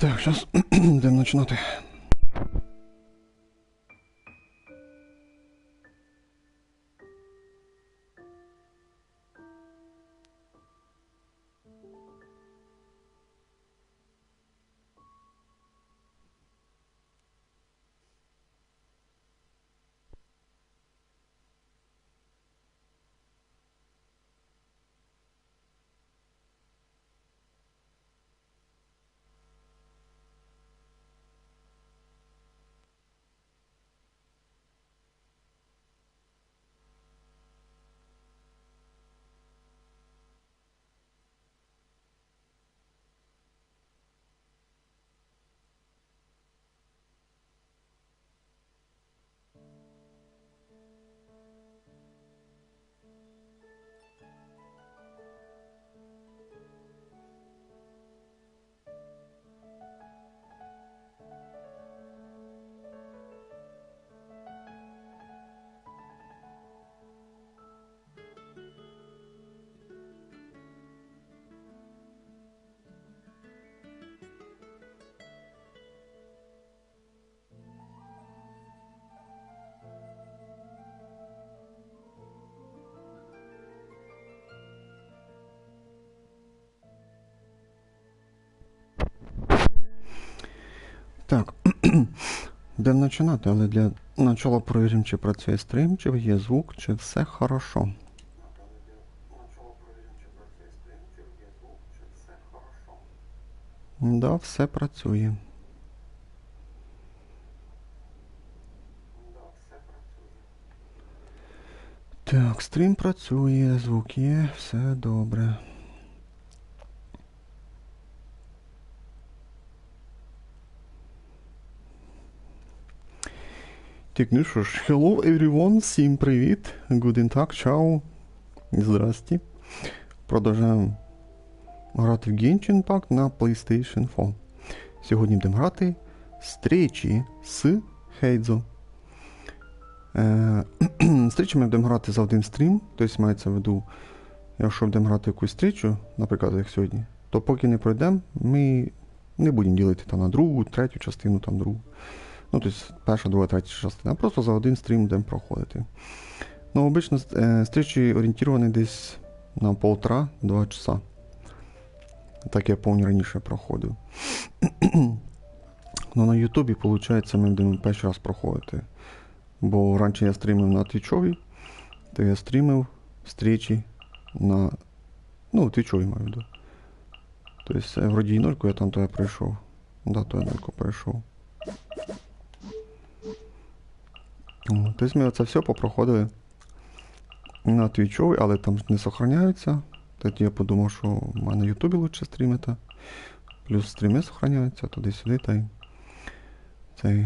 Так, зараз будемо починати. Так, будемо починати, але для початку перевіримо, чи працює стрім, чи є звук, чи все хорошо. Да, все працює. Так, стрім працює, звук є, все добре. Так, ну що ж, hello everyone, всім привіт, guten Tag, чао, здрасті. Продовжуємо грати в Genshin так на PlayStation 4. Сьогодні будемо грати Встречі з Хэйдзо. Встречі ми будемо грати за один стрім, тобто мається в виду, якщо будемо грати якусь встречу, наприклад, як сьогодні, то поки не пройдемо, ми не будемо ділити там на другу, третю частину, там другу. Ну, тобто перша, друга, третя частина, а просто за один стрім будемо проходити. Ну, обично встречі орієнтовані десь на 1,5-2 часа. Так я пам'ятаю, раніше проходив. Ну, на Ютубі, виходить, ми будемо перший раз проходити. Бо раніше я стрімив на Твічові, то я стрімив встречі на... Ну, Твічові маю в виду. Тобто, вроді і нольку я там то я прийшов. Да, то я нольку прийшов. Тобто ми оце все попроходили на Твічові, але там не сохраняються. Тоді я подумав, що в мене на Ютубі краще стрімити. Плюс стріми сохраняються туди-сюди. Та й...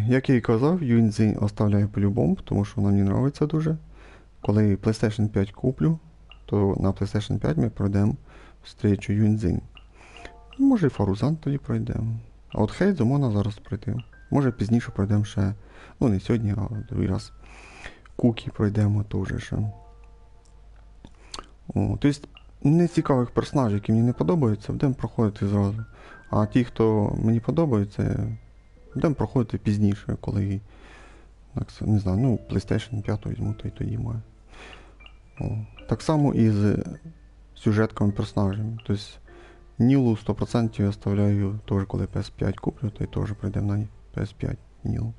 Як я і казав, Юньцзинь оставляю по-любому, тому що вона мені подобається дуже. Коли PlayStation 5 куплю, то на PlayStation 5 ми пройдемо встречу Юньцзинь. Може і Фарузан тоді пройдемо. А от Хэйдзо можна зараз пройти. Може пізніше пройдемо ще, ну не сьогодні, а другий раз. Кукі пройдемо теж ще. Тобто, нецікавих персонажів, які мені не подобаються, будемо проходити зразу. А ті, хто мені подобаються, будемо проходити пізніше, коли, не знаю, ну, PlayStation 5 візьму, то й тоді маю. Так само і з сюжетками персонажами. Тобто, Нілу 100% я оставляю теж, коли PS5 куплю, то й теж прийдемо на PS5 Нілу.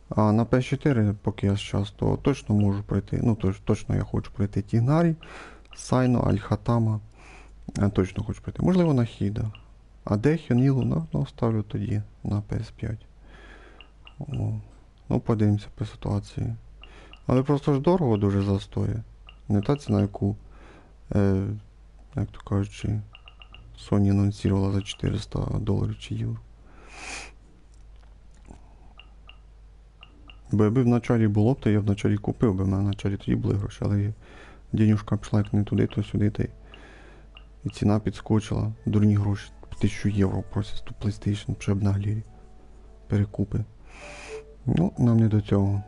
А на PS4, поки я зараз, то точно можу пройти, ну, точно я хочу пройти Тігнарі, Сайно, Альхатама. Я точно хочу пройти. Можливо, на Хіда. А Дехю, Нілу, ну, ставлю тоді на PS5. Ну, подивимося по ситуації. Але просто ж дорого дуже застоює. Не та ціна, яку, як то кажучи, Sony анонсувала за $400 чи євро. Бо якби в началі було б, то я в началі купив би, в мене в началі тоді були гроші, але денюжка пішла як не туди, то сюди, та й ціна підскочила, дурні гроші, 1000 євро просять тут PlayStation, вже б наглірі, перекупи. Ну, нам не до цього.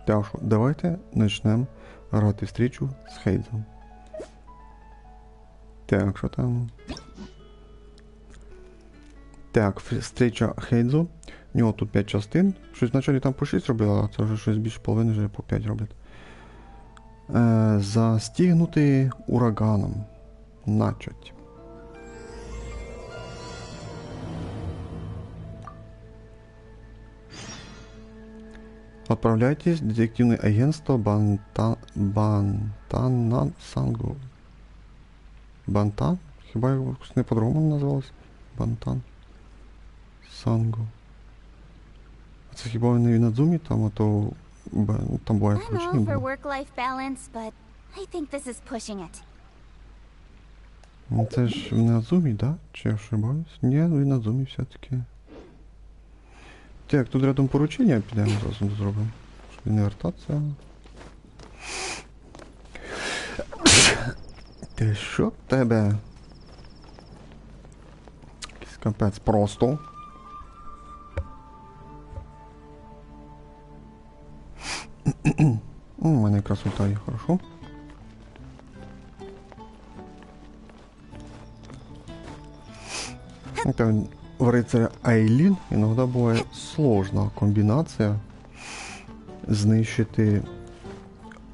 Так що, давайте почнемо грати встречу з Хэйдзо. Так, що там? Так, встреча Хэйдзо. У нього тут 5 частин. Щось вначалі там по 6 робили, а це вже щось більше половини вже по 5 роблять. Застігнути ураганом. Начать. Отправляйтесь в детективное агентство Бантан Сангу. Бантан? Хіба якось не по-другому називалось? Бантан Сангу. А це хіба не в Надзумі там, а то там буває включення було. Це ж в Надзумі, да? Чи я ошибаюсь? Ні, в Надзумі все-таки. Так, тут рядом поручення підемо зразу зробимо. Щоб не вертатися. Ти що в тебе? Якийсь капець просто. У мене якраз ултає, хорошо. Это в рыцаря Айлін іноді буває сложна комбінація знищити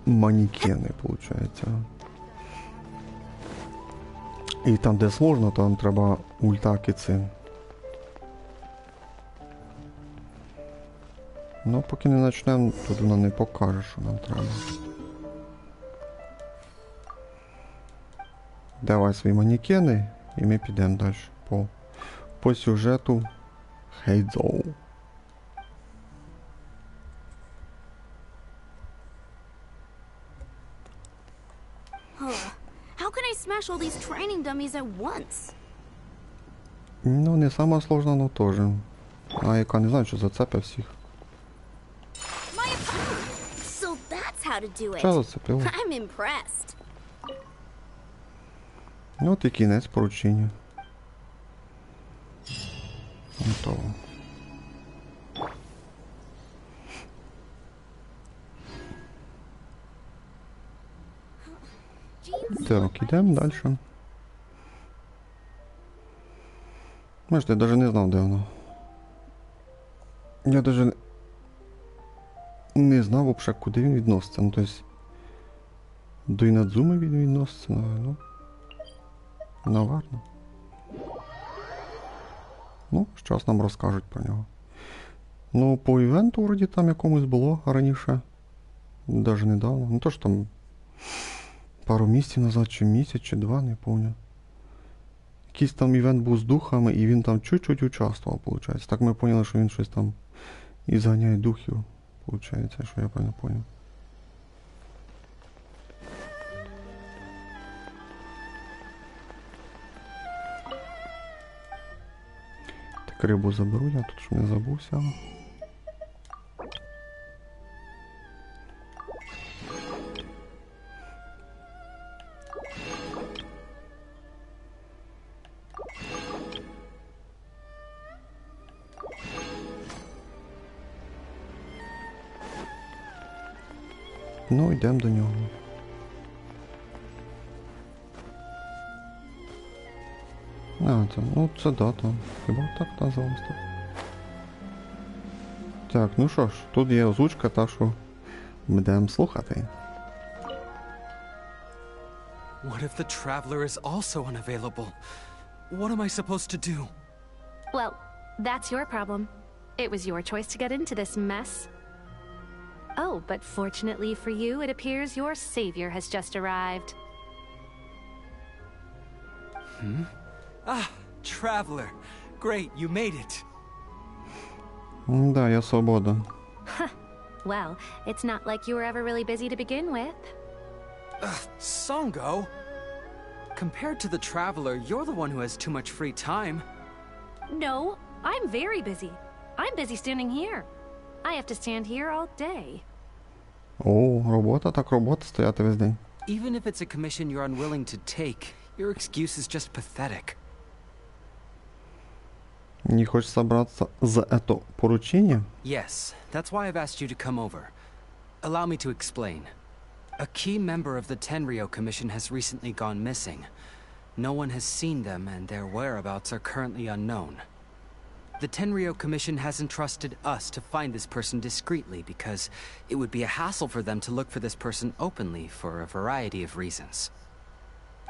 манекени, виходить. І там, де сложно, там треба ультаки цим. Ну, поки не почнемо, тут вона не покаже, що нам треба. Давай свої манекени, і ми підемо далі по сюжету Хэйдзо. How can I smash all these training dummies at once? Ну, не сама сложна, но теж. А яка не знаю, що зацепив всіх. So that's how to do it. Що зацепило? I'm impressed. Ну, от і кінець поручення. Готово. Так, ідемо далі. Бачите, я навіть не знав, де воно. Я навіть не знав взагалі, куди він відноситься. Ну, тобто, до Інадзуми він відноситься, ну, наверно. Ну, зараз нам розкажуть про нього. Ну, по івенту, вроді, там якомусь було раніше. Навіть недавно. Ну, то ж там пару місяців назад, чи місяць, чи два, не пам'ятаю. Якийсь там івент був з духами, і він там чуть-чуть участвував, виходить. Так ми поняли, що він щось там і зганяє духів, виходить, що я правильно поняв. Так, рибу заберу я, тут ж не забувся. Ну, йдемо до нього. А, це, ну це дата. Хіба так називалось тут? Так, ну що ж, тут є озвучка, так що будемо слухати. What if the traveler is also unavailable? What am I supposed to do? Well, that's your problem. It was your choice to get into this mess. Oh, but fortunately for you, it appears your savior has just arrived. Ah, traveler. Great, you made it. Да, я свобода. Well, it's not like you were ever really busy to begin with. Songo? Compared to the traveler, you're the one who has too much free time. No, I'm very busy. I'm busy standing here. I have to stand here all day. О, робота, так робота, стояти весь день. Even if it's a commission you're unwilling to take, your excuse is just pathetic. Не хочешь собраться за это поручение? Yes, that's why I've asked you to come over. Allow me to explain. A key member of the Tenryo Commission has recently gone missing. No one has seen them, and their whereabouts are currently unknown. The Tenryo Commission has entrusted us to find this person discreetly because it would be a hassle for them to look for this person openly for a variety of reasons.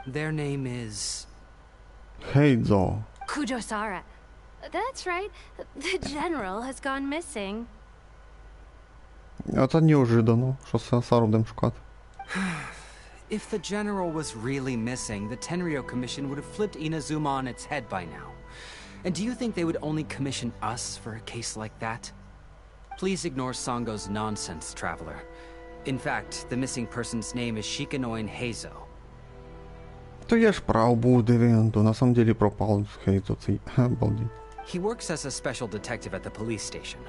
Their name is... Хэйдзо. Kujosara. That's right. The general has gone missing. Це неожиданно, що Сару будемо шукати. If the general was really missing, the Tenryo Commission would have flipped Inazuma on its head by now. And do you think they would only commission us for a case like that? Please ignore Sango's nonsense, Traveler. In fact, the missing person's name is Shikanoin Heizo. То я ж прав був, де він, то на самом деле пропав Хэйдзо цей. Обалдеть. He works as a special detective at the police station.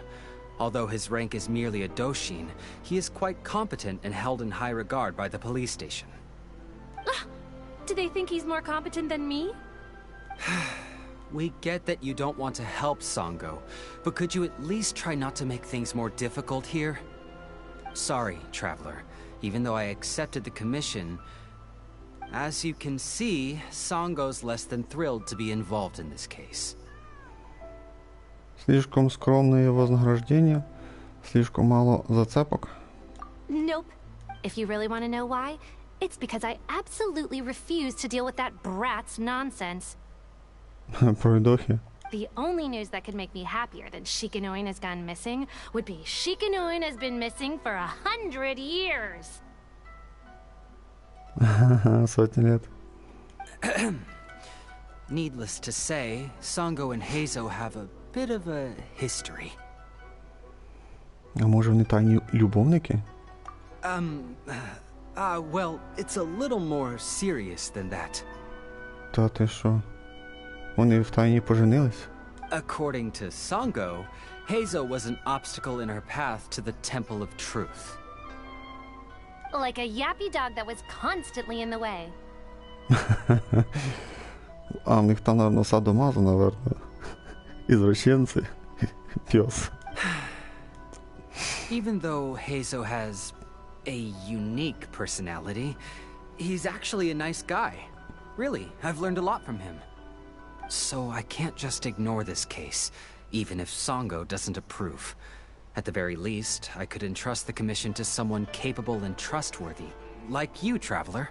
Although his rank is merely a doshin, he is quite competent and held in high regard by the police station. Do they think he's more competent than me? We get that you don't want to help Sango, but could you at least try not to make things more difficult here? Sorry, Traveler. Even though I accepted the commission, as you can see, Sango's less than thrilled to be involved in this case. Слишком скромное вознаграждение, слишком мало зацепок. Nope. If you really want to know why, it's because I absolutely refuse to deal with that brat's nonsense. Пройдохи. The only news that could make me happier than Shikanoin has gone missing would be Shikanoin has been missing for 100 years. Сотни лет. Needless to say, Sango and Heizo have a bit of a history. А може вони тайні любовники? Well, it's a little more serious than that. Та ти що? Вони втайні поженились? According to Sango, Heizo was an obstacle in her path to the Temple of Truth. Like a yappy dog that was constantly in the way. А, в них там, наверное, садомазо, наверное. Извращенцы. Пес. Even though Heizo has a unique personality, he's actually a nice guy. Really, I've learned a lot from him. So I can't just ignore this case, even if Sango doesn't approve. At the very least, I could entrust the commission to someone capable and trustworthy, like you, Traveler.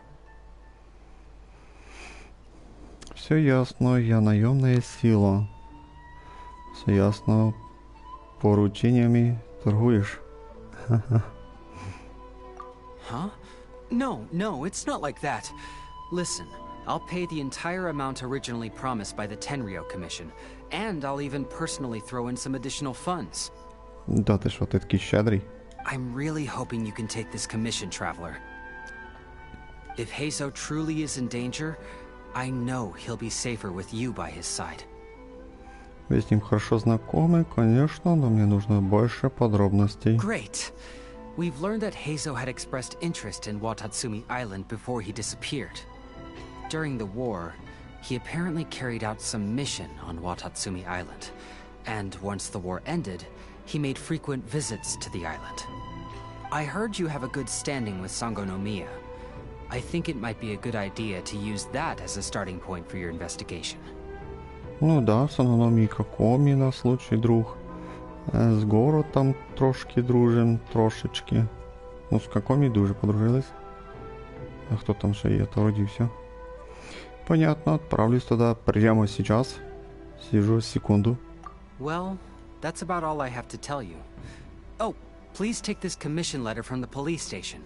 Все ясно, я наемная сила. Все ясно, поручениями торгуешь. Huh? No, it's not like that. Listen, I'll pay the entire amount originally promised by the Tenryo Commission, and I'll even personally throw in some additional funds. Да ти що, ти такий щедрий? I'm really hoping you can take this commission, Traveler. If Heizo truly is in danger, I know he'll be safer with you by his side. Вы с ним хорошо знакомы, конечно, но мне нужно больше подробностей. Great. We've learned that Heizo had expressed interest in Watatsumi Island before he disappeared. During the war, he apparently carried out some mission on Watatsumi Island. And once the war ended, he made frequent visits to the island. I heard you have a good standing with Sango no Miya. I think it might be a good idea to use that as a starting point for your investigation. Ну да, з Анономії Какомі на случай друг. З Горо там трошки дружим, трошечки. Ну, з Какомі дуже подружились. А хто там ще є, то вроді все. Понятно, отправлюсь туда прямо сейчас. Сижу секунду. Well, that's about all I have to tell you. Oh, please take this commission letter from the police station.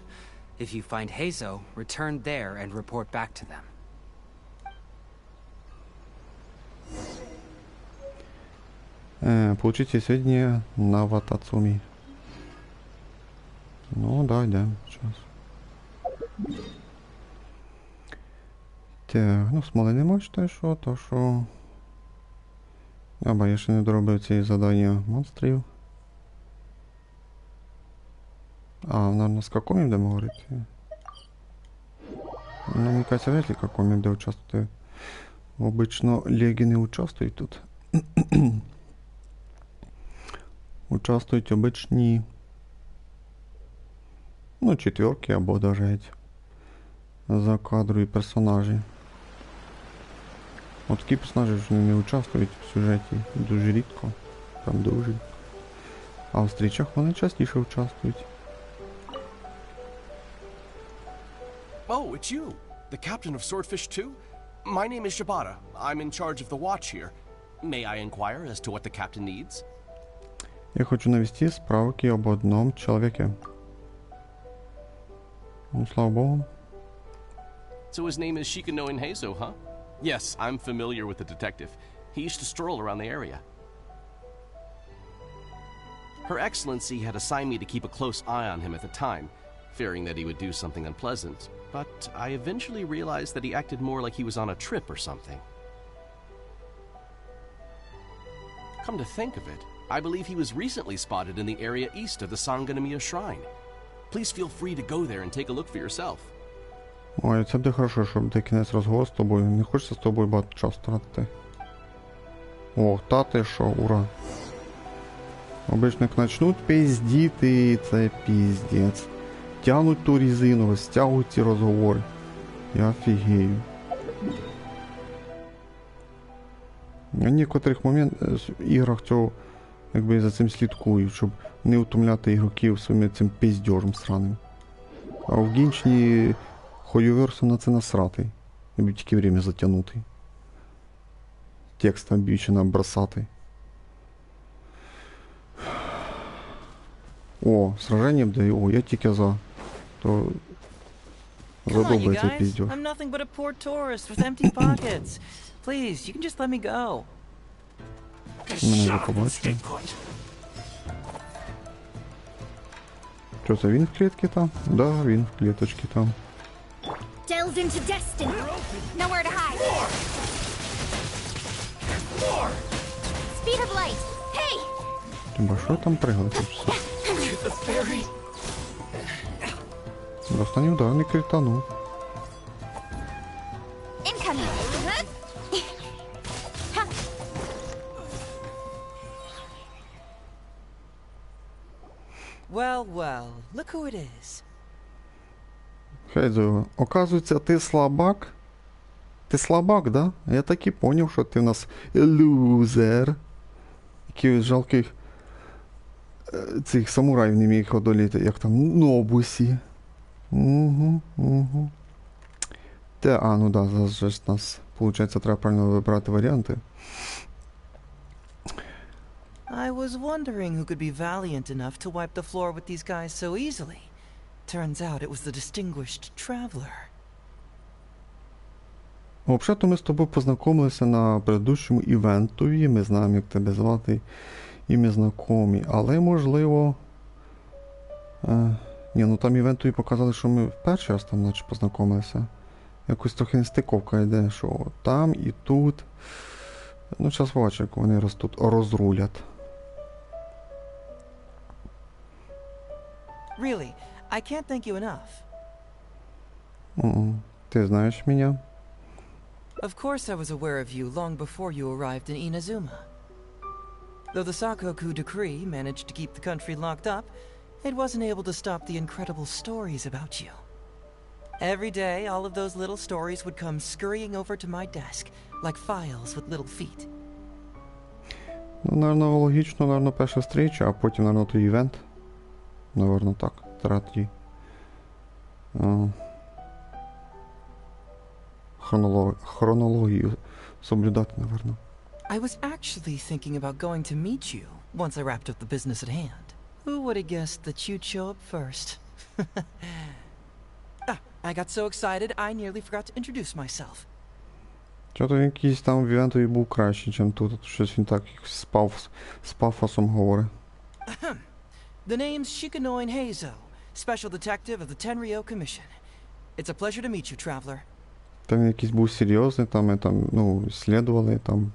If you find Heizo, return there and report back to them. Получите сведения на Ватацуми. Ну, да, йдемо. Сейчас. Так, ну, смоли нема, що, то що... Або я ще не доробив ці завдання монстрів. А, наверное, з каком будемо говорити? Ну, мені кажется, вряд ли каком буде участвувати. Обично легі не участвують тут. Участвують обичні... Ну, четверки або даже закадрові персонажі. От такі персонажі ж не участвують в сюжеті дуже рідко. Там дуже рідко. А в встрічах вони частіше участвують. Oh, it's you, the captain of Swordfish 2? My name is Shibata. I'm in charge of the watch here. May I inquire as to what the captain needs? Я хочу навести справки об одном человеке. Ну, слава богу. So his name is Shikano Heizo, huh? Yes, I'm familiar with the detective. He used to stroll around the area. Her Excellency had assigned me to keep a close eye on him at the time, fearing that he would do something unpleasant, but I eventually realized that he acted more like he was on a trip or something. Come to think of it, I believe he was recently spotted in the area east of the Sanganamiya Shrine. Please feel free to go there and take a look for yourself. Ой, це буде хорошо, щоб де кінець розговор з тобою. Не хочеться з тобою багато часу тратити. О, та ти що, ура. Обично як начнуть пиздіти, це піздець. Тянуть ту резину, стягують ці розговори. Я офігею. В некоторих іграх цього, якби за цим слідкую, щоб не утомляти ігроків своїм цим пиздьожем сраним. А в Геншині хуйоверсу на це насрати. Аби тільки время затягнути. Текст там більше набросати. О, сраження буде, о, я тільки за. То задовбається пиздьош. I'm nothing but a poor tourist with empty pockets. Please, you can just let me go. Мене вже побачили. Що це, він в клітці там? Да, він в кліточці там. Delve into destiny. Nowhere to hide. Speed of light. Hey! Хіба що там пригали тут все? Останній удар не кританув. Incoming. Well, well, look who it is. Хэйдзо, оказується, ти слабак? Ти слабак, да? Я так і поняв, що ти в нас лузер. Який жалких цих самураїв не міг одоліти, як там, Нобусі. Угу. Та, ну да, зараз ж нас, виходить, треба правильно вибирати варіанти. I was wondering who could be valiant enough to wipe the floor with these guys so easily. Turns out it was the distinguished traveler. Взагалі-то ми з тобою познайомилися на предыдущому івентові, ми знаємо, як тебе звати, і ми знайомі, але можливо... Ні, ну там івентові показали, що ми в перший раз там наче познайомилися. Якось трохи нестиковка йде, що там і тут. Ну, зараз бачу, як вони тут розрулять. Really, I can't thank you enough. Ти знаєш мене? Of course I was aware of you long before you arrived in Inazuma. Though the Sakoku decree managed to keep the country locked up, it wasn't able to stop the incredible stories about you. Every day, all of those little stories would come scurrying over to my desk, like files with little feet. Ну, наверно, логічно, наверно, перша встреча, а потім, наверно, той івент. Наверно, так. Третій. Хронологію соблюдати, наверно. I was actually thinking about going to meet you once I wrapped up the business at hand. Who would have guessed that you'd show up first? I got so excited I nearly forgot to introduce myself. Чого-то він якийсь там в івентові був краще, ніж тут. Щось він так з пафосом говорить. The name's Shikanoin Heizo, Special Detective of the Tenryo Commission. It's a pleasure to meet you, traveler. Там якийсь був серйозний, там, ну, слідували, там,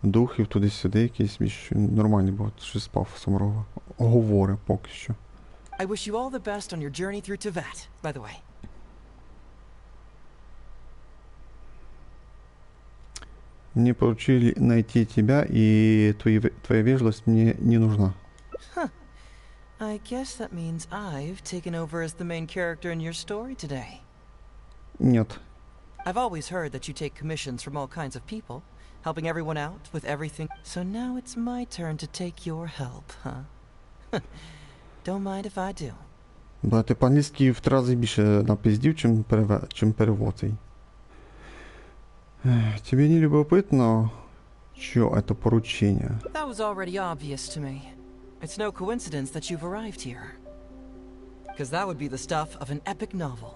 духів туди-сюди, якийсь більш нормальний був, щось з пафосом говорить поки що. I wish you all the best on your journey through Tibet, by the way. Мне поручили найти тебя, и твоя вежливость мне не нужна. Huh. I guess that means I've taken over as the main character in your story today. Нет. I've always heard that you take commissions from all kinds of people, helping everyone out with everything. So now it's my turn to take your help, huh? Don't mind if I do. Да, ти по-англійськи в 3 рази більше напиздів, чим перевод цей. Тебе не любопытно, что это поручение? That was already obvious to me. It's no coincidence that you've arrived here. Because that would be the stuff of an epic novel.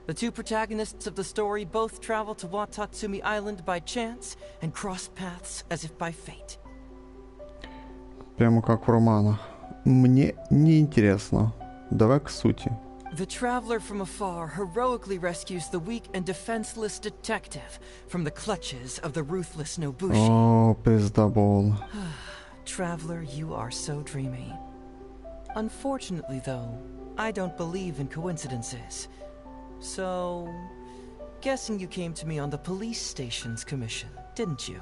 The two protagonists of the story both travel to Watatsumi Island by chance and cross paths as if by fate. Прямо как в романах. Мне не интересно. Давай к сути. The traveler from afar heroically rescues the weak and defenseless detective from the clutches of the ruthless Nobushi. О, пиздабол. Traveler, you are so dreamy. Unfortunately, though, I don't believe in coincidences. So, guessing you came to me on the police station's commission, didn't you?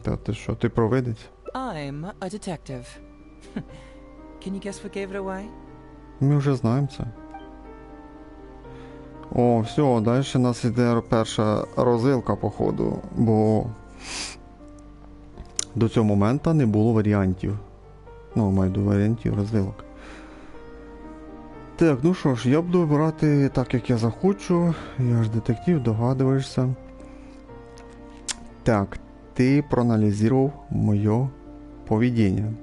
Та ти що, ти провидець? I'm a detective. Can you guess what gave it away? Ми вже знаємо це. О, все, далі у нас йде перша розвилка, походу, бо до цього моменту не було варіантів. Ну, маю до варіантів розвилок. Так, ну що ж, я буду вибирати так, як я захочу. Я ж детектив, догадуєшся. Так, ти проаналізував моє поведіння.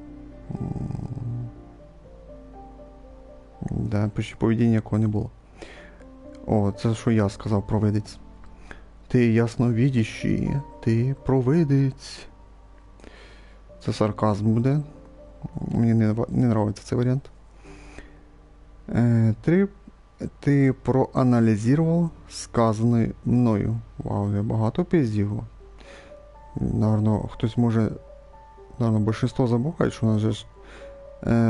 Да, почти поведіння якого не було. О, це що я сказав, провидець. Ти ясновідящий, ти провидець. Це сарказм буде. Мені не подобається цей варіант. Ти проаналізував сказане мною. Вау, я багато пиздів. Наверно, хтось може... Наверно, большинство забуває, що у нас же ж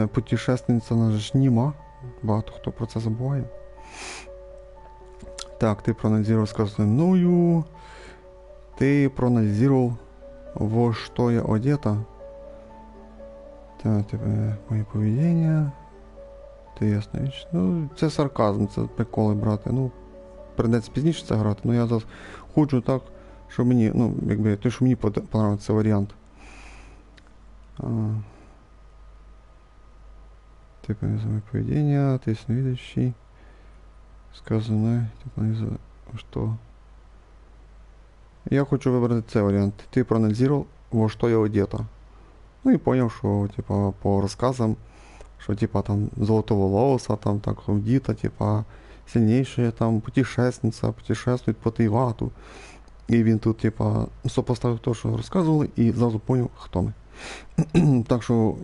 путешественниця, у нас же ж нема. Багато хто про це забуває. Так, ти проаналізував сказане мною. Ти проаналізував, во що я одета. Так, тебе моє поведіння. Ти ясно. Ну, це сарказм, це приколи брати. Ну, прийдеться пізніше це грати. Ну, я зараз хочу так, що мені, ну, якби, те, що мені подобається варіант. Ти проаналізував поведіння, ти ясновидящий. Сказано, ти проаналізував, що? Я хочу вибрати цей варіант. Ти проаналізував, во що я одета. Ну і поняв, що, типа, по розказам, що, типа, там, золотого волоса, там, так, одета, типа, сильнейшая, там, путешественниця, путешествует по Тейвату. І він тут, типа, сопоставив те, що розказували, і зразу поняв, хто ми. Так що,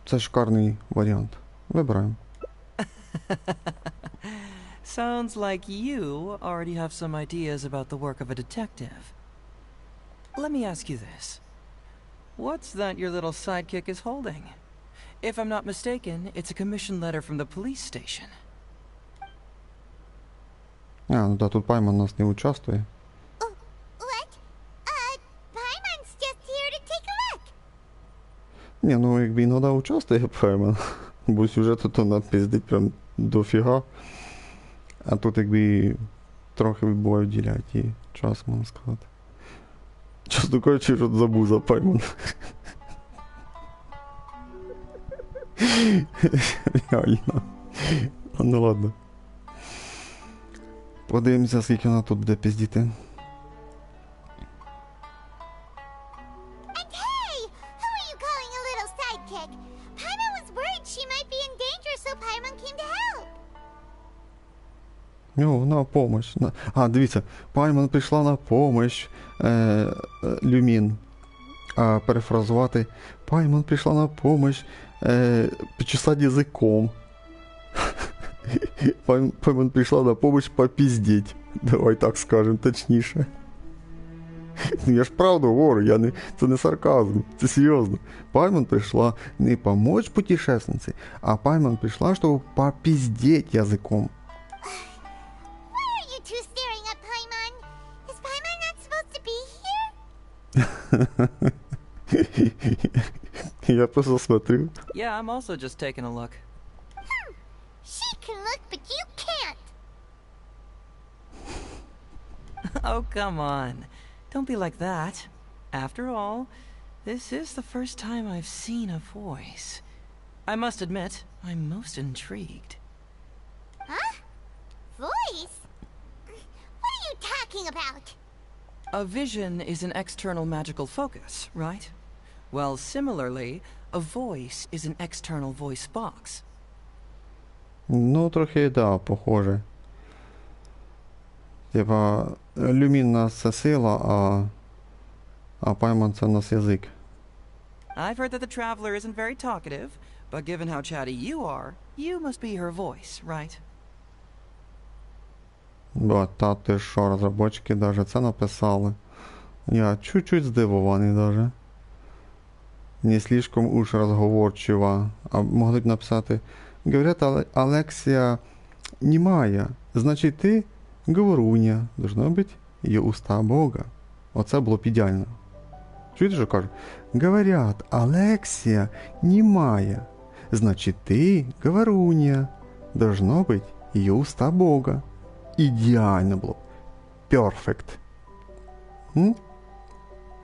це шикарний варіант. Вибираємо. Sounds like you already have some ideas about the work of a detective. Let me ask you this. What's that your little sidekick is holding? If I'm not mistaken, it's a commission letter from the police station. Ну да, тут Пайман у нас не участвує. What? Paimon's just here to take a look. Ні, ну якби іноді участвує Пайман. Бо сюжету то напиздить прям дофіга. А тут якби трохи буває вділяють і час, можна сказати. Чесно кажучи, що забув за Пайман. Реально. Ну ладно. Подивимося, скільки вона тут буде пиздіти. And hey! Who are you calling a little sidekick? Paimon was worried she might be in danger, so Paimon came to help. О, на помощь. А, дивіться, Пайман прийшла на помощь. Люмін. А перефразувати. Пайман прийшла на помощь. Почесать язиком. Пайман прийшла на помощь попіздіть. Давай так скажемо, точніше. Ну я ж правду говорю, це не сарказм, це серйозно. Пайман прийшла не помочь путешественниці, а Пайман прийшла, щоб попіздіть язиком. Why are you two staring at Paimon? Is Paimon not supposed to be here? Я просто смотрю. Yeah, I'm also just taking a look. She can look, but you can't. Oh, come on. Don't be like that. After all, this is the first time I've seen a voice. I must admit, I'm most intrigued. Huh? Voice? What are you talking about? A vision is an external magical focus, right? Well, similarly, a voice is an external voice box. Ну, трохи, да, похоже. Типа, люмін нас це сила, а Пайман це у нас язик. I've heard that the Traveler isn't very talkative, but given how chatty you are, you must be her voice, right? Та ти що, розробники даже це написали. Я чуть-чуть здивований даже. Не слишком уж розговорчива. А могли б написати: говорят, Алексія немая, значить ти говоруня. Должно бути її уста Бога. Оце було б ідеально. Чуєте, що кажуть? Говорят, Алексія немая, значить ти говоруня. Должно бути її уста Бога. Ідеально було. Перфект.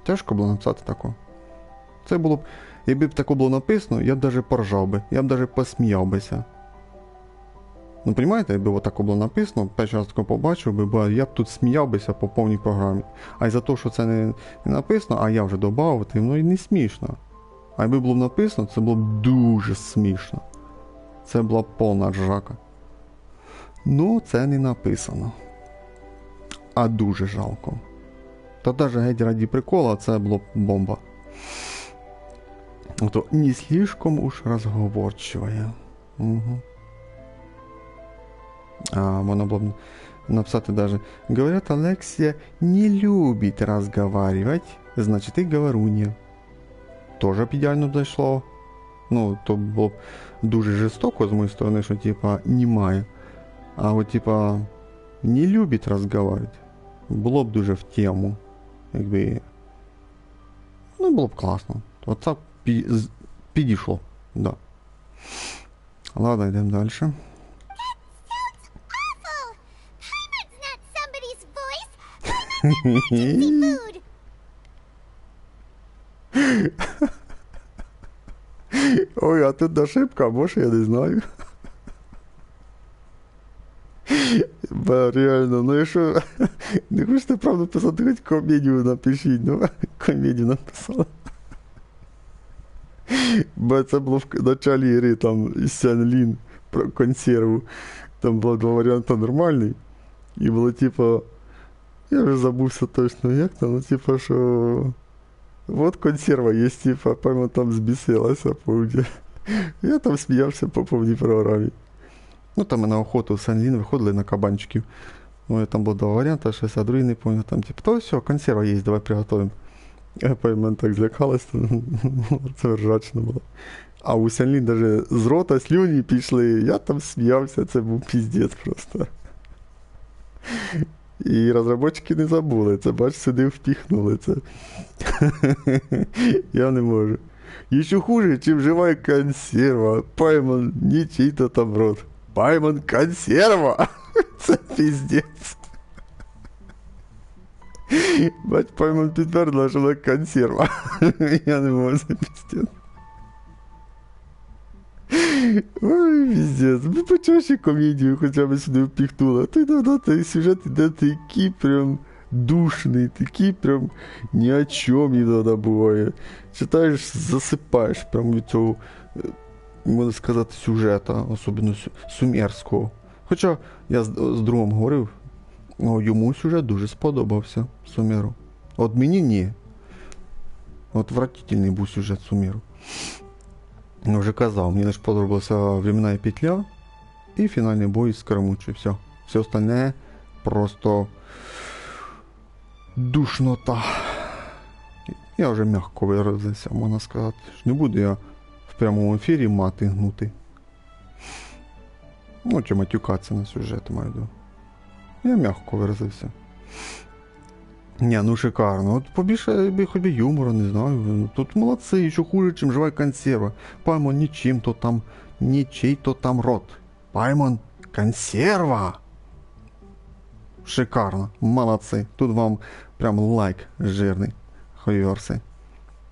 Тяжко було написати такого. Це було б, якби б таке було написано, я б даже поржав би, я б даже посміяв бися. Ну, розумієте, якби отако було написано, перший раз тако побачив би, бо я б тут сміяв бися по повній програмі. А й за те, що це не написано, а я вже додав, то воно і не смішно. А якби було б написано, це було б дуже смішно. Це була б повна ржака. Ну, це не написано. А дуже жалко. Та навіть геть раді прикола, це було б бомба. То не слишком уж розговорчивая. Угу. А можна було б написати даже: говорят, Алексія не любить разговаривать, значит и говорунья. Тоже б ідеально дійшло. Ну, то було б дуже жорстоко з моєї сторони, що типа немає. А от типа не любить разговаривать. Було б дуже в тему. Якби. Ну, було б класно. От так підійшло. Да. Ладно, йдемо далі. Ой, а тут ошибка, може, я не знаю. Ба, реально, ну якщо не хочете правду писати, хоч комедію напишіть, ну, комедію написала. Бо це було в началі гри, там, Сянлін про консерву. Там було два варіанти нормальний. І було типа, я вже забувся точно як там, ну типа, що вот консерва є, типа, пойма там збісилася повні. Я там сміявся по повній програмі. Ну там ми на охоту в Сянлін виходили на кабанчиків. Ну, там було два варіанти, щось, а другий не пам'ятаю. Там типа, то все, консерва є, давай приготуємо. Я пойман так злякалась, це ржачно було. А у Сянлін навіть з рота слюні пішли, я там сміявся, це був піздець просто. І розробники не забули, це бач, сюди впіхнули це. Я не можу. Еще хуже, чем живая консерва. Пойман, не чей-то там рот. Пойман консерва! Це піздець. Бач, Пойман підтвердила, що вона консерва. Я не можу, це піздець. Ой, піздець. Ну, почаще комедію хоча б сюди впіхнула. Ти да, той сюжет іде такий прям душний, такий прям ні о чому іноді буває. Читаєш, засипаєш прям від цього, можна сказати, сюжета, особливо сумерського. Хоча я з другом говорив, йому сюжет дуже сподобався, Сумеру. От мені ні. Отвратительний був сюжет Сумеру. Я вже казав, мені лише подобалася временна петля і фінальний бой з Карамучою. Все. Все остальне просто душнота. Я вже м'яко виразився, можна сказати. Не буду я в прямому ефірі мати гнути. Ну, чи матюкатися на сюжет, маю до. Я м'яко виразився. Ні, ну шикарно. От побільше хоч би юмору, не знаю. Тут молодці, що хуже, чим жива консерва. Паймон нічим, то там, нічий, то там рот. Паймон консерва! Шикарно. Молодці. Тут вам прям лайк жирний. Хойверси.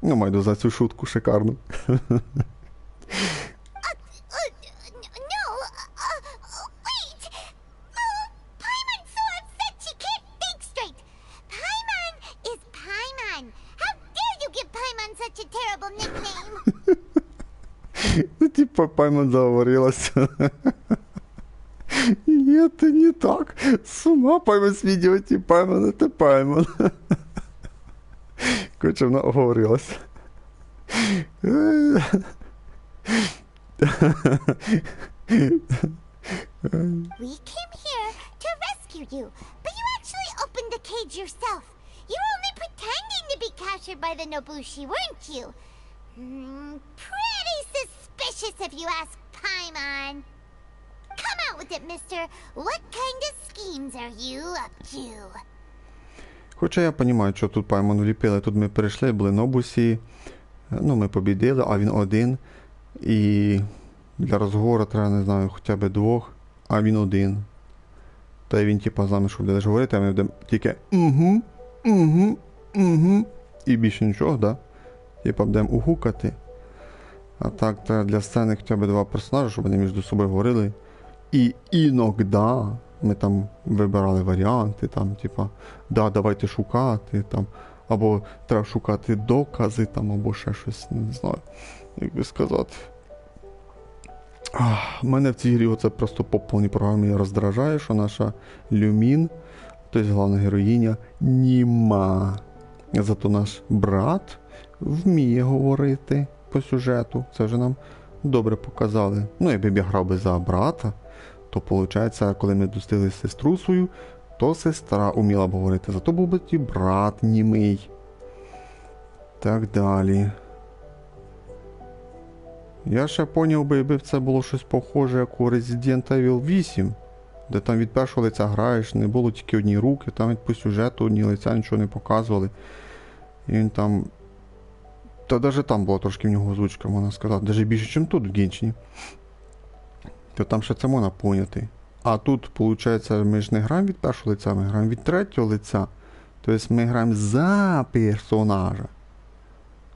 Ну, майду за цю шутку шикарну. No, wait! Paimon so upset she can't think straight! Paimon is Paimon! How dare you give Paimon such a terrible nickname? Ну, типа, Паймон заговорилась. Нет, ты не так. С ума Паймон с видео, типа, Паймон, это Паймон. Короче, вона оговорилась. We came here to rescue you, but you actually opened the cage yourself. You were only pretending to be captured by the Nobushi, weren't you? Pretty suspicious if you ask Paimon. Come out with it, mister. What kind of schemes are you up to? Хоча я розумію, що тут Паймон вліпили. Тут ми перейшли, були Нобусі. Ну, ми побідили, а він один. І для розговору треба, не знаю, хоча б двох, а він один. Та й він, типа, з нами, що буде говорити, а ми будемо тільки і більше нічого, да? Типа, будемо угукати. А так, треба для сцени хоча б два персонажі, щоб вони між собою говорили. І іноді ми там вибирали варіанти, там, типа, да, давайте шукати, там, або треба шукати докази, там, або ще щось, не знаю, як би сказати. Мене в цій грі оце просто по повній програмі роздражає, що наша Люмін, тобто головна героїня, німа. Зато наш брат вміє говорити по сюжету, це вже нам добре показали. Ну, якби я грав би за брата, то, виходить, коли ми достигли сестру свою, то сестра уміла б говорити. Зато був би і брат німий. Так далі. Я ще поняв би, якби це було щось похоже, як у Resident Evil 8, де там від першого лиця граєш, не було тільки одні руки, там від по сюжету одні лиця нічого не показували. І він там... Та навіть там була трошки в нього озвучка, можна сказати. Навіть більше, ніж тут в Геншині. То там ще це можна поняти. А тут, виходить, ми ж не граємо від першого лиця, ми граємо від третього лиця. Тобто ми граємо за персонажа.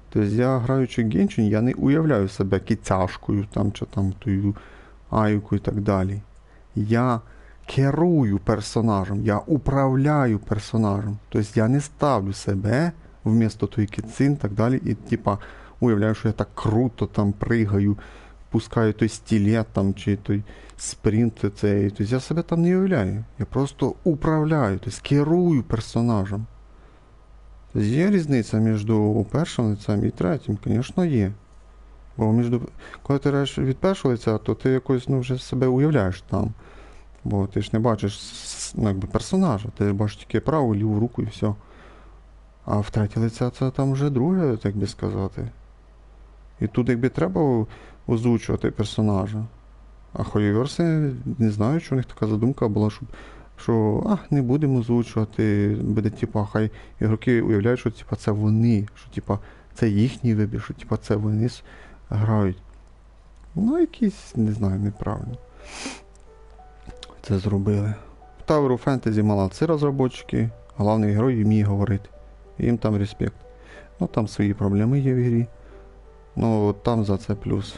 Тобто я, граючи в Genshin, я не уявляю себе кицяшкою, там, чи там тою Аюкою і так далі. Я керую персонажем, я управляю персонажем. Тобто я не ставлю себе вмісто тої кицин і так далі, і типа уявляю, що я так круто там пригаю, пускаю той стилет там, чи той спринт цей. Тобто я себе там не уявляю. Я просто управляю, тобто керую персонажем. Тобто є різниця між першим лицем і третім, звісно, є. Бо коли ти граєш від першого лиця, то ти якось вже себе уявляєш там. Бо ти ж не бачиш якби персонажа, ти бачиш тільки праву, ліву руку і все. А в третє лиця це там вже друге, так би сказати. І тут якби треба озвучувати персонажа. А Хойверси, не знаю, що у них така задумка була, що не будемо озвучувати, буде типа, хай ігроки уявляють, що типа це вони, що типа це їхній вибір, що типа це вони грають. Ну, якісь, не знаю, неправильно це зробили. В Tower of Fantasy молодці розробники, головний герой вміє говорити. Їм там респект. Ну, там свої проблеми є в грі. Ну, от там за це плюс.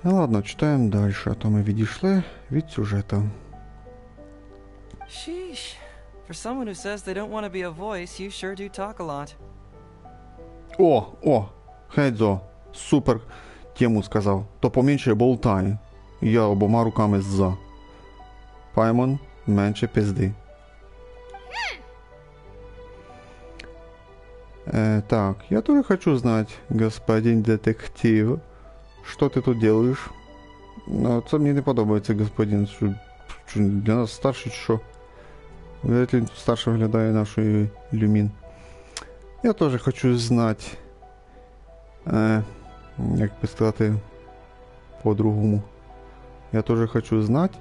Ну ладно, читаємо далі, а то ми відійшли від сюжету. Sheesh. For someone who says they don't want to be a voice, you sure do talk a lot. О, Хэйдзо, супер тему сказав. То поменше болтай. Я обома руками за. Паймон, менше пизди. Так, я тоже хочу знать, господин детектив, що ти тут делаешь? Ну, це мені не подобається, господин, що для нас старший, що? Вряд ли старше виглядає нашої Люмін. Я тоже хочу знать, як би сказати по-другому. Я тоже хочу знать,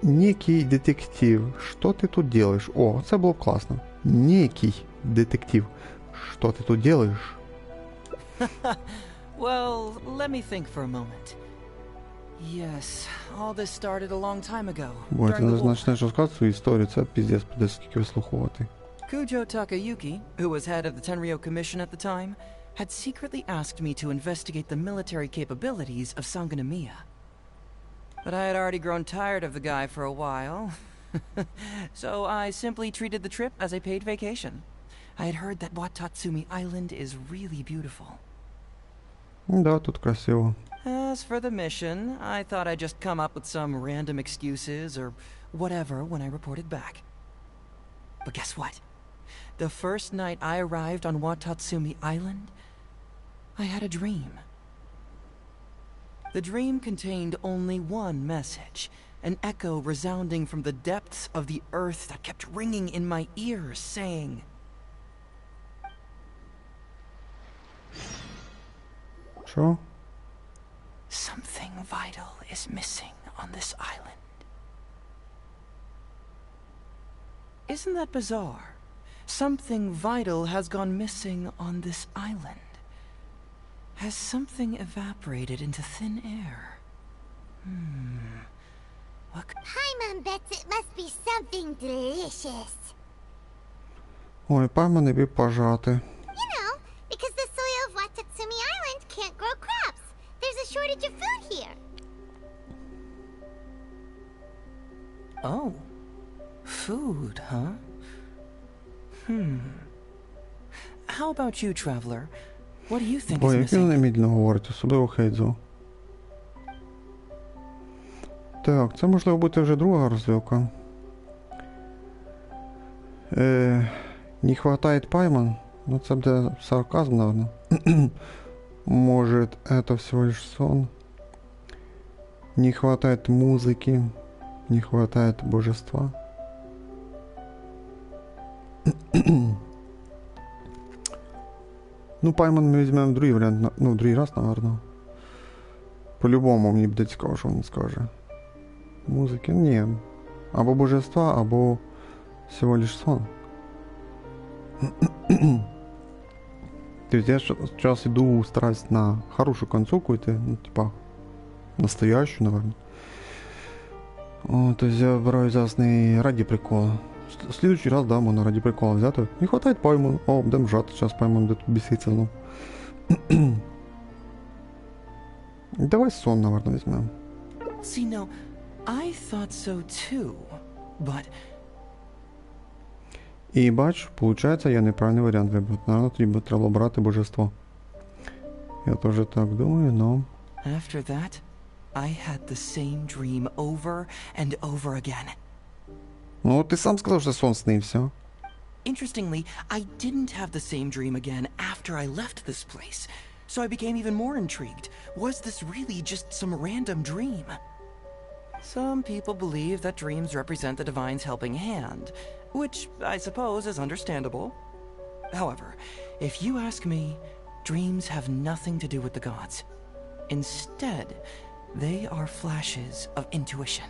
некий детектив, що ти тут делаешь? О, це було б класно. Некий детектив. Что ты тут делаешь? Well, let me think for a moment. Yes, all this started a long time ago. Бо ти during the war. почнеш розказувати свою історію, це піздець буде скільки вислуховувати. Kujo Takayuki, who was head of the Tenryou Commission at the time, had secretly asked me to investigate the military capabilities of Sangonomiya. But I had already grown tired of the guy for a while, so I simply treated the trip as a paid vacation. I had heard that Watatsumi Island is really beautiful. Да, тут красиво. As for the mission, I thought I'd just come up with some random excuses or whatever when I reported back. But guess what? The first night I arrived on Watatsumi Island, I had a dream. The dream contained only one message, an echo resounding from the depths of the earth that kept ringing in my ears, saying, Що? "Something vital is missing on this island." Isn't that bizarre? Something vital has gone missing on this island. Has something evaporated into thin air? What Paimon bets it must be something delicious. Ой, пойман не пожати. You know, because the soil of Watatsumi Island can't grow crops. There's a shortage of food here. Oh. Food, huh? How about you, traveler? What do you think Ой, is як він missing? немедленно говорить, особливо Хэйдзо. Так, це можливо бути вже друга розвилка. Не хватает пайман. Ну це буде сарказм, наверное. Может, это всего лишь сон. Не хватает музыки. Не хватает божества. Ну, пайман ми візьмемо другий варіант, ну, другий раз, наверное. По-любому мені буде цікаво, що він скаже. Музики? Ні. Або божества, або всего лишь сон. Тобто я сейчас иду, стараюсь на хорошую концовку идти, ну, типа, настоящую, наверное. О, то есть я браю зараз не ради прикола. В следующий раз, да, можна ради прикола взяти. Не хватает пойман. О, будем жати, зараз пойман буде тут біситься, ну. Давай сон, наверное, візьмемо. See, no, I thought so too, but І бач, получається, я неправильний варіант вибрав. Наверно, треба брати божество. Я теж так думаю, но... after that, I had the same dream over and over again. Ну, ти сам сказав, що сон снився. Interestingly, I didn't have the same dream again after I left this place, so I became even more intrigued. Was this really just some random dream? Some people believe that dreams represent the divine's helping hand, which I suppose is understandable. However, if you ask me, dreams have nothing to do with the gods. Instead, they are flashes of intuition.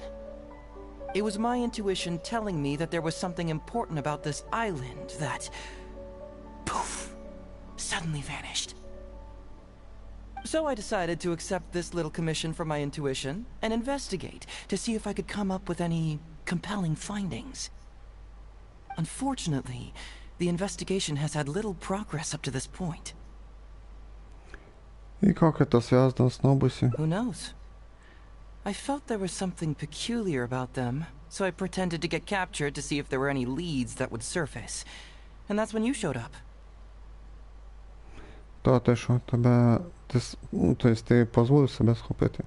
It was my intuition telling me that there was something important about this island that, poof, suddenly vanished. So I decided to accept this little commission from my intuition and investigate to see if I could come up with any compelling findings. Unfortunately, the investigation has had little progress up to this point. І як це зв'язано з Нобусі? Who knows? I felt there was something peculiar about them, so I pretended to get captured to see if there were any leads that would surface. And that's when you showed up. Та те, що тебе... Ну, то есть ти дозволив себе схопити.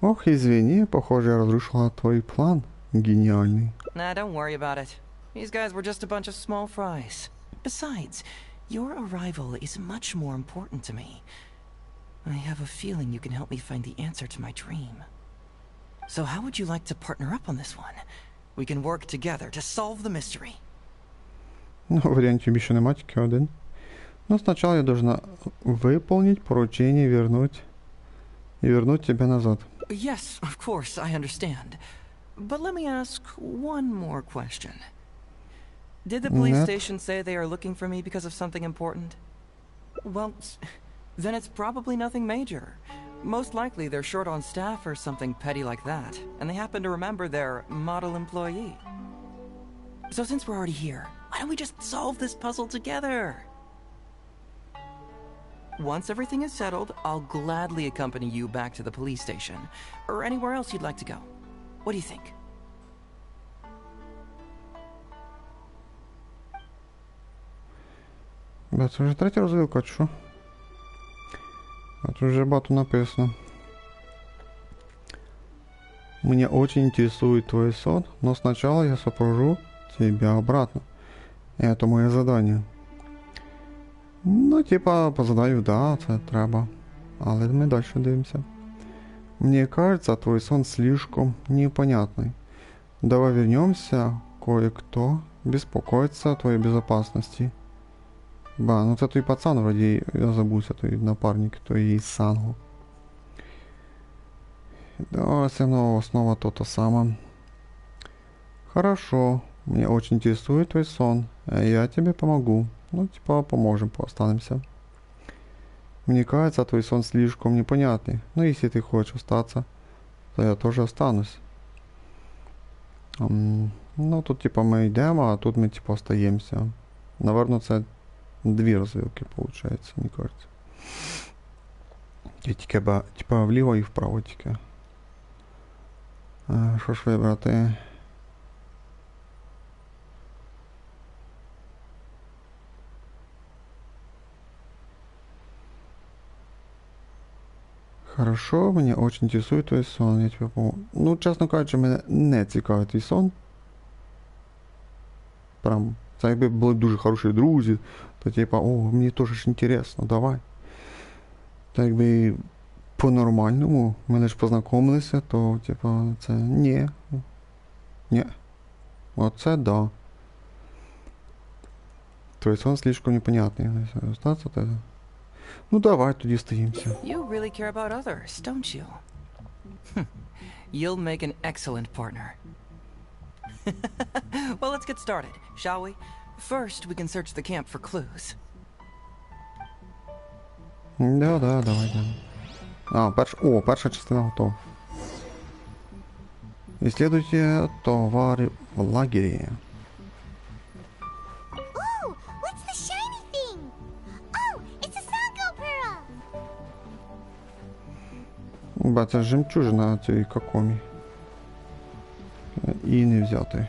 Ох, извини, похоже, я разрушила твой план. Гениальный. Nah, don't worry about it. These guys were just a bunch of small fries. Besides, your arrival is much more important to me. I have a feeling you can help me find the answer to my dream. So how would you like to partner up on this one? We can work together to solve the mystery. Ну, варіантів більше нема, тільки один. Ну, сначала я должна выполнить поручение и вернуть тебя назад. Yes, of course, I understand. But let me ask one more question. Did the police station say they are looking for me because of something important? Well, then it's probably nothing major. Most likely they're short on staff or something petty like that, and they happen to remember their model employee. So since we're already here, why don't we just solve this puzzle together? Once everything is settled, I'll gladly accompany you back to the police station, or anywhere else you'd like to go. What do you think? Бля, це вже третя розвилка, чи що? А тут вже багато написано. Меня очень интересует твой сон, но сначала я сопровожу тебя обратно. Это моє задание. Ну, типа, по заданию, да, це треба. Але ми далі дивимося. Мне кажется, твой сон слишком непонятный. Давай вернемся, кое-кто беспокоится о твоей безопасности. Ба, ну це той пацан, вроді, я забувся, той напарник, той Санго. Да, все равно снова то самое. Хорошо, меня очень интересует твой сон, я тебе помогу. Ну, типа, поможем, останемся. Мне кажется, твой сон слишком непонятный. Ну, если ты хочешь остаться, то я тоже останусь. Ну, тут, типа, ми йдемо, а тут ми, типа, остаємося. Наверно, це дві розвилки, виходить, мені кажется. Тільки, типа, вліво і вправо тільки. Що ж вибрати? Хорошо, мене очень интересует твой сон, я тебе помогу. Ну, чесно кажучи, мене не цікавить твій сон. Прям, це якби були дуже хороші друзі, то типа, о, мені теж ж інтересно, давай. Та якби по-нормальному, ми лише познайомилися, то типа, це ні. Ні. Оце да. Твой сон слишком непонятний. Остаться тоді? Ну давай, тоді стоїмося. You really care about others, don't you? You'll make an excellent partner. Well, let's get started, shall we? First, we can search the camp for clues. Да, давай. Перша частина готова. Исследуйте товары в лагере. Ooh, what's the shiny thing? Oh, it's a Sango pearl. Ба, це ж жемчужина цієї какомі. І не взяти.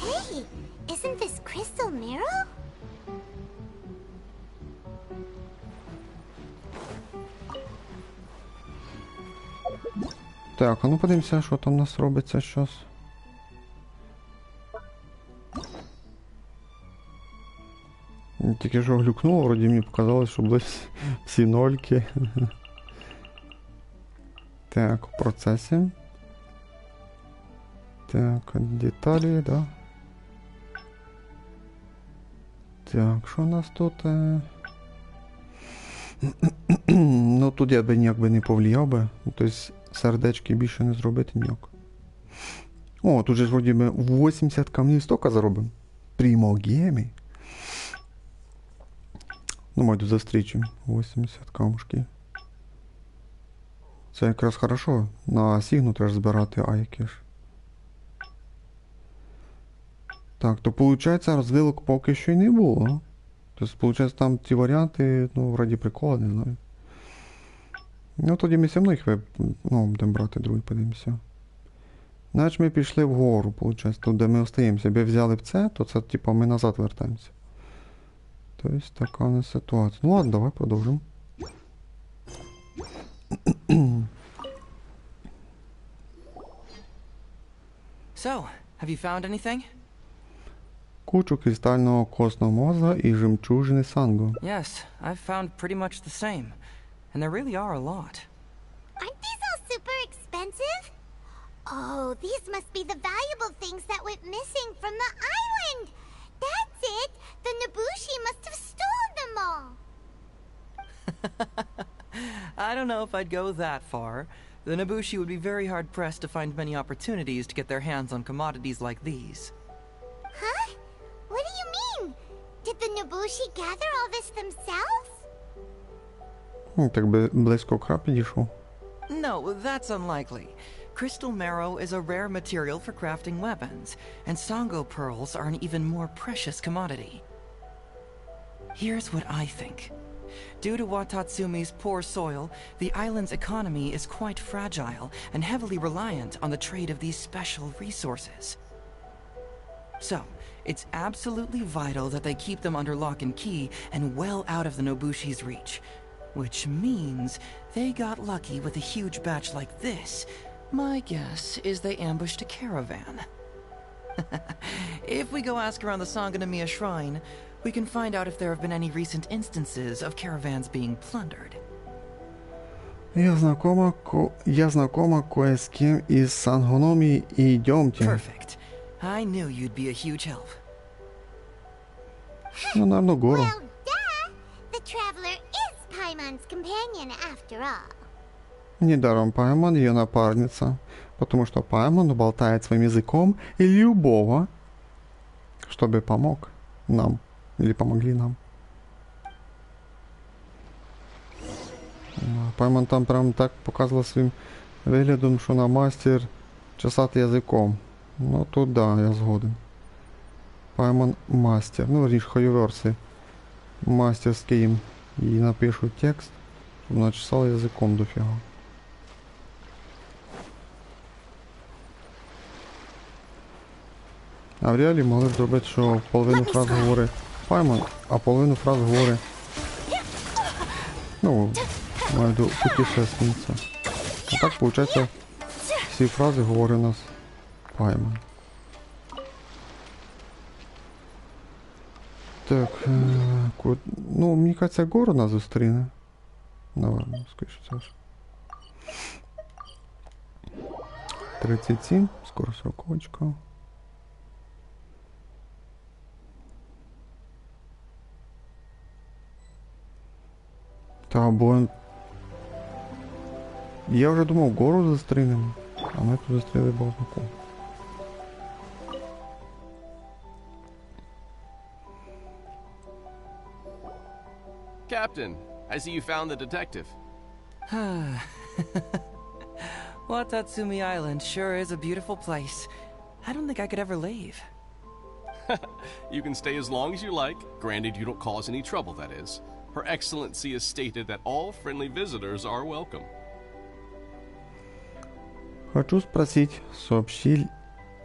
Hey, isn't this crystal mirror? Так, а ну подивимося, що там у нас робиться щось. Тільки що глюкнуло, вроді мені показалось, що були всі нольки. Так, в процесі. Так, деталі, да. Так, що у нас тут? Ну тут я би ніяк би не повлияв би. Тобто сердечки більше не зробити ніяк. О, тут же вроді би 80 камнів стока заробимо. Прямо гемі. Ну, маю за встречу. 80 камушків. Це якраз хорошо. На сігну треба збирати, а які ж. Так, то виходить, розвилок поки що й не було. Тобто, виходить, там ці варіанти, ну, раді прикола, не знаю. Ну, тоді ми все одно їх будемо брати другий, подивимося. Значить, ми пішли вгору, виходить, тут, де ми остаємося. Якби взяли б це, то це, типу, ми назад вертаємося. Тобто, така у нас ситуація. Ну, ладно, давай продовжимо. So, have you found anything? Кучу кристального костного мозга і жемчужини Санго. Yes, I've found pretty much the same. And there really are a lot. Aren't these all super expensive? Oh, these must be the valuable things that went missing from the island. That's it. The Nobushi must have stolen them all. I don't know if I'd go that far. The Nobushi would be very hard-pressed to find many opportunities to get their hands on commodities like these. Huh? What do you mean? Did the Nobushi gather all this themselves? Так би близько кра підійшов. No, that's unlikely. Crystal marrow is a rare material for crafting weapons, and Sango pearls are an even more precious commodity. Here's what I think. Due to Watatsumi's poor soil, the island's economy is quite fragile and heavily reliant on the trade of these special resources. So, it's absolutely vital that they keep them under lock and key and well out of the Nobushi's reach. Which means they got lucky with a huge batch like this. My guess is they ambushed a caravan. If we go ask around the Sangonomiya Shrine, we can find out if there have been any recent instances of caravans being plundered. Я знакома кое с кем из Сангономии, и идемте. Perfect. I knew you'd be a huge help. Ну, наверное, гору. Well, duh! The traveler is Paimon's companion after all. Недаром Паймон ее напарница, потому что Паймон болтает своим языком и любого, чтобы помог нам, или помогли нам. Паймон там прям так показував своїм виглядом, що на мастер чесати язиком. Ну тут да, я згоден. Паймон мастер, ну верніше хайоверси мастерські їм і напишуть текст, щоб вона чесала язиком дофіга. А в реалі могли б зробити, що половину фраз говорить Паймон, а половину фраз говорить, ну, маю до путешественниця. А так, виходить, всі фрази говорить у нас Паймон. Так, ну, мені кажеться, Горо нас зустріне. Наверно, скоріше це ж. 37, скоро 40 очка. Та, бо... Я вже думав, Гору зустрінемо, а ми тут зустріли Бознаку. Captain, I see you found the detective. Watatsumi Island sure is a beautiful place. I don't think I could ever leave. You can stay as long as you like, granted you don't cause any trouble, that is. Her Excellency has stated that all friendly visitors are welcome. Хочу спросить,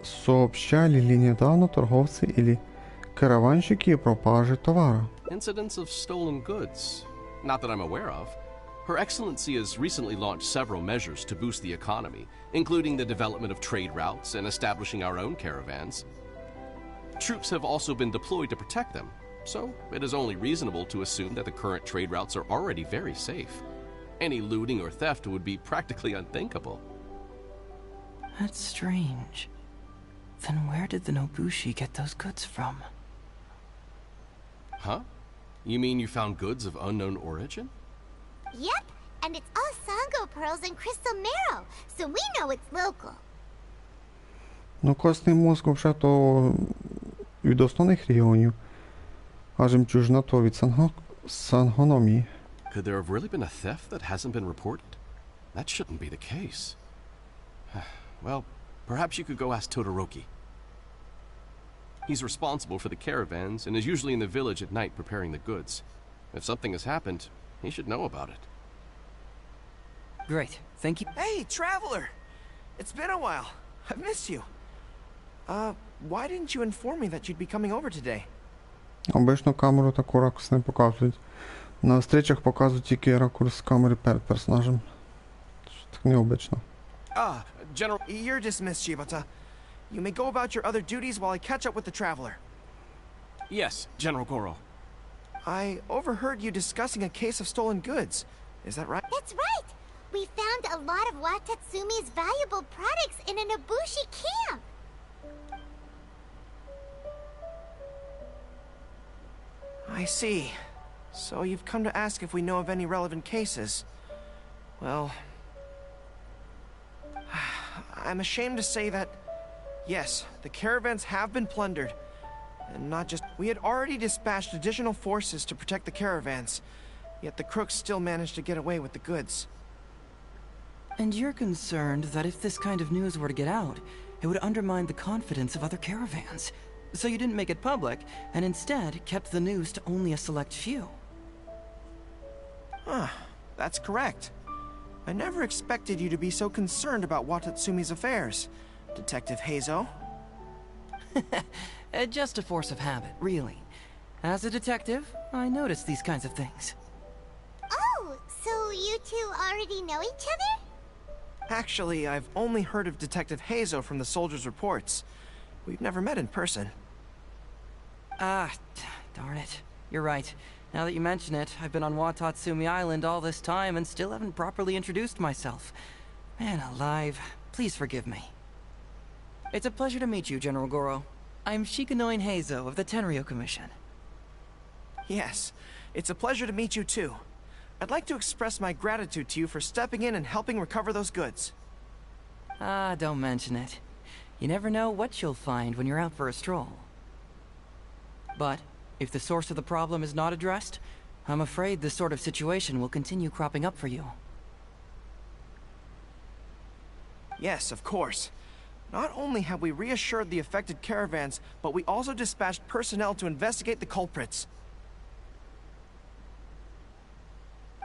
сообщали ли недавно торговцы или караванщики о пропаже товара? Incidents of stolen goods? Not that I'm aware of. Her Excellency has recently launched several measures to boost the economy, including the development of trade routes and establishing our own caravans. Troops have also been deployed to protect them, so it is only reasonable to assume that the current trade routes are already very safe. Any looting or theft would be practically unthinkable. That's strange. Then where did the Nobushi get those goods from? Huh? You mean you found goods of unknown origin? Yep, and it's all Sango pearls and crystal marrow, so we know it's local. Ну, костний мозк, взагалі-то, від основних регіонів, а жемчужина то від Сангономії. Could there have really been a theft that hasn't been reported? That shouldn't be the case. Well, perhaps you could go ask Todoroki. He's responsible for the caravans and is usually in the village at night preparing the goods. If something has happened, he should know about it. Great, thank you. Hey, traveler! It's been a while. I've missed you. Why didn't you inform me that you'd be coming over today? Обично камеру таку ракурс не показують. На зустрічах показують тільки ракурс камери перед персонажем. Так необично. General... You're dismissed, Shibata. You may go about your other duties while I catch up with the traveler. Yes, General Goro. I overheard you discussing a case of stolen goods. Is that right? That's right! We found a lot of Watatsumi's valuable products in a Nobushi camp! I see. So you've come to ask if we know of any relevant cases. Well... I'm ashamed to say that... Yes, the caravans have been plundered. And not just... We had already dispatched additional forces to protect the caravans. Yet the crooks still managed to get away with the goods. And you're concerned that if this kind of news were to get out, it would undermine the confidence of other caravans. So you didn't make it public, and instead kept the news to only a select few. That's correct. I never expected you to be so concerned about Watatsumi's affairs, Detective Héizo. Just a force of habit, really. As a detective, I notice these kinds of things. Oh, so you two already know each other? Actually, I've only heard of Detective Héizo from the soldiers' reports. We've never met in person. Ah, darn it. You're right. Now that you mention it, I've been on Watatsumi Island all this time and still haven't properly introduced myself. Man alive, please forgive me. It's a pleasure to meet you, General Goro. I'm Shikanoin Héizo of the Tenryo Commission. Yes, it's a pleasure to meet you too. I'd like to express my gratitude to you for stepping in and helping recover those goods. Ah, don't mention it. You never know what you'll find when you're out for a stroll. But if the source of the problem is not addressed, I'm afraid this sort of situation will continue cropping up for you. Yes, of course. Not only have we reassured the affected caravans, but we also dispatched personnel to investigate the culprits.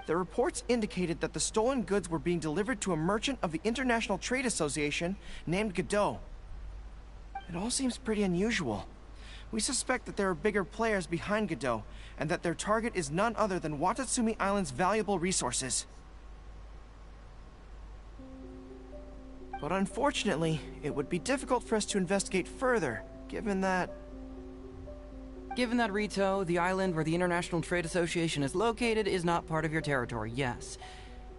The reports indicated that the stolen goods were being delivered to a merchant of the International Trade Association named Godot. It all seems pretty unusual. We suspect that there are bigger players behind Godot, and that their target is none other than Watatsumi Island's valuable resources. But unfortunately, it would be difficult for us to investigate further, given that... Given that Rito, the island where the International Trade Association is located, is not part of your territory, yes.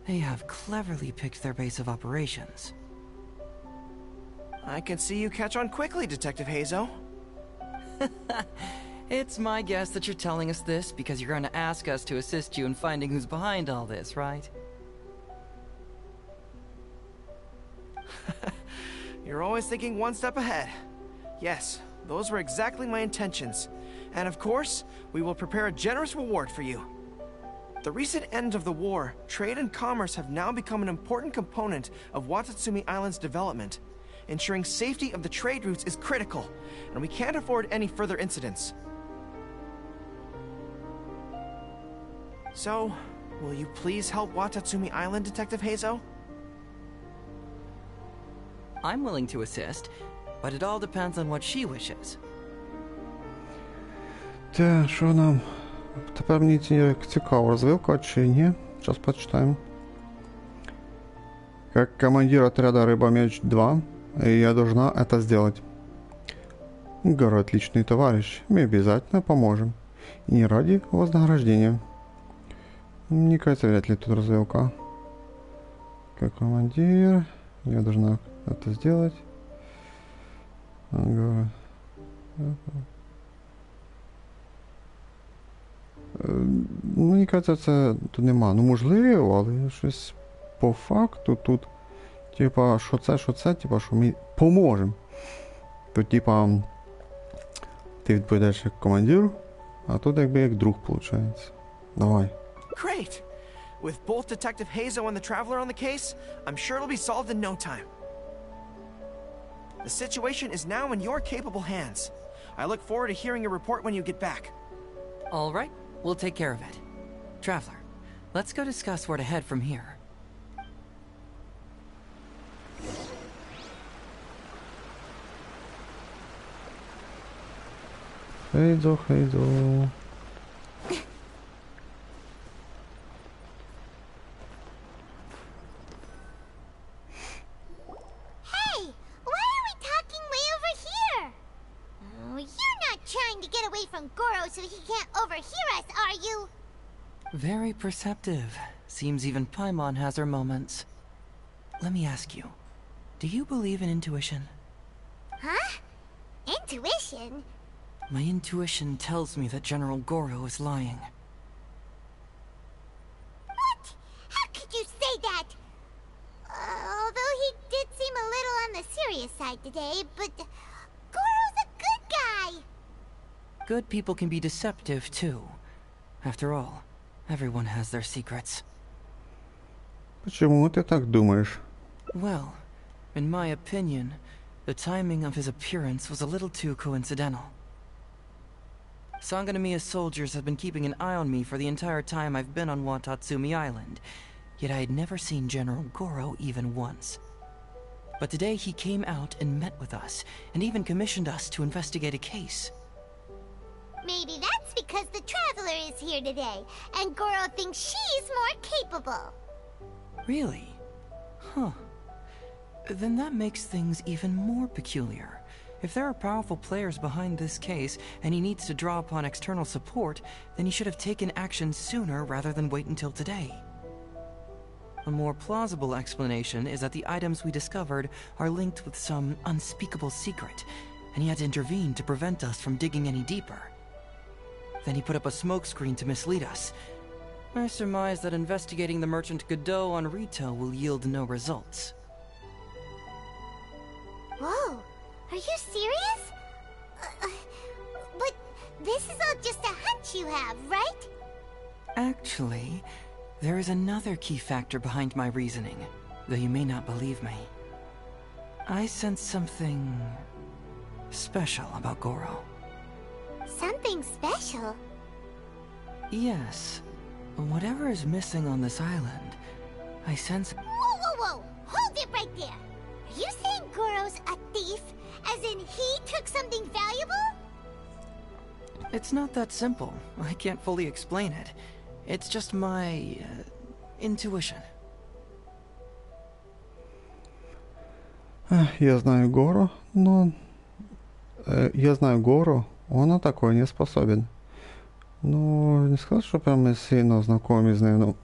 They have cleverly picked their base of operations. I can see you catch on quickly, Detective Héizo. It's my guess that you're telling us this because you're going to ask us to assist you in finding who's behind all this, right? You're always thinking one step ahead. Yes, those were exactly my intentions. And of course, we will prepare a generous reward for you. The recent end of the war, trade and commerce have now become an important component of Watatsumi Island's development. Ensuring safety of the trade routes is critical, and we can't afford any further incidents. So, will you please help Watatsumi Island, Detective Héizo? I'm willing to assist, but it all depends on what she wishes. Те, що нам? Тепер мені цікаво, розвивка чи ні? Зараз почитаємо. Как командир отряда Рыба-Меч 2, я должна это сделать. Гора отличный товарищ, мы обязательно поможем. И не ради вознаграждения. Мне кажется, вряд ли тут развилка. Как командир, я должна это сделать. Гора. Мені кажется, це тут нема. Ну можливо, але щось по факту тут. Типа, що це, типа, що ми поможемо. Тут, типа, ти відповідаєш як командир, а тут якби як друг, виходить. Давай. Great! With both Detective Héizo and the Traveler on the case, I'm sure it'll be solved in no time. The situation is now in your capable hands. I look forward to hearing your report when you get back. All right, we'll take care of it. Traveler, let's go discuss where to head from here. Хэйдзо, Хэйдзо. Hey, why are we talking way over here? Oh, you're not trying to get away from Goro so he can't overhear us, are you? Very perceptive. Seems even Paimon has her moments. Let me ask you, do you believe in intuition? Huh? Intuition? My intuition tells me that General Goro is lying. What? How could you say that? Although he did seem a little on the serious side today, but Goro's a good guy. Good people can be deceptive, too. After all, Everyone has their secrets. Почему ты так думаешь? Well, in my opinion, the timing of his appearance was a little too coincidental. Sanganamiya's soldiers have been keeping an eye on me for the entire time I've been on Watatsumi Island, yet I had never seen General Goro even once. But today he came out and met with us, and even commissioned us to investigate a case. Maybe that's because the Traveler is here today, and Goro thinks she's more capable. Really? Huh. Then that makes things even more peculiar. If there are powerful players behind this case, and he needs to draw upon external support, then he should have taken action sooner rather than wait until today. A more plausible explanation is that the items we discovered are linked with some unspeakable secret, and he had to intervene to prevent us from digging any deeper. Then he put up a smokescreen to mislead us. I surmise that investigating the merchant Godot on Rito will yield no results. Whoa, are you serious? But this is all just a hunch you have, right? Actually, there is another key factor behind my reasoning, though you may not believe me. I sense something special about Goro. Something special? Yes. Whatever is missing on this island, I sense... Whoa, whoa, whoa! Hold it right there! Are you saying Goro's a thief? As in he took something valuable? It's not that simple. I can't fully explain it. It's just my... intuition. Я знаю Горо, но... Я знаю Горо, он на такое не способен. Ну, не сказати, що прям ми сильно знайомі з ним.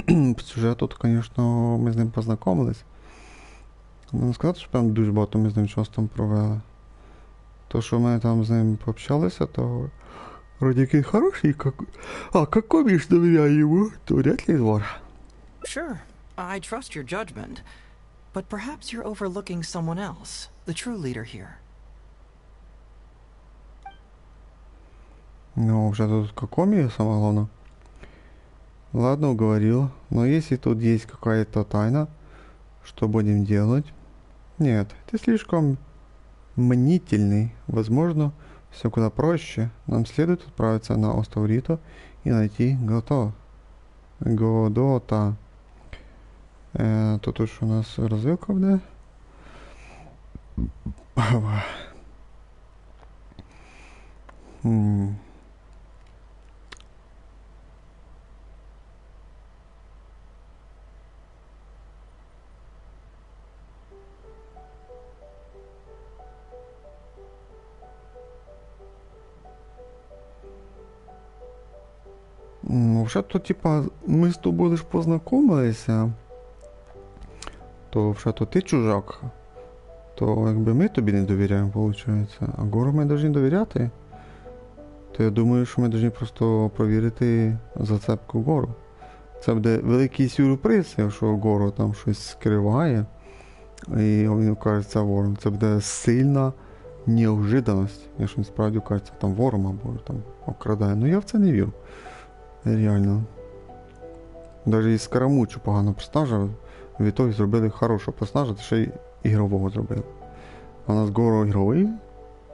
Ну, по сюжету, то, звісно, ми з ним познайомились. Не сказати, що прям дуже багато ми з ним часу там провели. То, що ми там з ним пообщалися, то вроді який хороший, как коміш довіряє йому, то вряд ли двор. Sure, I trust your judgment. But perhaps you're overlooking someone else, the true leader here. Ну, уже тут какоми, самое главное. Ладно, уговорил. Но если тут есть какая-то тайна, что будем делать? Нет, ты слишком мнительный. Возможно, все куда проще. Нам следует отправиться на остров Рито и найти Годота. Тут уж у нас развилка, да? Вже то, типа, ми з тобою лиш познайомилися, то вже то ти чужак, то якби ми тобі не довіряємо, виходить, а Гору ми повинні довіряти. То я думаю, що ми повинні просто провірити зацепку Гору. Це буде великий сюрприз, якщо Гору там щось скриває, і він окажеться вором. Це буде сильна неожиданність, якщо він справді окажеться там вором або там окрадає. Ну я в це не вірю. Реально. Навіть і Скарамучу погано персонажа, відтоді зробили хорошого персонажа, та ще й ігрового зробили. А у нас Горо ігровий,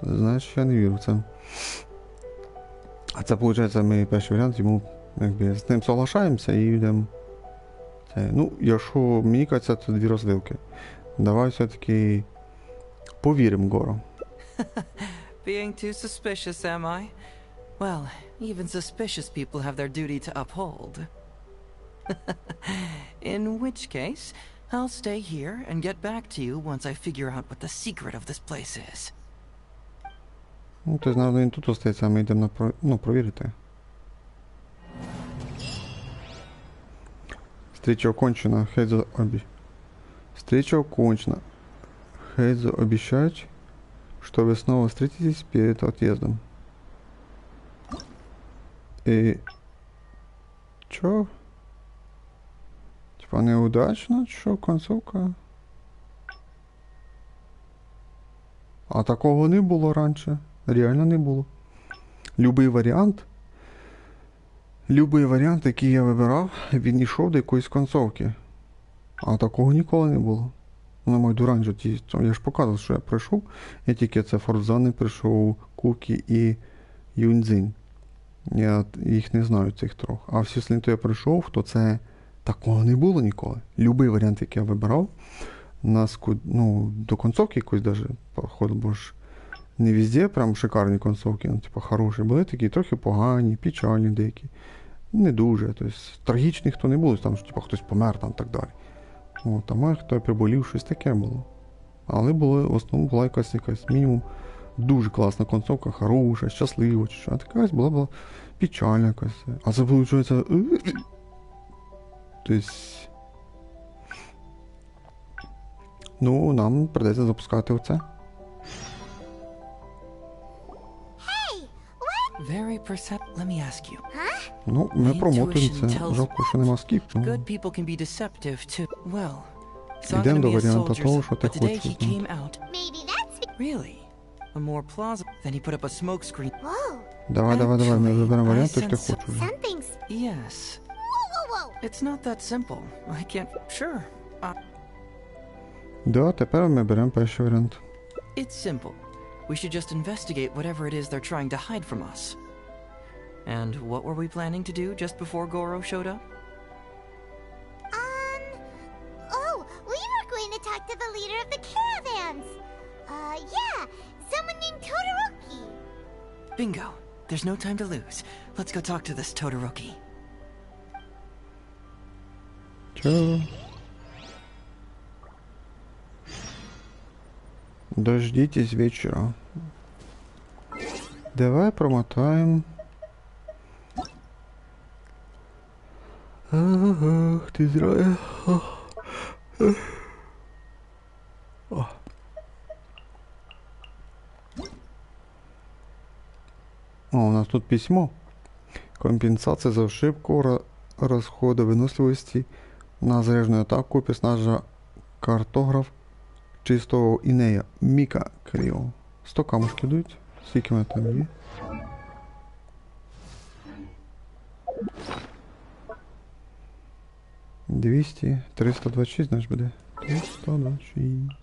знаєш, я не вірю в це. А це, виходить, ми перший варіант, йому, якби, з ним соглашаємося і йдемо. Ну, якщо мені кажеться, це дві розвилки. Давай все-таки повіримо Горо. Being too suspicious, am I? Well, even suspicious people have their duty to uphold. In which case, I'll stay here and get back to you once I figure out what the secret of this place is. Ну, то, наверное, він тут остається, а ми йдемо провірити. Встреча окончена. Встреча окончена. Хэйдзо обещает, что вы снова встретитесь перед отъездом. И... Чё? Типа неудачно? Чё, концовка? А такого не було раніше. Реально не було. Любий варіант. Любий варіант, який ми з тобою придумаємо, він буде, скоріше всього, правильним. Тому що, якщо ми з тобою Любий варіант, який я вибирав, він йшов до якоїсь концовки. А такого ніколи не було. На мою дуранжу, я ж показував, що я пройшов. Я тільки це Форза не пройшов, Кукі і Юньцзинь. Я їх не знаю, цих трьох. А всі слід, я пройшов, то це такого не було ніколи. Любий варіант, який я вибирав, до концовки якось навіть проходив, бо ж не везде прям шикарні концовки, хороші. Були такі трохи погані, печальні деякі. Не дуже. Тобто, трагічних то не було, там, що хтось помер там так далі. А хто приболів, щось таке було. Але в основному була якась мінімум дуже класна концовка, хороша, щаслива, а така якась була печальна якась. А це виходить... Тобто... нам придеться запускати оце. Very let me ask you. Ми промотуємо це. Жалко, що нема скіпу. Good people can be deceptive too. Well, Йдемо до варіанту того, що ти but today хочеш. he came out. Maybe that's... Really? A more plausible. Then he put up a smoke screen. Whoa. Давай, ми виберемо варіант, I той, що ти sense хочеш. Something's... Yes. Whoa. It's not that simple. I can't... Sure. Да, тепер ми беремо перший варіант. It's simple. We should just investigate whatever it is they're trying to hide from us. And what were we planning to do just before Goro showed up? We were going to talk to the leader of the caravans. Yeah, someone named Todoroki. Bingo. There's no time to lose. Let's go talk to this Todoroki. Чё? Дождитесь вечера. Давай промотаем. Ах, ты зря. У нас тут письмо. Компенсация за ошибку расхода выносливости на заряженную атаку персонажа картограф чистого інея Міка Кріо. 100 камушки дають. Скільки мене там є? $200, 326, значить буде. 326.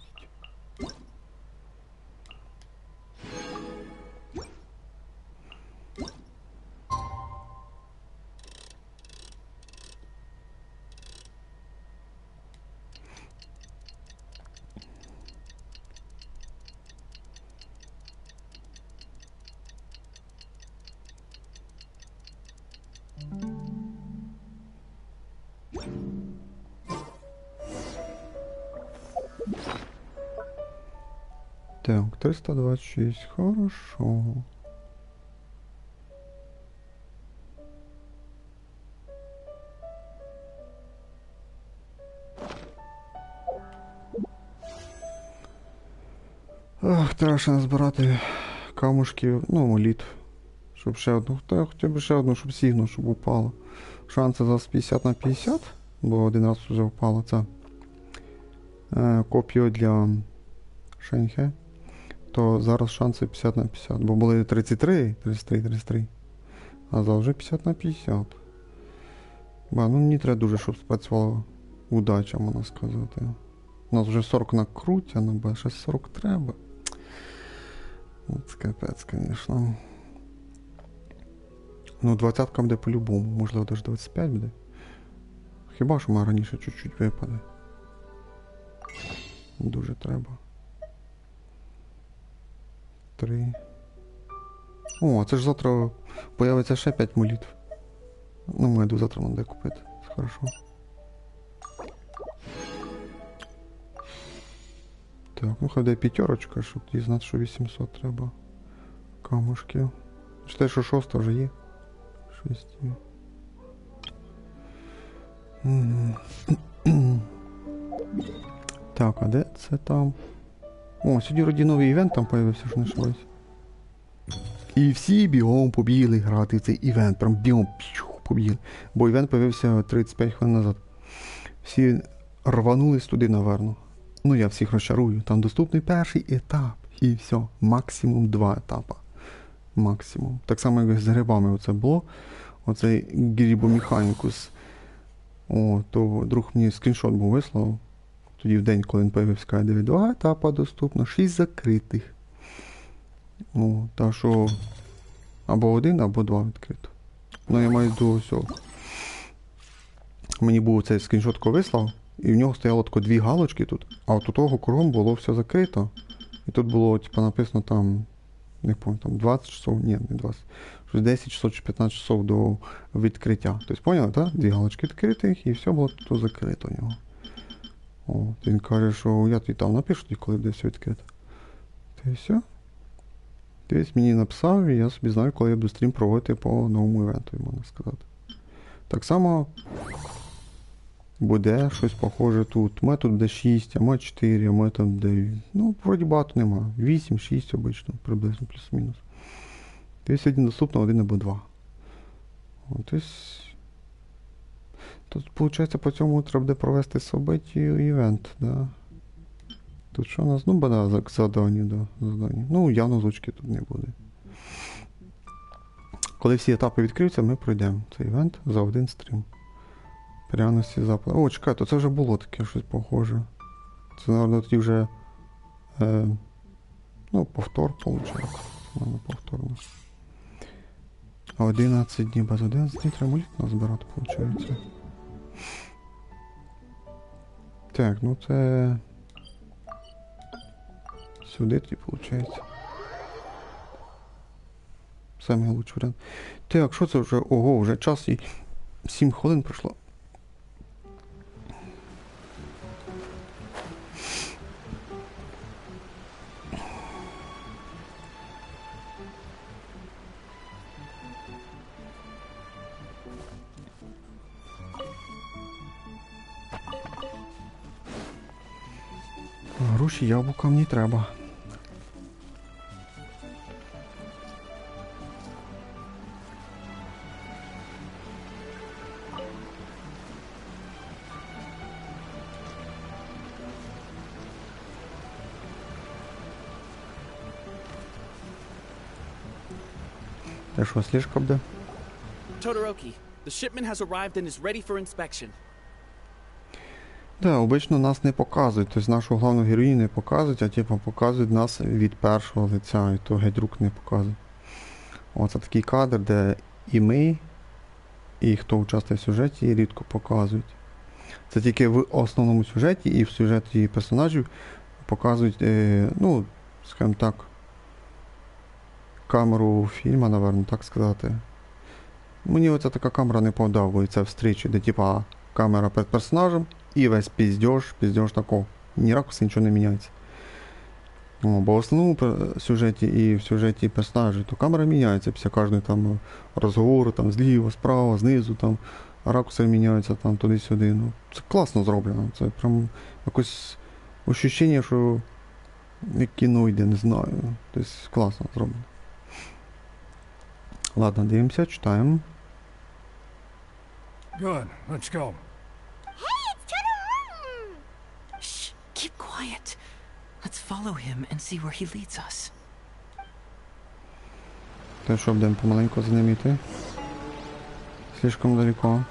Так, 326, хорошо. Ах, треба ще назбирати камушків, моліт. Щоб ще одну, хоча б ще одну, щоб сігну, щоб упало. Шанси зараз 50 на 50, бо один раз вже впало це. Копію для Шеньхе. То зараз шанси 50 на 50, бо були 33. А зараз вже 50 на 50. Мені треба дуже, щоб спрацювала удача, можна сказати. У нас вже 40 накрутяно, бо ще 40 треба. Це капець, звісно. 20-ка буде по-любому, можливо, навіть 25 буде. Хіба що раніше чуть-чуть випаде. Дуже треба. 3. О, це ж завтра появиться ще 5 молитв. Майду завтра треба купити. Це хорошо. Так, хай буде 5, щоб дізнати, що 800 треба камушків. Читай, що 6 вже є. 6. Так, а де це там? О, сьогодні вроді новий івент там появився, що не ошибаюсь. І всі бігом побігли грати в цей івент. Прям бігом побігли. Бо івент появився 35 хвилин назад. Всі рванулись туди, наверно. Я всіх розчарую. Там доступний перший етап. І все. Максимум 2 етапи. Максимум. Так само, як з грибами оце було. оцей грібомеханікус. О, то друг мені скріншот був вислав. Тоді в день, коли він появився, каже, диви, 2 етапа доступно, 6 закритих. О, та що або 1, або 2 відкрито. Ну, я маю до всього. Мені був цей скріншот, коли вислав, і в нього стояло тако 2 галочки тут, а от у того кругом було все закрито. І тут було, типу, написано там, не пам'ятаю, там 20 часов, ні, не 20, щось 10 часов чи 15 часов до відкриття. Тобто, поняли, так? 2 галочки відкритих, і все було тут закрито у нього. О, він каже, що я тобі там напишу, коли буде все відкрито. Та і все. Дивись, мені написав, і я собі знаю, коли я буду стрім проводити по новому івенту, можна сказати. Так само буде щось похоже тут. Метод буде 6, а метод 4, а метод буде... Ну, вроді багато нема. 8, 6 обично, приблизно, плюс-мінус. Тобто сьогодні доступно 1 або 2. Тобто... Тут, виходить, по цьому треба буде провести собиті івент, да. Тут що у нас? Ну, буде завдання, да, завдання. Ну, явно озвучки тут не буде. Коли всі етапи відкриються, ми пройдемо цей івент за 1 стрім. Пряності запад. О, чекай, то це вже було таке щось похоже. Це, мабуть, тоді вже ну, повтор, виходить. Мабуть, повторно. 11 днів без 11 днів треба моліт назбирати, виходить. Так, ну це... Сюди тоді, виходить. Самий лучший варіант. Так, що це вже? Ого, вже час і 7 хвилин пройшло. Груші, яблука мені треба. Та що, слежка буде? Todoroki, the shipment has arrived and is ready for inspection. Да, обично нас не показують, тобто нашу головну героїню не показують, а типу показують нас від першого лиця, і то геть рук не показують. Оце такий кадр, де і ми, і хто участвує в сюжеті, рідко показують. Це тільки в основному сюжеті і в сюжеті персонажів показують, ну, скажімо так, камеру фільму, напевно, так сказати. Мені оця така камера не подобається встрічі, де типа камера перед персонажем і весь піздьош такого. Ні ракурси, нічого не міняється. О, бо в основному сюжеті і в сюжеті персонажів, то камера міняється після кожного там розговору, там зліва, справа, знизу, там ракурси міняються там туди-сюди. Ну, це класно зроблено. Це прям якось ощущення, що як кіно йде, не знаю. Тобто класно зроблено. Ладно, дивимося, читаємо. Good, let's go. Hey, it's Todoroki! Shh, keep quiet. Let's follow him and see where he leads us. Та що, будемо помаленьку за ним йти? Слишком далеко.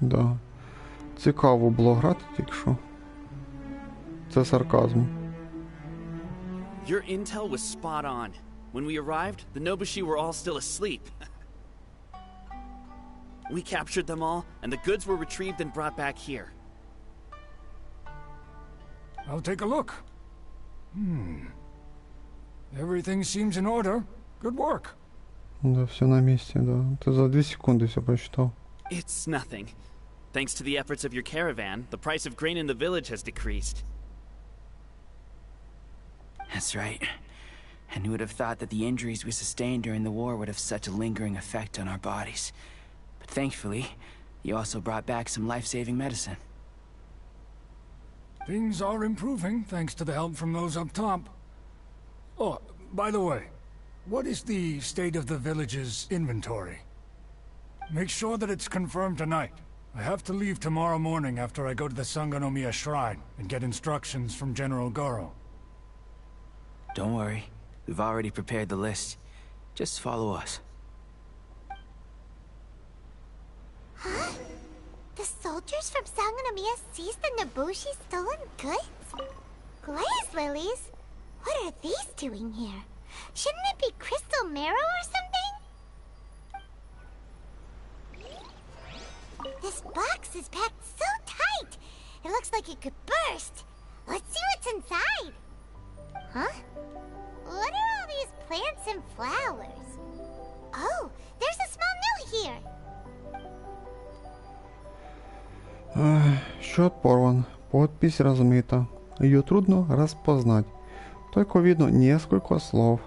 Да. Цікаво було грати тільки що. Це сарказм. Your intel was spot on. When we arrived, the Nobushi were all still asleep. We captured them all, and the goods were retrieved and brought back here. I'll take a look. Everything seems in order. Good work. Да, все на місці, да. Ти за 2 секунди все прочитав. It's nothing. Thanks to the efforts of your caravan, the price of grain in the village has decreased. That's right. And who would have thought that the injuries we sustained during the war would have such a lingering effect on our bodies? But thankfully, you also brought back some life-saving medicine. Things are improving, thanks to the help from those up top. Oh, by the way, what is the state of the village's inventory? Make sure that it's confirmed tonight. I have to leave tomorrow morning after I go to the Sangonomiya Shrine and get instructions from General Goro. Don't worry. We've already prepared the list. Just follow us. Huh? The soldiers from Sangonomiya seized the Nobushi stolen goods? Glaze lilies? What are these doing here? Shouldn't it be crystal marrow or something? This box is packed so tight! It looks like it could burst! Let's see what's inside! Huh? What are all these plants and flowers? Oh, there's a small note here! Счет порван, подпись размыта, ее трудно распознать. Только видно несколько слов.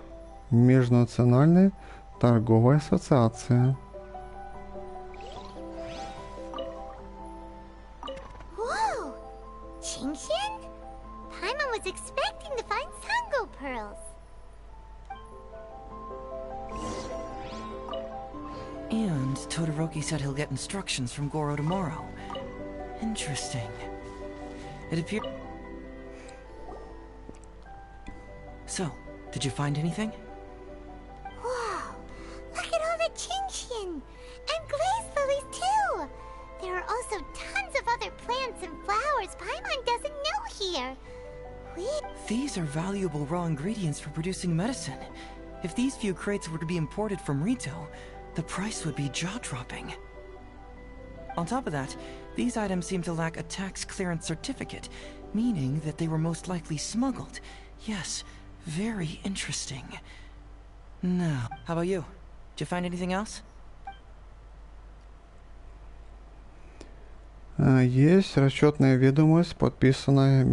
Межнациональная торговая ассоциация. Whoa! Genshin? Paimon was expecting to find Sango pearls. And Todoroki said he'll get instructions from Goro tomorrow. Interesting. It appears... So, did you find anything? Wow! Look at all the Genshin! And glaze lilies too! There are also tons of other plants and flowers Paimon doesn't know here. These are valuable raw ingredients for producing medicine. If these few crates were to be imported from Rito, the price would be jaw-dropping. On top of that, these items seem to lack a tax clearance certificate, meaning that they were most likely smuggled. Yes, very interesting. Now, how about you? Did you find anything else? Есть расчетная ведомость, подписанная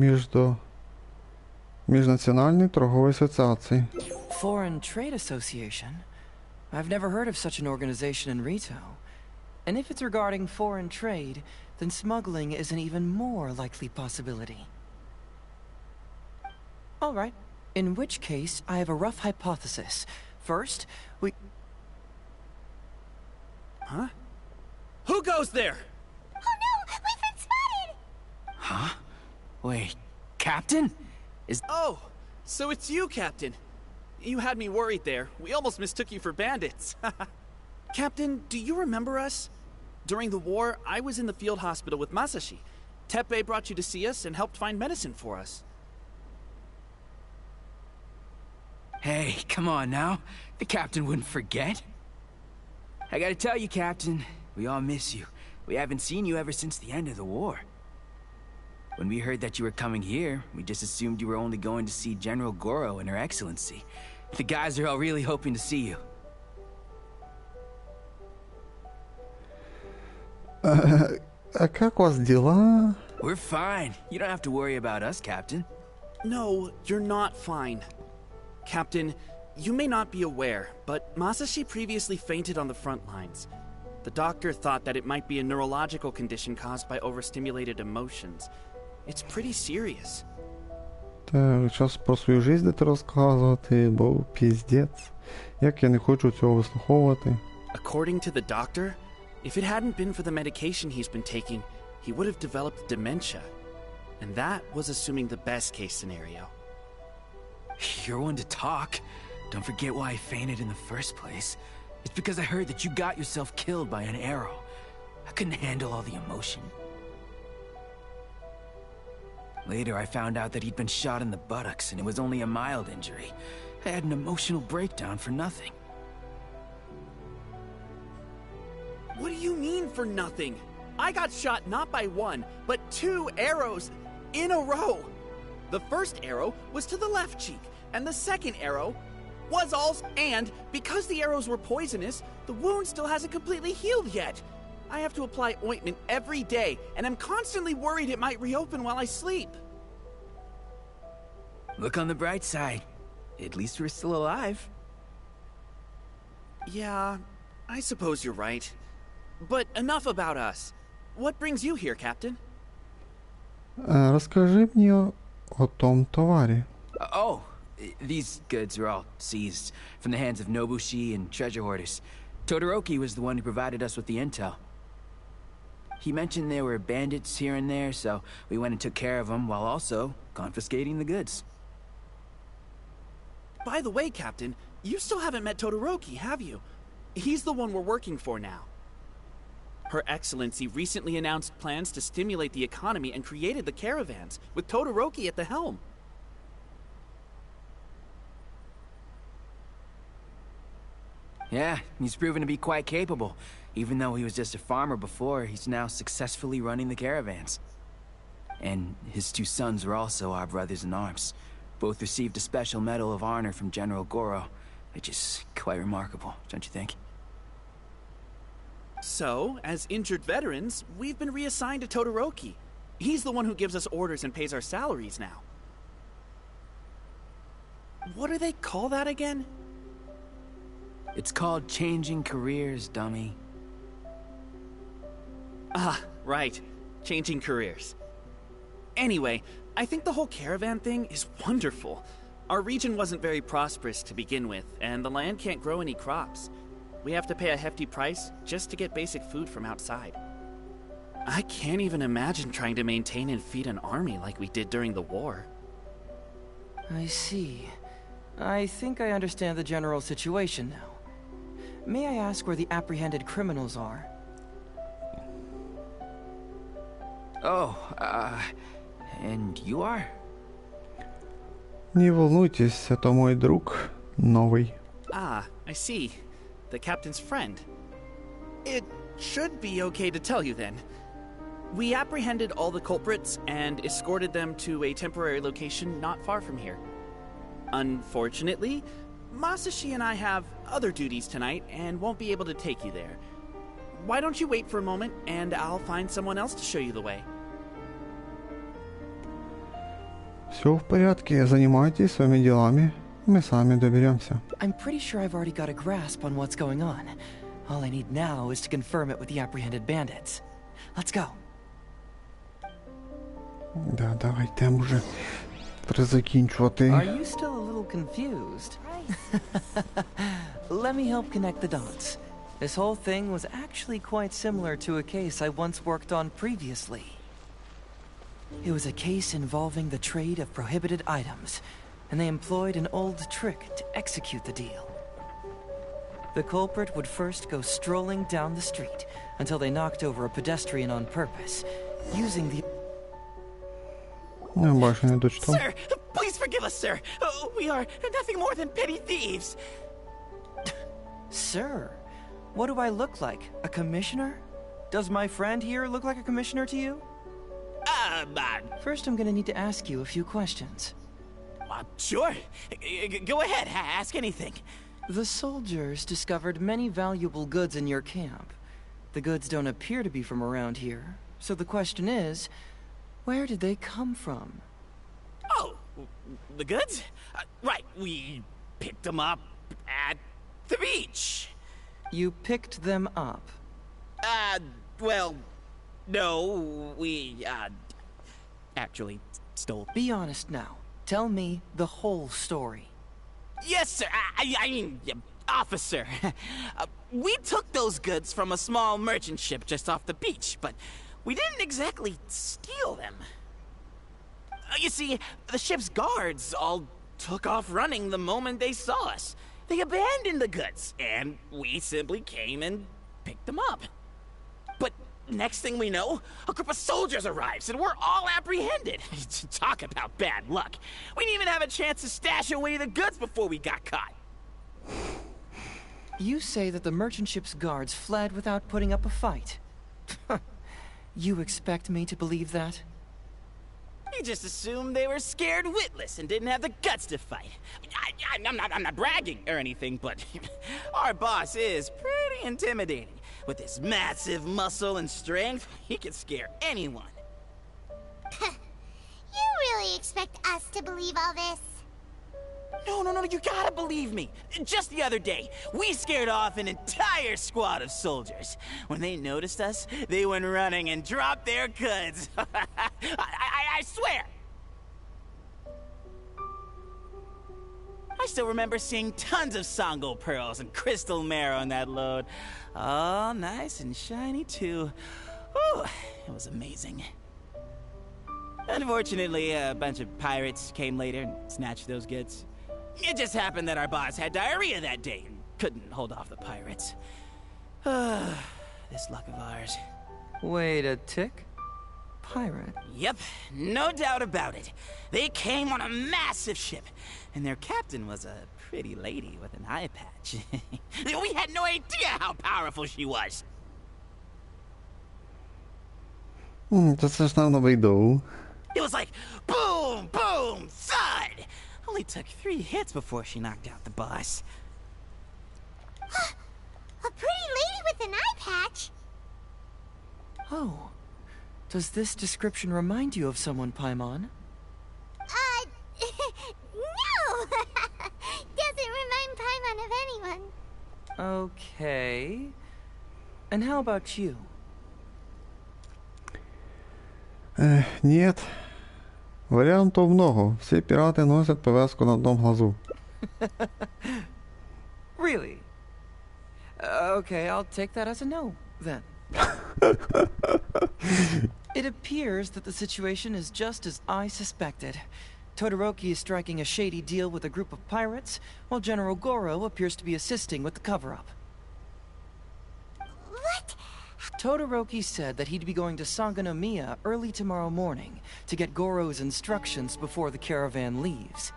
Межнациональной торговой ассоциацией. Foreign Trade Association? I've never heard of such an organization in Rito. And if it's regarding foreign trade, then smuggling is an even more likely possibility. All right. In which case, I have a rough hypothesis. First, we... Huh? Who goes there? Oh no! We've been spotted! Huh? Wait, Captain? Oh, so it's you, Captain. You had me worried there. We almost mistook you for bandits. Captain, do you remember us? During the war, I was in the field hospital with Masashi. Teppei brought you to see us and helped find medicine for us. Hey, come on now. The Captain wouldn't forget. I gotta tell you, Captain, we all miss you. We haven't seen you ever since the end of the war. When we heard that you were coming here, we just assumed you were only going to see General Goro and Her Excellency. The guys are all really hoping to see you. Как у вас дела? We're fine. You don't have to worry about us, Captain. No, you're not fine. Captain, you may not be aware, but Masashi previously fainted on the front lines. The doctor thought that it might be a neurological condition caused by overstimulated emotions. It's pretty serious. Так, зараз про свою жизнь дати розказувати, бо піздець. Як я не хочу цього вислуховувати. According to the doctor, if it hadn't been for the medication he's been taking, he would have developed dementia. And that was assuming the best case scenario. You're one to talk. Don't forget why I fainted in the first place. It's because I heard that you got yourself killed by an arrow. I couldn't handle all the emotion. Later, I found out that he'd been shot in the buttocks and it was only a mild injury. I had an emotional breakdown for nothing. What do you mean for nothing? I got shot not by one, but 2 arrows in a row. The first arrow was to the left cheek, and the second arrow was also... And because the arrows were poisonous, the wound still hasn't completely healed yet. I have to apply ointment every day, and I'm constantly worried it might reopen while I sleep. Look on the bright side. at least we're still alive. Yeah, I suppose you're right. But enough about us. What brings you here, Captain? Розкажи мені о том товарі. Oh, these goods were all seized from the hands of Nobushi and treasure hoarders. Todoroki was the one who provided us with the intel. He mentioned there were bandits here and there, so we went and took care of them while also confiscating the goods. By the way, Captain, you still haven't met Todoroki, have you? He's the one we're working for now. Her Excellency recently announced plans to stimulate the economy and created the caravans, with Todoroki at the helm. Yeah, he's proven to be quite capable. Even though he was just a farmer before, he's now successfully running the caravans. And his two sons were also our brothers in arms. Both received a special medal of honor from General Goro, which is quite remarkable, don't you think? So, as injured veterans, we've been reassigned to Todoroki. He's the one who gives us orders and pays our salaries now. What do they call that again? It's called changing careers, dummy. Ah, right. Changing careers. Anyway, I think the whole caravan thing is wonderful. Our region wasn't very prosperous to begin with, and the land can't grow any crops. We have to pay a hefty price just to get basic food from outside. I can't even imagine trying to maintain and feed an army like we did during the war. I see. I think I understand the general situation now. May I ask where the apprehended criminals are? Oh, and you are? Не волнуйтесь, это мой друг новый. Ah, I see. The captain's friend. It should be okay to tell you then. We apprehended all the culprits and escorted them to a temporary location not far from here. Unfortunately, Masashi and I have other duties tonight and won't be able to take you there. Why don't you wait for a moment and I'll find someone else to show you the way. Все в порядке, занимайтесь своими делами. Мы сами доберемся. I'm pretty sure I've already got a grasp on what's going on. All I need now is to confirm it with the apprehended bandits. Let's go. Да, давай, йдемо вже призакінчувати. Are you still a little confused? Let me help connect the dots. This whole thing was actually quite similar to a case I once worked on previously. It was a case involving the trade of prohibited items, and they employed an old trick to execute the deal. The culprit would first go strolling down the street until they knocked over a pedestrian on purpose, using the... Бачу, не дочитав. Sir, please forgive us, sir. We are nothing more than petty thieves. Sir, what do I look like? A commissioner? Does my friend here look like a commissioner to you? First, I'm gonna need to ask you a few questions. Sure. Go ahead, ask anything. The soldiers discovered many valuable goods in your camp. The goods don't appear to be from around here, so the question is, where did they come from? Oh, the goods? Right, we picked them up at the beach. You picked them up? Well, no, we, actually stole. Be honest now. Tell me the whole story. Yes, sir. I mean, officer. We took those goods from a small merchant ship just off the beach, but we didn't exactly steal them. You see, the ship's guards all took off running the moment they saw us. They abandoned the goods, and we simply came and picked them up. But next thing we know, a group of soldiers arrives, and we're all apprehended. Talk about bad luck. We didn't even have a chance to stash away the goods before we got caught. You say that the merchant ship's guards fled without putting up a fight. You expect me to believe that? You just assumed they were scared witless and didn't have the guts to fight. I'm not bragging or anything, but our boss is pretty intimidating. With his massive muscle and strength, he can scare anyone. You really expect us to believe all this? No, you gotta believe me. Just the other day, we scared off an entire squad of soldiers. When they noticed us, they went running and dropped their goods. I swear. I still remember seeing tons of Songo pearls and crystal marrow on that load. All nice and shiny, too. Whew, it was amazing. Unfortunately, a bunch of pirates came later and snatched those goods. It just happened that our boss had diarrhea that day and couldn't hold off the pirates. This luck of ours. Wait a tick? Pirate? Yep, no doubt about it. They came on a massive ship, and their captain was a pretty lady with an eye patch. We had no idea how powerful she was. To coś tam na wejdą. It was like boom, boom, thud. Only took 3 hits before she knocked out the boss. A pretty lady with an eye patch? Oh. Does this description remind you of someone, Paimon? No! Doesn't remind Paimon of anyone. Okay. And how about you? Нет. Вариантов много. Все пираты носят повязку на одном глазу. Really? Okay, I'll take that as a no, then. It appears that the situation is just as I suspected. Todoroki is striking a shady deal with a group of pirates, while General Goro appears to be assisting with the cover-up. What? Todoroki said that he'd be going to Sangonomiya early tomorrow morning to get Goro's instructions before the caravan leaves.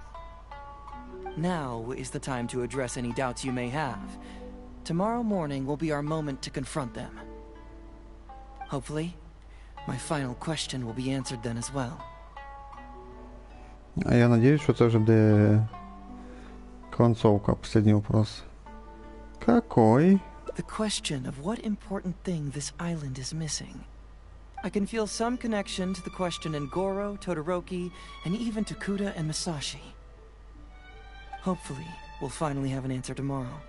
Now is the time to address any doubts you may have. Tomorrow morning will be our moment to confront them. Hopefully, my final question will be answered then as well. А я надеюсь, що це вже буде концовка. Последний вопрос. Какой? The question of what important thing this island is missing. I can feel some connection to the question in Goro, Todoroki, and even to Kuda and Masashi. Hopefully, we'll finally have an answer tomorrow.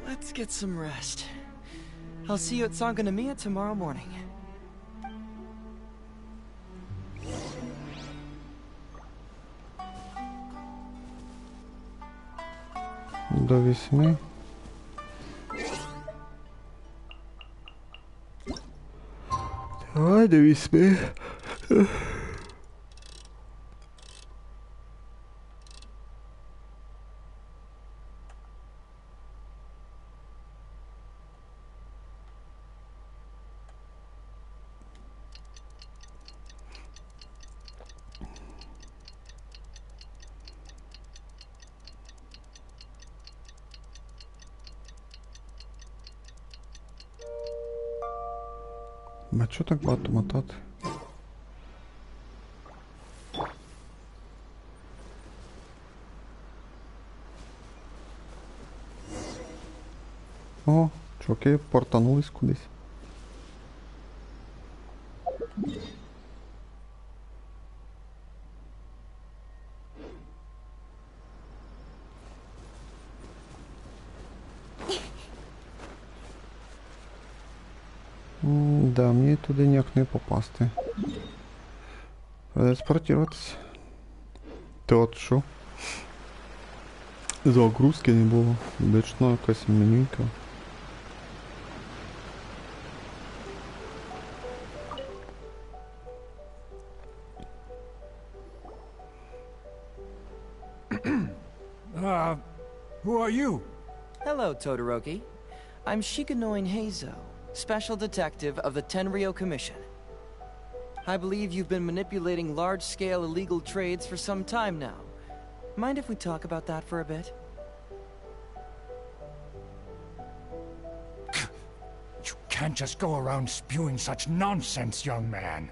Let's get some rest. I'll see you at Sangonomiya tomorrow morning. До 8. Давай до 8. А чого так багато мотати? О, чуваки портанулись кудись. Да, мені туди ніяк не попасти. Спортуватися. Та от що? Загрузки не було. Вічно якась менюйка. Who are you? Hello, Todoroki. I'm Shikanoin Héizo, Special Detective of the Tenryou Commission. I believe you've been manipulating large-scale illegal trades for some time now. Mind if we talk about that for a bit? You can't just go around spewing such nonsense, young man.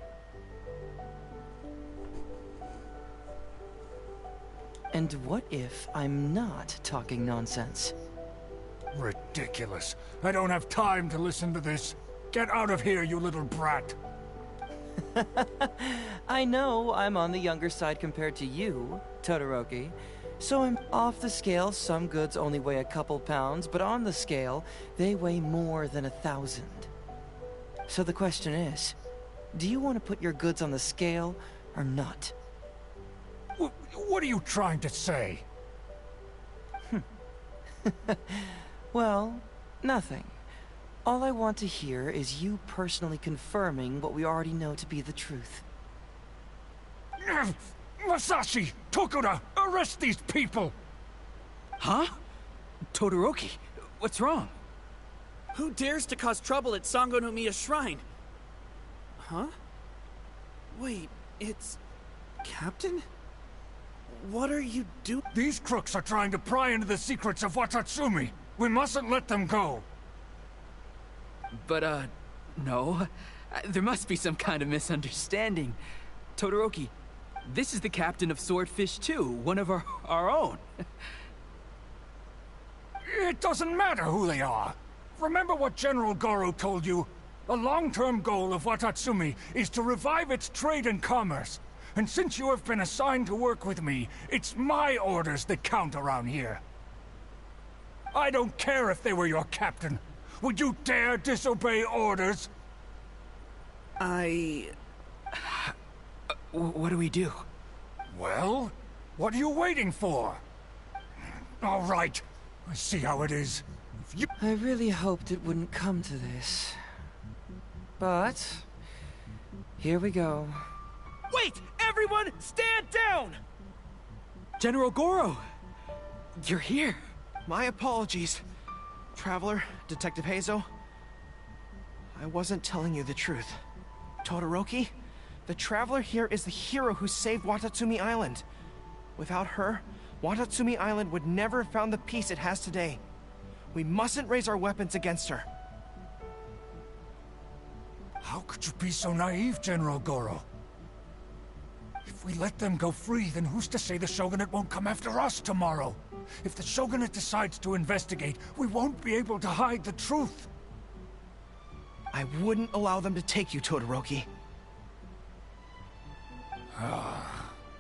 And what if I'm not talking nonsense? Ridiculous. I don't have time to listen to this. Get out of here, you little brat. I know I'm on the younger side compared to you, Todoroki. So I'm off the scale, some goods only weigh a couple pounds, but on the scale, they weigh more than 1,000. So the question is, do you want to put your goods on the scale or not? What are you trying to say? Well, nothing. All I want to hear is you personally confirming what we already know to be the truth. Masashi! Tokuda! Arrest these people! Huh? Todoroki, what's wrong? Who dares to cause trouble at Sango no Miya's shrine? Huh? Wait, it's... Captain? What are you doing? These crooks are trying to pry into the secrets of Watatsumi. We mustn't let them go. But, no. There must be some kind of misunderstanding. Todoroki, this is the captain of Swordfish 2, one of our own. It doesn't matter who they are. Remember what General Goro told you? A long-term goal of Watatsumi is to revive its trade and commerce. And since you have been assigned to work with me, it's my orders that count around here. I don't care if they were your captain. Would you dare disobey orders? What do we do? Well, what are you waiting for? All right, I see how it is. If you... I really hoped it wouldn't come to this. But... here we go. Wait! Everyone, stand down! General Goro! You're here. My apologies, Traveler, Detective Héizo. I wasn't telling you the truth. Todoroki, the Traveler here is the hero who saved Watatsumi Island. Without her, Watatsumi Island would never have found the peace it has today. We mustn't raise our weapons against her. How could you be so naive, General Goro? If we let them go free, then who's to say the Shogunate won't come after us tomorrow? If the Shogunate decides to investigate, we won't be able to hide the truth. I wouldn't allow them to take you, Todoroki.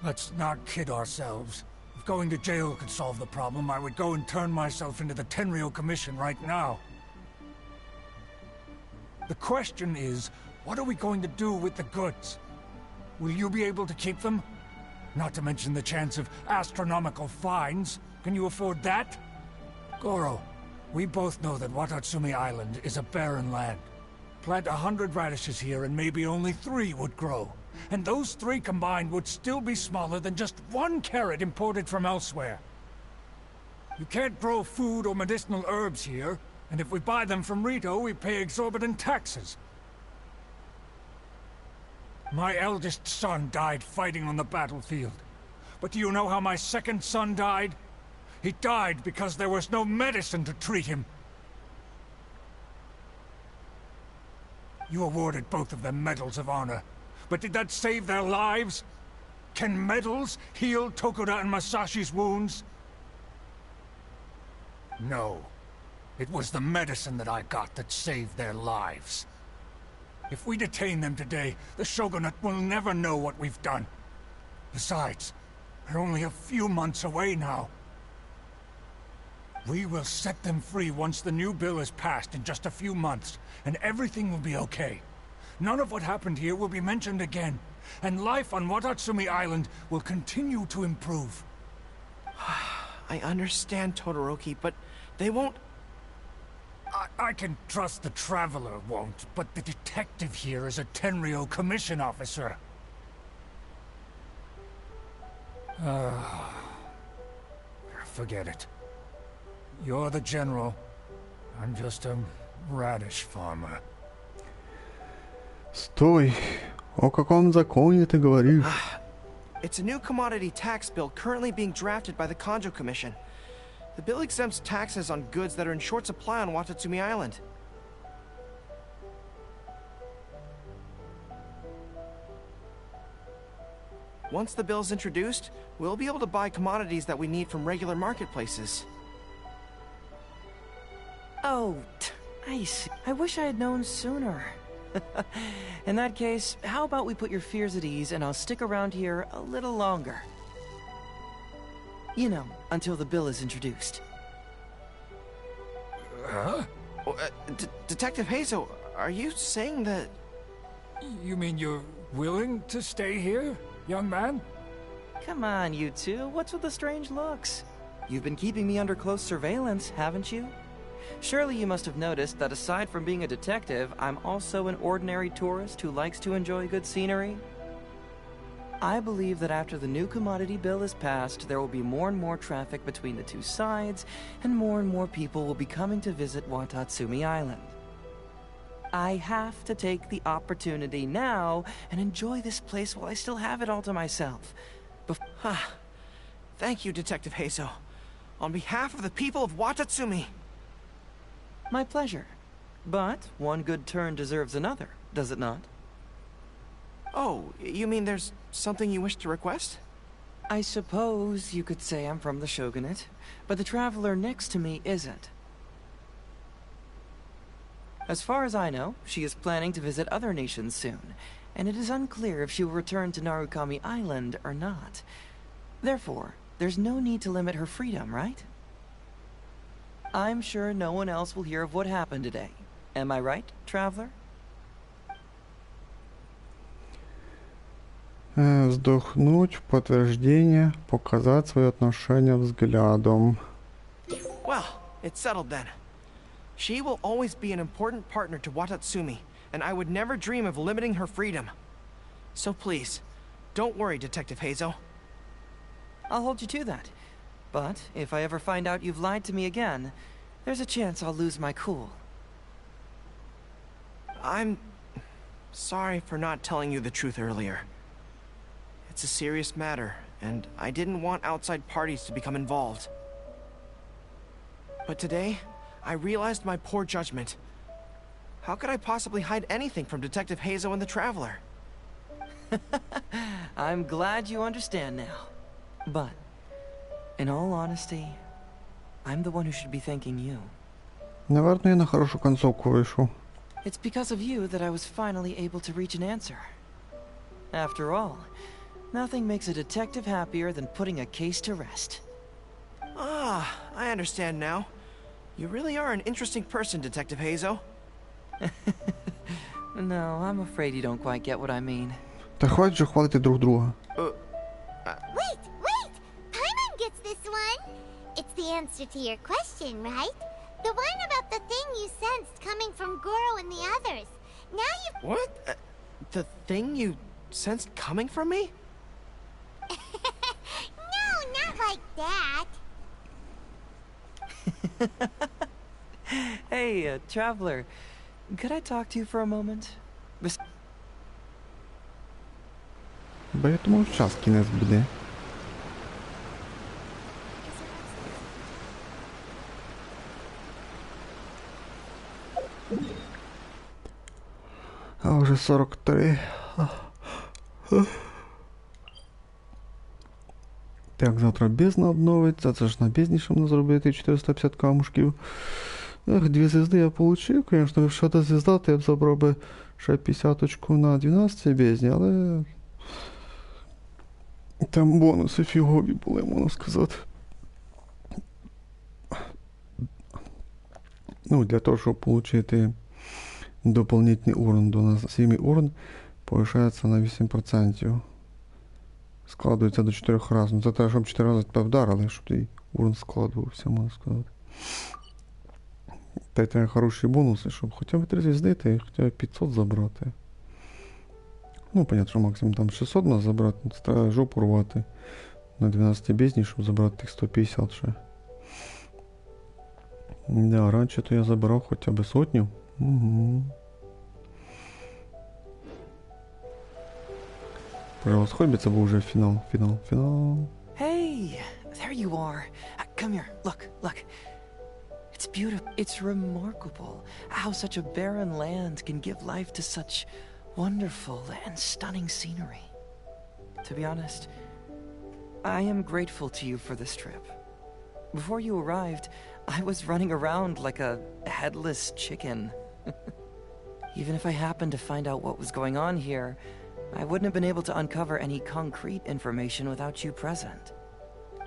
Let's not kid ourselves. If going to jail could solve the problem, I would go and turn myself into the Tenryou Commission right now. The question is, what are we going to do with the goods? Will you be able to keep them? Not to mention the chance of astronomical fines. Can you afford that? Goro, we both know that Watatsumi Island is a barren land. Plant 100 radishes here and maybe only 3 would grow. And those 3 combined would still be smaller than just 1 carrot imported from elsewhere. You can't grow food or medicinal herbs here, and if we buy them from Rito, we pay exorbitant taxes. My eldest son died fighting on the battlefield. But do you know how my second son died? He died because there was no medicine to treat him. You awarded both of them medals of honor. But did that save their lives? Can medals heal Tokuda and Masashi's wounds? No. It was the medicine that I got that saved their lives. If we detain them today, the Shogunate will never know what we've done. Besides, they're only a few months away now. We will set them free once the new bill is passed in just a few months, and everything will be okay. None of what happened here will be mentioned again, and life on Watatsumi Island will continue to improve. I understand, Todoroki, but they won't... I can trust the Traveler won't, but the detective here is a Tenryou Commission officer. Forget it. You're the general. I'm just a radish farmer. Стой! О каком законе ты говоришь? It's a new commodity tax bill currently being drafted by the Kanjo Commission. The bill exempts taxes on goods that are in short supply on Watatsumi Island. Once the bill's introduced, we'll be able to buy commodities that we need from regular marketplaces. Oh, I see. I wish I had known sooner. In that case, how about we put your fears at ease and I'll stick around here a little longer? You know, until the bill is introduced. Huh? Detective Héizo, are you saying that... You mean you're willing to stay here, young man? Come on, you two. What's with the strange looks? You've been keeping me under close surveillance, haven't you? Surely you must have noticed that aside from being a detective, I'm also an ordinary tourist who likes to enjoy good scenery. I believe that after the new commodity bill is passed, there will be more and more traffic between the two sides, and more people will be coming to visit Watatsumi Island. I have to take the opportunity now and enjoy this place while I still have it all to myself. Thank you, Detective Héizo. On behalf of the people of Watatsumi. My pleasure. But one good turn deserves another, does it not? Oh, you mean there's something you wish to request? I suppose you could say I'm from the Shogunate, but the traveler next to me isn't. As far as I know, she is planning to visit other nations soon, and it is unclear if she will return to Narukami Island or not. Therefore, there's no need to limit her freedom, right? I'm sure no one else will hear of what happened today. Am I right, traveler? Вздохнуть в подтверждение, показать свое отношение взглядом. Well, it's settled then. She will always be an important partner to Watatsumi, and I would never dream of limiting her freedom. So please, don't worry, Detective Héizo. I'll hold you to that. But if I ever find out you've lied to me again, there's a chance I'll lose my cool. I'm sorry for not telling you the truth earlier. It's a serious matter, and I didn't want outside parties to become involved. But today, I realized my poor judgment. How could I possibly hide anything from Detective Héizo and the Traveler? I'm glad you understand now. But, in all honesty, I'm the one who should be thanking you. Наверное, я на хорошую концовку вышел. It's because of you that I was finally able to reach an answer. After all, nothing makes a detective happier than putting a case to rest. Ah, I understand now. You really are an interesting person, Detective Héizo. No, I'm afraid you don't quite get what I mean. Та хватит же хвалити друг друга. Wait! Paimon gets this one! It's the answer to your question, right? The one about the thing you sensed coming from Goro and the others. Now you... What? The thing you sensed coming from me? No, not like that. Hey, traveler, could I talk to you for a moment? Бо я думав, час кінець буде. А вже 43. Так, завтра бездна обновиться. Це ж на безднішому зробити 450 камушків. Ах, 2 звезди я получив, звісно, якщо та звезда, то я б забрав би ще 50-очку на 12 бездні, але там бонуси фігові були, можна сказати. Ну, для того, щоб отримати дополнительний урон до нас, 7 урон повишається на 8%. Складується до 4 разів. Ну, це треба, щоб 4 рази тебе вдарили, щоб твій урон складувався, можна сказати. Та й треба хороші бонуси, щоб хоча б 3 звізди, та й хоча б 500 забрати. Ну, понятно, що максимум там 600 нас забрати, це треба жопу рвати на 12 бездні, щоб забрати тих 150 ще. Да, раніше то я забирав хоча б 100. Угу. Пожалуйста, хоть бы це був вже фінал. Hey, there you are. Come here, look. It's beautiful. It's remarkable how such a barren land can give life to such wonderful and stunning scenery. To be honest, I am grateful to you for this trip. Before you arrived, I was running around like a headless chicken. Even if I happened to find out what was going on here, I wouldn't have been able to uncover any concrete information without you present.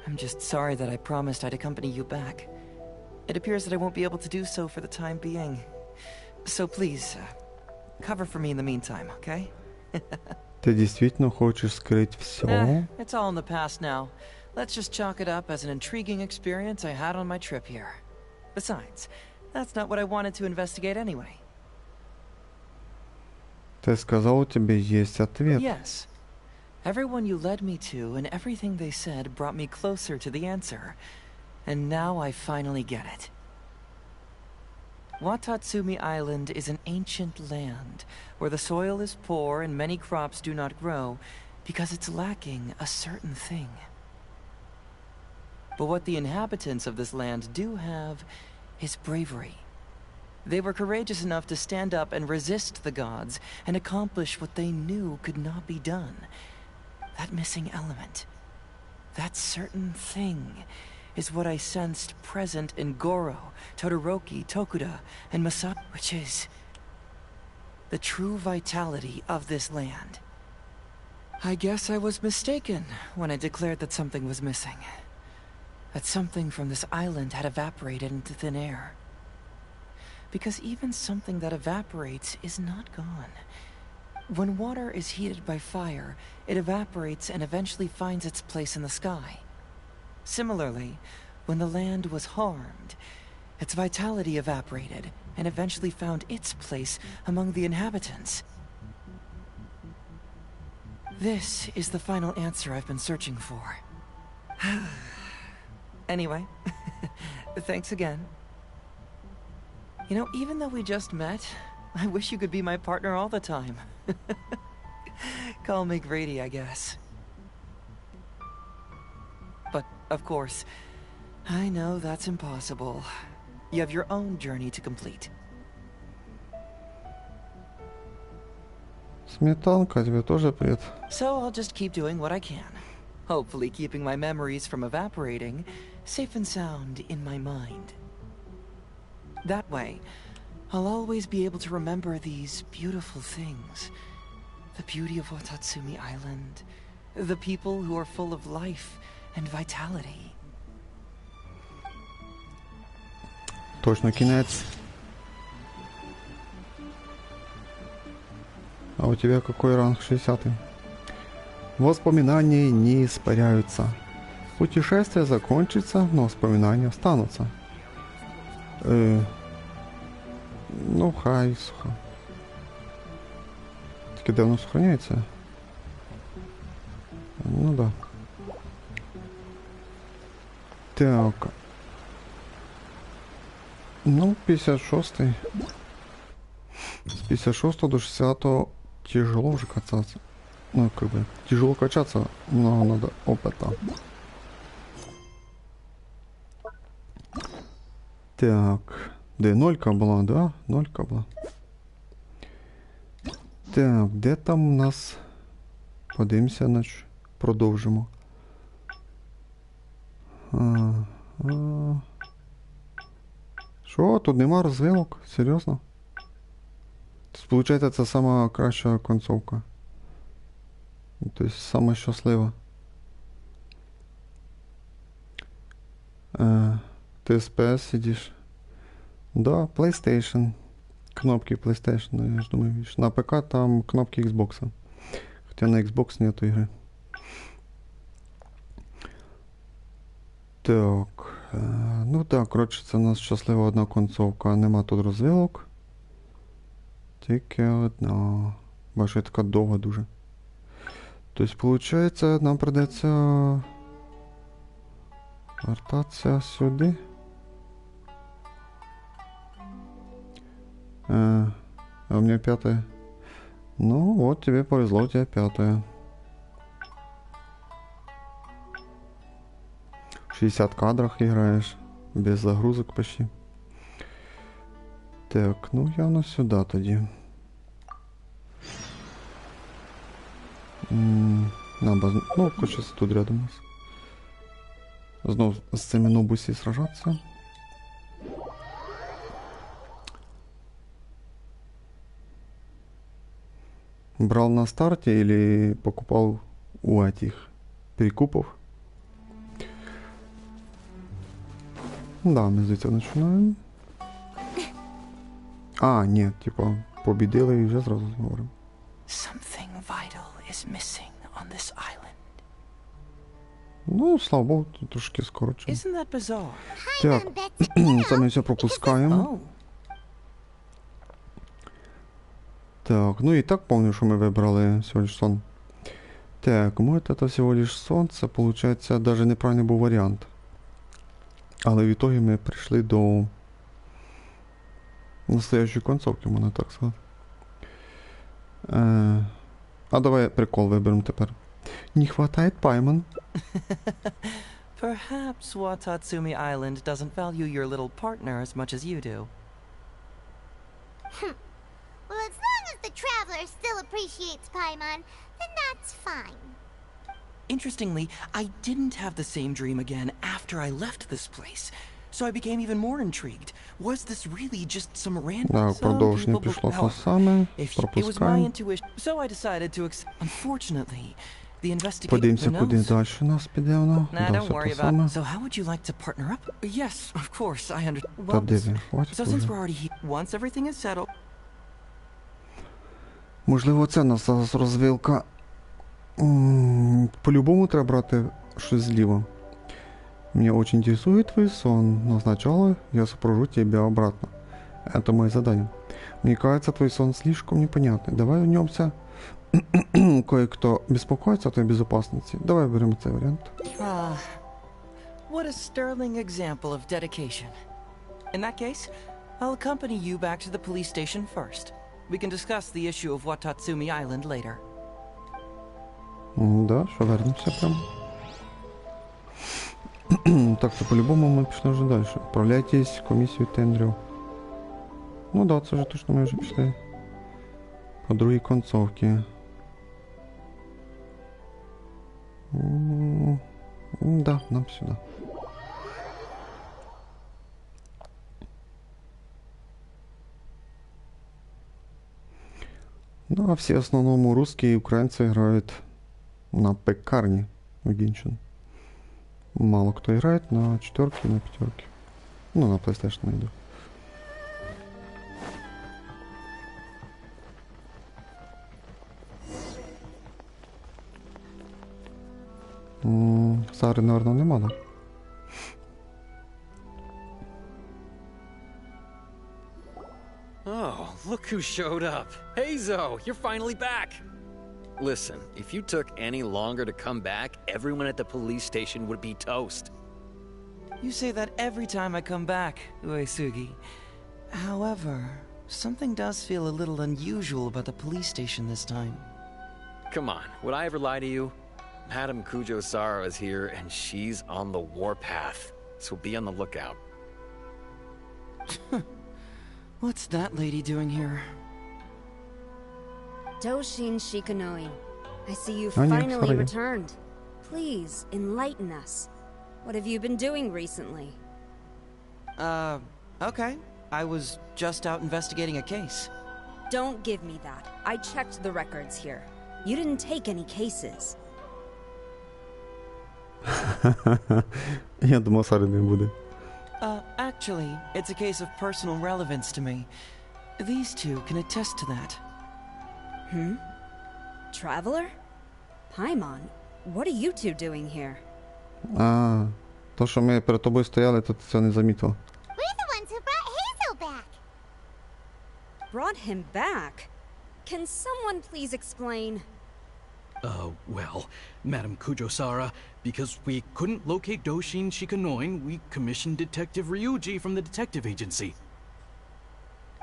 I'm just sorry that I promised I'd accompany you back. It appears that I won't be able to do so for the time being. So please, cover for me in the meantime, okay? Ты действительно хочешь скрыть все? It's all in the past now. Let's just chalk it up as an intriguing experience I had on my trip here. Besides, that's not what I wanted to investigate anyway. Ты сказал, у тебя есть ответ. Yes. Everyone you led me to and everything they said brought me closer to the answer. And now I finally get it. Watatsumi Island is an ancient land where the soil is poor and many crops do not grow because it's lacking a certain thing. But what the inhabitants of this land do have is bravery. They were courageous enough to stand up and resist the gods and accomplish what they knew could not be done. That missing element, that certain thing, is what I sensed present in Goro, Todoroki, Tokuda, and Masato, which is the true vitality of this land. I guess I was mistaken when I declared that something was missing. That something from this island had evaporated into thin air. Because even something that evaporates is not gone. When water is heated by fire, it evaporates and eventually finds its place in the sky. Similarly, when the land was harmed, its vitality evaporated and eventually found its place among the inhabitants. This is the final answer I've been searching for. Anyway, thanks again. You know, even though we just met, I wish you could be my partner all the time. Call me greedy, I guess. But, of course, I know that's impossible. You have your own journey to complete. Сметанка, тебе тоже привет. So I'll just keep doing what I can. Hopefully keeping my memories from evaporating safe and sound in my mind. That way, I'll always be able to remember these beautiful things. The beauty of Watatsumi Island, the people who are full of life and vitality. Точно кинец. А у тебя какой ранг? 60-й. Воспоминания не испаряются. Путешествие закончится, но воспоминания останутся. Ну, хай, сухо. Таки давно сохраняется. Ну да. Так. Ну, 56-й. С 56 до 60 тяжело уже качаться. Ну, как бы, тяжело качаться, но надо опыта. Так. Де нолька була, да? Нолька була. Так, де там у нас? Подивимося, значить, продовжимо. Що? Тут нема розвилок? Серйозно? Тобто, виходить, це сама краща концовка. Тобто, сама щаслива. Ти з PS сидиш? Да, PlayStation. Кнопки PlayStation, я ж думаю, видишь. На ПК там кнопки Xbox. Хотя на Xbox нету игры. Так. Ну так, коротше, це у нас щаслива одна концовка. Нема тут розвилок. Тільки одна. Бачу, така довга дуже. Тобто, виходить, нам придеться вертатися сюди. А у меня 5-е. Ну, вот тебе повезло, у тебя 5-е. 60 кадрах играешь. Без загрузок почти. Так, ну явно сюда тоді. Ну, хочется тут рядом у нас. Знов з цими нобусі сражатися. Брал на старте или покупал у этих перекупов? Да, ми звідси починаємо. А, ні, типа, побідили і вже зразу говоримо. Something vital is missing on this island. Ну, слава Богу, тут трошки скорочено. Isn't that bizarre? Так, це ми все пропускаємо. Oh, Так, ну і так помню, що ми вибрали всього лиш сон. Так, это всего лишь сон, це, получается, даже неправильний був варіант. Але в итоге ми прийшли до настоящої концовки, можна так сказати. А давай прикол виберемо тепер. Не хватает Пайман. perhaps Watatsumi Island doesn't value your little partner as much as you do. Well, as long as the traveler still appreciates Paimon, then that's fine. Interestingly, I didn't have the same dream again after I left this place. So I became even more intrigued. Was this really just some random... Так, продовження пішло те саме. Пропускаємо. So I decided to Unfortunately, the investigator... Подивимося, куди далі нас піде воно. Nah, Да, don't все worry те about саме. it. So how would you like to partner up? Yes, of course, I understand. Та диви, хватить So since уже. we're already here, once everything is settled... Можливо, це нас зараз розвилка. По-любому треба брати щось зліва. Меня очень интересует твой сон, но сначала я сопровожу тебя обратно. Это мое задание. Мне кажется, твой сон слишком непонятный. Давай вернемся. Кое-кто беспокоится о твоей безопасности. Давай берем этот вариант. What a sterling example of dedication. In that case, I'll accompany you back to the police station first. We can discuss the issue of Watatsumi Island later. Да, що вернемося прямо. Так, то по-любому ми пішли вже далі. Відправляйтесь в комісію тендерів. Ну да, це вже точно ми вже пішли. По другій концовці. Да, нам сюди. Ну, а всі в основному русські і українці грають на пекарні в Genshin. Мало кто играет на четверке и на пятерке. Ну, на PlayStation найду. Сари, наверное, нема, да? Oh, look who showed up. Héйdzо, you're finally back. Listen, if you took any longer to come back, everyone at the police station would be toast. You say that every time I come back, Uesugi. However, something does feel a little unusual about the police station this time. Come on, would I ever lie to you? Madame Kujo-Sara is here, and she's on the warpath, so be on the lookout. What's that lady doing here? Doshin Shikanoi, I see you Oh, yeah, finally sorry. returned. Please, enlighten us. What have you been doing recently? Okay. I was just out investigating a case. Don't give me that. I checked the records here. You didn't take any cases. Я думав, Сари не буде. Actually, it's a case of personal relevance to me. These two can attest to that. Traveler? Paimon, what are you two doing here? А, то, що ми перед тобою стояли, то ти це не замітив. We're the ones who brought Hazel back. Brought him back? Can someone please explain? Well, Madame Kujo-Sara, because we couldn't locate Doshin Shikanoin, we commissioned Detective Ryuji from the detective agency.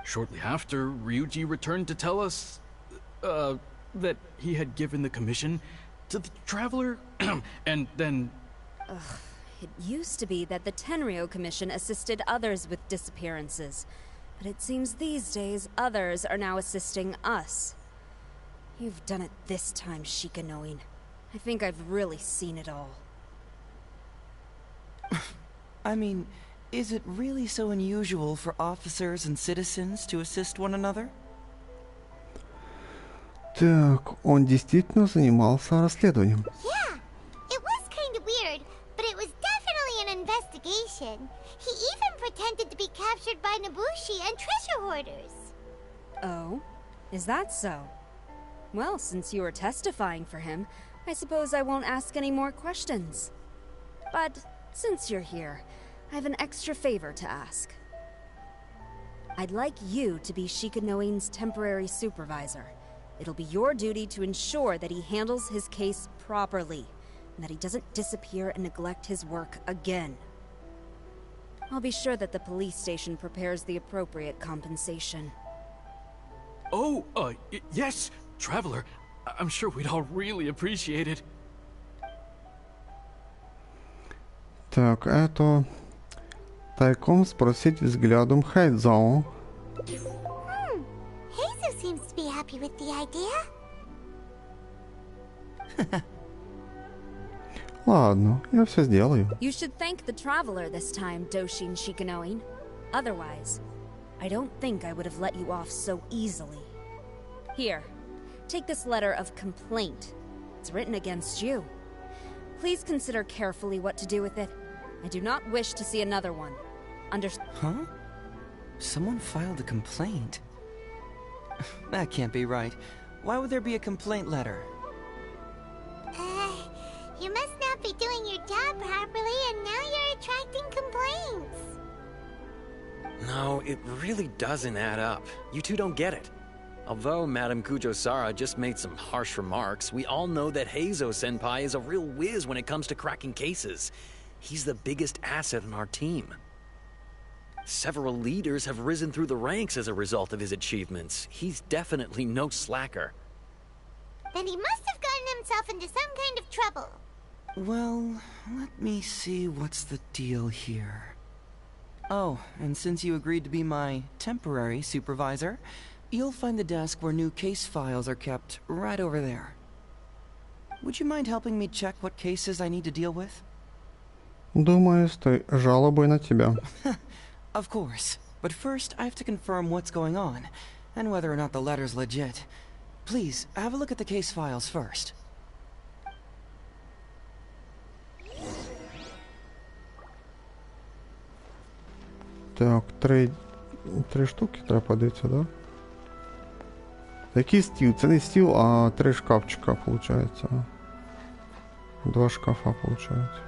Shortly after, Ryuji returned to tell us, that he had given the commission to the Traveler, and then... It used to be that the Tenryo Commission assisted others with disappearances, but it seems these days others are now assisting us. You've done it this time, Shikanoin. I think I've really seen it all. I mean, is it really so unusual for officers and citizens to assist one another? Так, он действительно занимался расследованием. Yeah, it was kind of weird, but it was definitely an investigation. He even pretended to be captured by Nobushi and treasure hoarders. Oh? Is that so? Well, since you are testifying for him, I suppose I won't ask any more questions. But since you're here, I have an extra favor to ask. I'd like you to be Shikanoin's temporary supervisor. It'll be your duty to ensure that he handles his case properly, and that he doesn't disappear and neglect his work again. I'll be sure that the police station prepares the appropriate compensation. Oh, yes, Traveler. I'm sure we'd all really appreciate it. Так, это... Тайком спросить взглядом Хэйдзо. Heizo seems to be happy with the idea. Ладно, я все сделаю. You should thank the traveler this time, Doshin Shikanoin. Otherwise, I don't think I would have let you off so easily. Here, take this letter of complaint. It's written against you. Please consider carefully what to do with it. I do not wish to see another one. Huh? Someone filed a complaint? That can't be right. Why would there be a complaint letter? You must not be doing your job properly, and now you're attracting complaints. No, it really doesn't add up. You two don't get it. Although Madame Kujo-Sara just made some harsh remarks, we all know that Heizo-senpai is a real whiz when it comes to cracking cases. He's the biggest asset in our team. Several leaders have risen through the ranks as a result of his achievements. He's definitely no slacker. Then he must have gotten himself into some kind of trouble. Well, let me see what's the deal here. Oh, and since you agreed to be my temporary supervisor, you'll find the desk where new case files are kept right over there. Would you mind helping me check what cases I need to deal with? Думаю, с той жалобой на тебя. Of course. But first, I have to confirm what's going on, and whether or not the letter's legit. Please, have a look at the case files first. Так, три штуки треба подивитися, да? Який стіл? Це не стіл, а 3 шкафчика, виходить. 2 шкафа, виходить.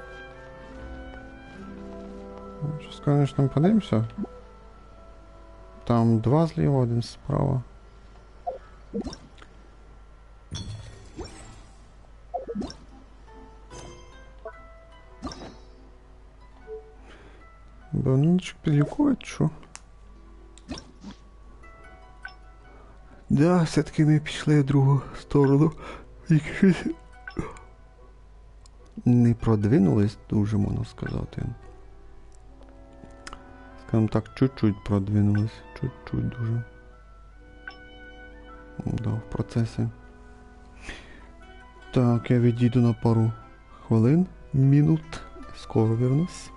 Сейчас, конечно, подивимося. Там 2 зліва, 1 справа. Бананчик підлікують, що? Да, все-таки ми пішли в другу сторону. Не продвинулись дуже, можна сказати. Скажем так, чуть-чуть продвинулись. Чуть-чуть дуже. Да, в процесі. Так, я відійду на пару хвилин, минут. Скоро вернусь.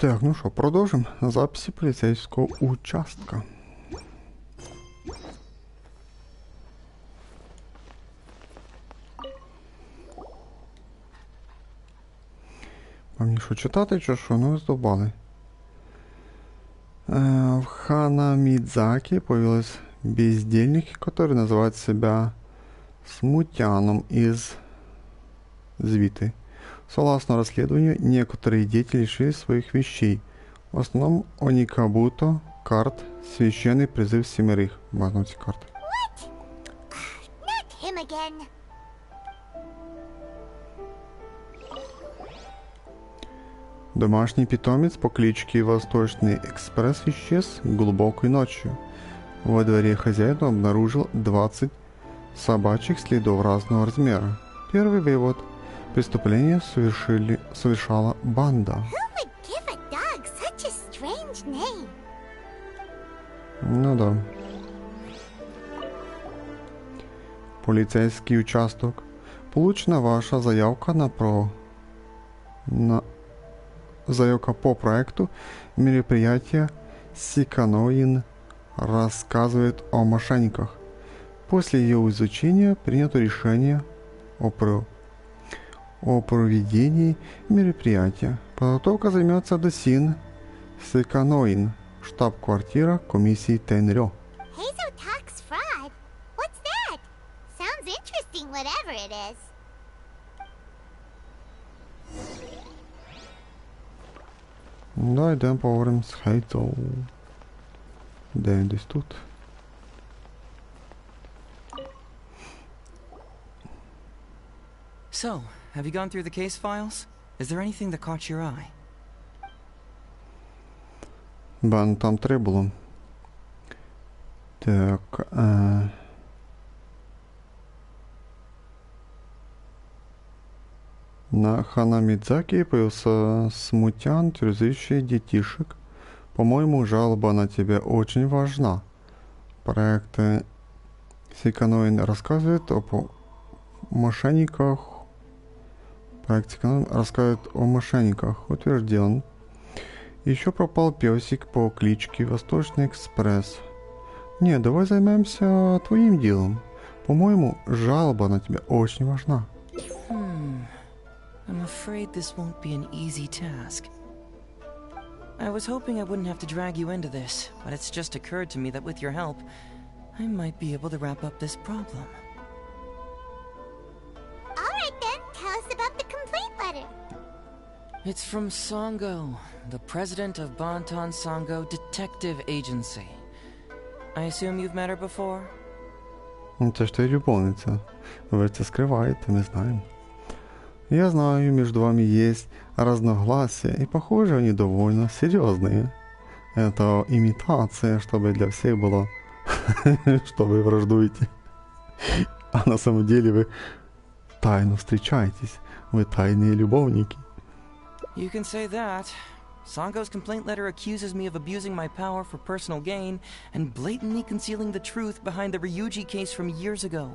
Так, ну що, продовжимо записи поліцейського участка. А мені що, читати чи що? Ну, ви здобали. В Ханамидзаке появились бездельники, которые называют себя смутьяном из Звиты. Согласно расследованию, некоторые дети лишились своих вещей. В основном оникабуто, карт, священный призыв семерых. Важно эти карты. Not him again. Домашний питомец по кличке Восточный Экспресс исчез глубокой ночью. Во дворе хозяин обнаружил 20 собачьих следов разного размера. Первый вывод. Преступление совершала банда. Who would give a dog such a strange name? Ну да. Полицейский участок. Получена ваша заявка заявка по проекту мероприятия Сиканоин рассказывает о мошенниках. После ее изучения принято решение о проведении мероприятия. Подготовка займется Досин Сиканоин, штаб-квартира комиссии Тенрё. Héйзо tax fraud? What's that? Sounds interesting, whatever it is. Да, йдемо поговоримо з Хэйдзо. Де він десь тут? So, have you gone through the case files? Is there anything that caught your eye? Бан, там 3 було. Так, на Ханамидзаке появился смутьян, терроризирующий детишек. По-моему, жалоба на тебя очень важна. Проект Сиканоин рассказывает о мошенниках. Проект Сиканоин рассказывает о мошенниках. Утвержден. Еще пропал песик по кличке Восточный Экспресс. Не, давай займемся твоим делом. По-моему, жалоба на тебя очень важна. I'm afraid this won't be an easy task. I was hoping I wouldn't have to drag you into this, but it's just occurred to me that with your help, I might be able to wrap up this problem. Alright then, tell us about the complaint letter. It's from Songo, the president of Bantan Songo Detective Agency. I assume you've met her before? Це ж ти любовниця. Ви це скриваєте, ми знаємо. Я знаю, между вами есть разногласия, и похоже, они довольно серьезные. Это имитация, чтобы для всех было, что вы враждуете. А на самом деле вы тайно встречаетесь. Вы тайные любовники. You can say that. Songo's complaint letter accuses me of abusing my power for personal gain and blatantly concealing the truth behind the Ryuji case from years ago.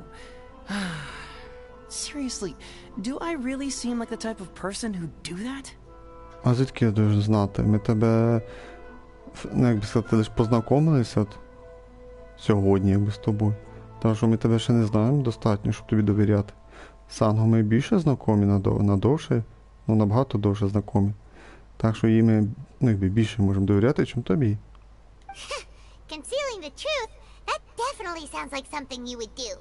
Seriously, do I really seem like the type of person who'd do that? А звідки я должен знати? Ми тебе, ну, як би сказати, лише познайомилися от сьогодні, якби з тобою. Тому що ми тебе ще не знаємо достатньо, щоб тобі довіряти. З Санго ми більше знайомі, надовше, ну набагато довше знайомі. Так що їй ми, ну, якби більше можемо довіряти, ніж тобі. Concealing the truth? That definitely sounds like something you would do.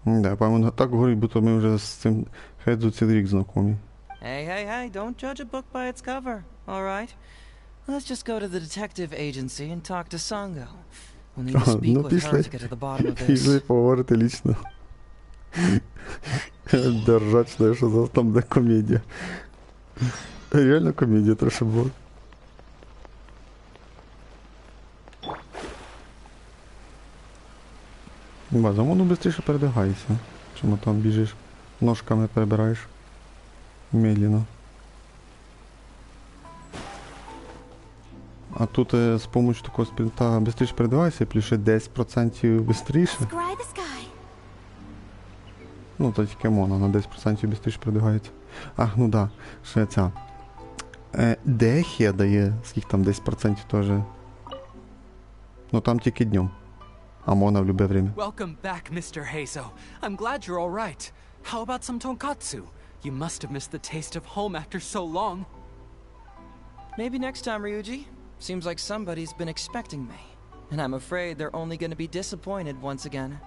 Да, по-моєму, так говорить, будто ми вже з цим Хэйдзо цілий рік знайомі. Hey, don't judge a book by its cover, alright? Let's just go to the detective agency and talk to Songo. We'll need to speak with her to get to the bottom of this. Пішли поговорити лично. Держать, що за там де комедія. Реально комедія трошки була. База, воно швидше передвигайся. Чому там біжиш, ножками перебираєш. Медленно. А тут з помощью такого спринта швидше передвигайся, плюс ще 10% швидше. Ну, то тільки моно, на 10% швидше передвигається. Ах, ну да, ще ця. Дехе дає, скільки там 10% теж. Ну там тільки днем. А Мона в любе время. Welcome back, Mr. Heizo. I'm glad you're all right. How about some tonkatsu? You must have missed the taste of home after so long. Maybe next time, Ryuji. Seems like somebody's been expecting me. And I'm afraid they're only gonna be disappointed once again.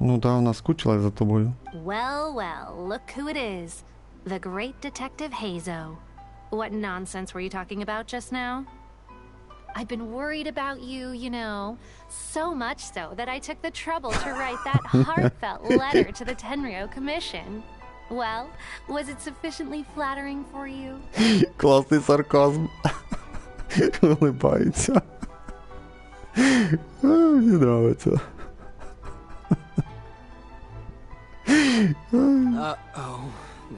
Ну да, вона скучила за тобою. Well, well, look who it is. The great detective Heizo. What nonsense were you talking about just now? I've been worried about you, you know. So much so that I took the trouble to write that heartfelt letter to the Tenryo Commission. Well, was it sufficiently flattering for you? Класний сарказм. Улыбається. Мені нравиться. Uh-oh,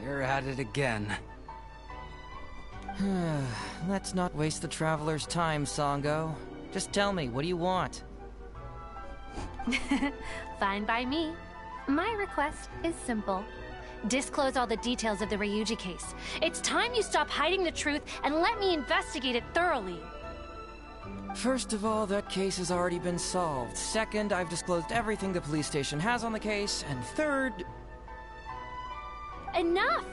they're at it again. Let's not waste the traveler's time, Sango. Just tell me, what do you want? Fine by me. My request is simple. Disclose all the details of the Ryuji case. It's time you stop hiding the truth and let me investigate it thoroughly. First of all, that case has already been solved. Second, I've disclosed everything the police station has on the case. And third... Enough!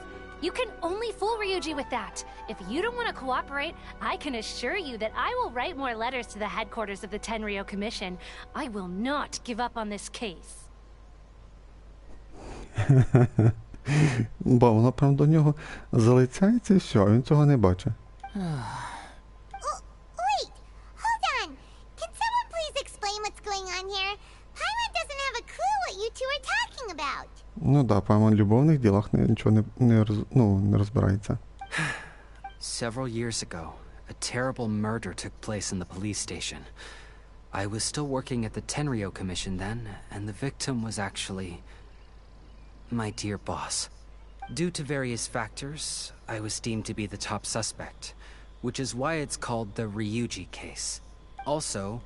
You can only fool Ryuji with that. If you don't want to cooperate, I can assure you that I will write more letters to the headquarters of the Tenryo Commission. I will not give up on this case. Бо вона прям до нього залицяється і все, а він цього не бачить. Wait! Hold on! Can someone please explain what's going on here? Paimon doesn't have a clue what you two are talking about. Ну да, Паймон в любовних ділах нічого не розбирається. Several years ago, a terrible murder took place in the police station. I was still working at the Tenryo Commission then, and the victim was actually my dear boss. Due to various factors, I was deemed to be the top suspect, which is why it's called the Ryuji case. Also,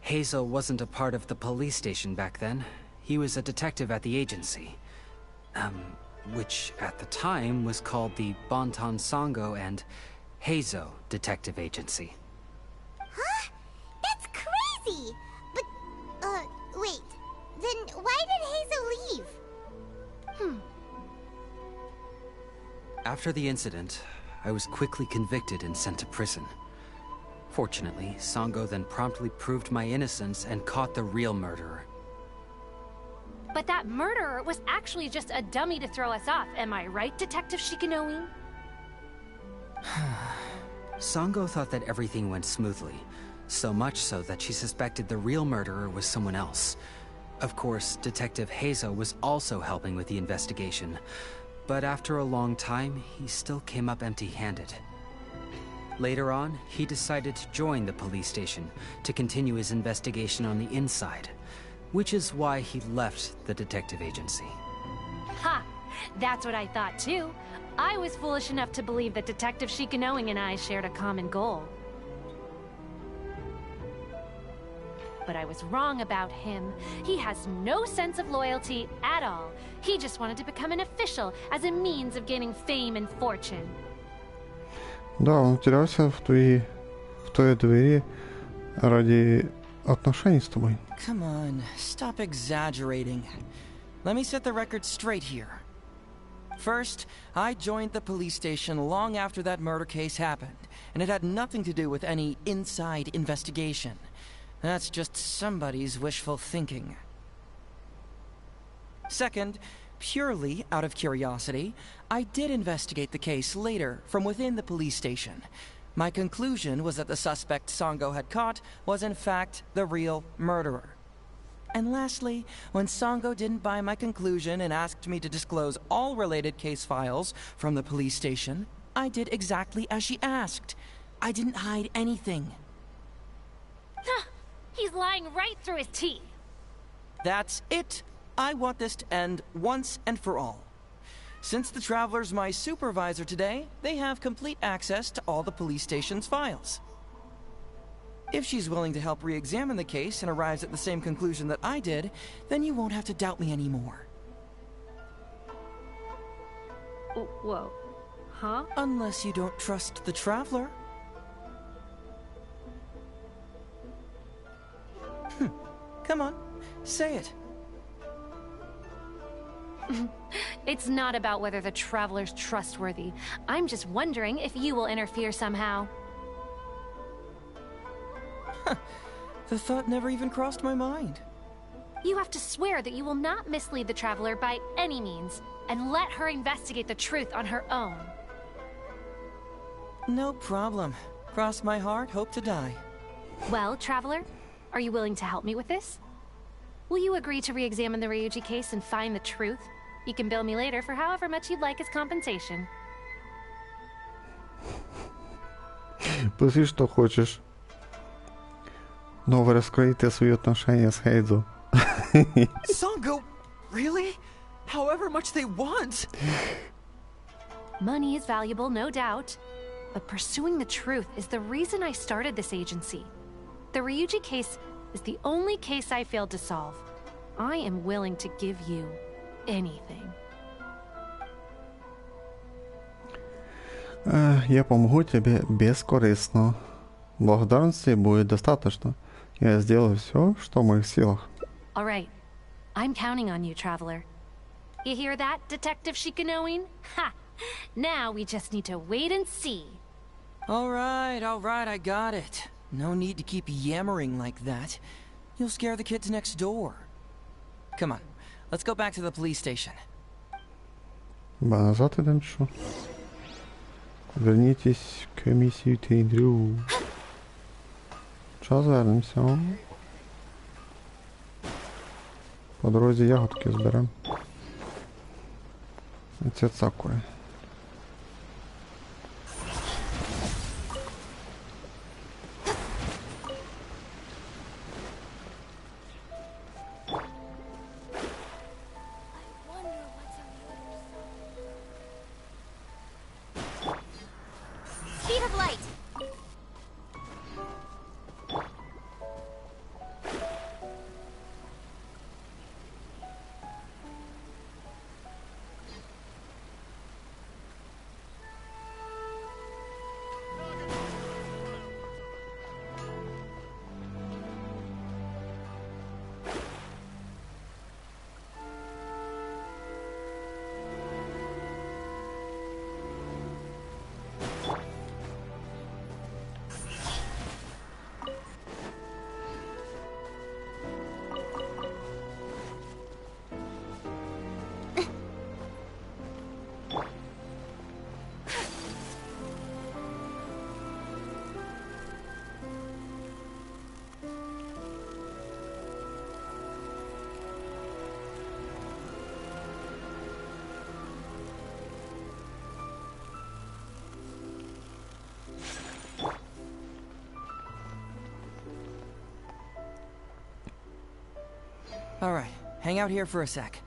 Heizo wasn't a part of the police station back then. He was a detective at the agency. Which at the time was called the Bonton Sango and Heizo Detective Agency. Huh? That's crazy! But, wait. Then why did Heizo leave? After the incident, I was quickly convicted and sent to prison. Fortunately, Sango then promptly proved my innocence and caught the real murderer. But that murderer was actually just a dummy to throw us off, am I right, Detective Shikanoe? Sango thought that everything went smoothly, so much so that she suspected the real murderer was someone else. Of course, Detective Heizo was also helping with the investigation, but after a long time, he still came up empty-handed. Later on, he decided to join the police station to continue his investigation on the inside, which is why he left the detective agency. Ha! That's what I thought too. I was foolish enough to believe that Detective Shikanoe and I shared a common goal. But I was wrong about him. He has no sense of loyalty at all. He just wanted to become an official as a means of gaining fame and fortune. Да, он терялся в твоей двери ради отношений с тобой. Come on, stop exaggerating. Let me set the record straight here. First, I joined the police station long after that murder case happened, and it had nothing to do with any inside investigation. That's just somebody's wishful thinking. Second, purely out of curiosity, I did investigate the case later from within the police station. My conclusion was that the suspect Sango had caught was in fact the real murderer. And lastly, when Sango didn't buy my conclusion and asked me to disclose all related case files from the police station, I did exactly as she asked. I didn't hide anything. He's lying right through his teeth. That's it. I want this to end once and for all. Since the Traveler's my supervisor today, they have complete access to all the police station's files. If she's willing to help re-examine the case and arrives at the same conclusion that I did, then you won't have to doubt me anymore. Whoa. Huh? Unless you don't trust the Traveler. Come on, say it. It's not about whether the Traveler's trustworthy. I'm just wondering if you will interfere somehow. The thought never even crossed my mind. You have to swear that you will not mislead the Traveler by any means, and let her investigate the truth on her own. No problem. Cross my heart, hope to die. Well, Traveler, are you willing to help me with this? Will you agree to re-examine the Ryuji case and find the truth? You can bill me later for however much you'd like as compensation. Проси, что хочешь. Но вы раскроите свои отношения с Хэйдзо. Sango, really? However much they want. Money is valuable, no doubt. But pursuing the truth is the reason I started this agency. The Ryuji case is the only case I failed to solve. I am willing to give you anything. Я помогу тебе бескорыстно. Благодарности будет достаточно. Я сделаю все, что в моих силах. All right. I'm counting on you, Traveler. You hear that, Detective Shikanoin? Ha! Now we just need to wait and see. All right, I got it. No need to keep yammering like that. You'll scare the kids next door. Come on, let's go back to the police station. Назад идем, что? Вернитесь к миссии Тейдрю. Сейчас вернемся. По дорозі ягодки зберем. Це цакує. Speed of light. All right, hang out here for a sec.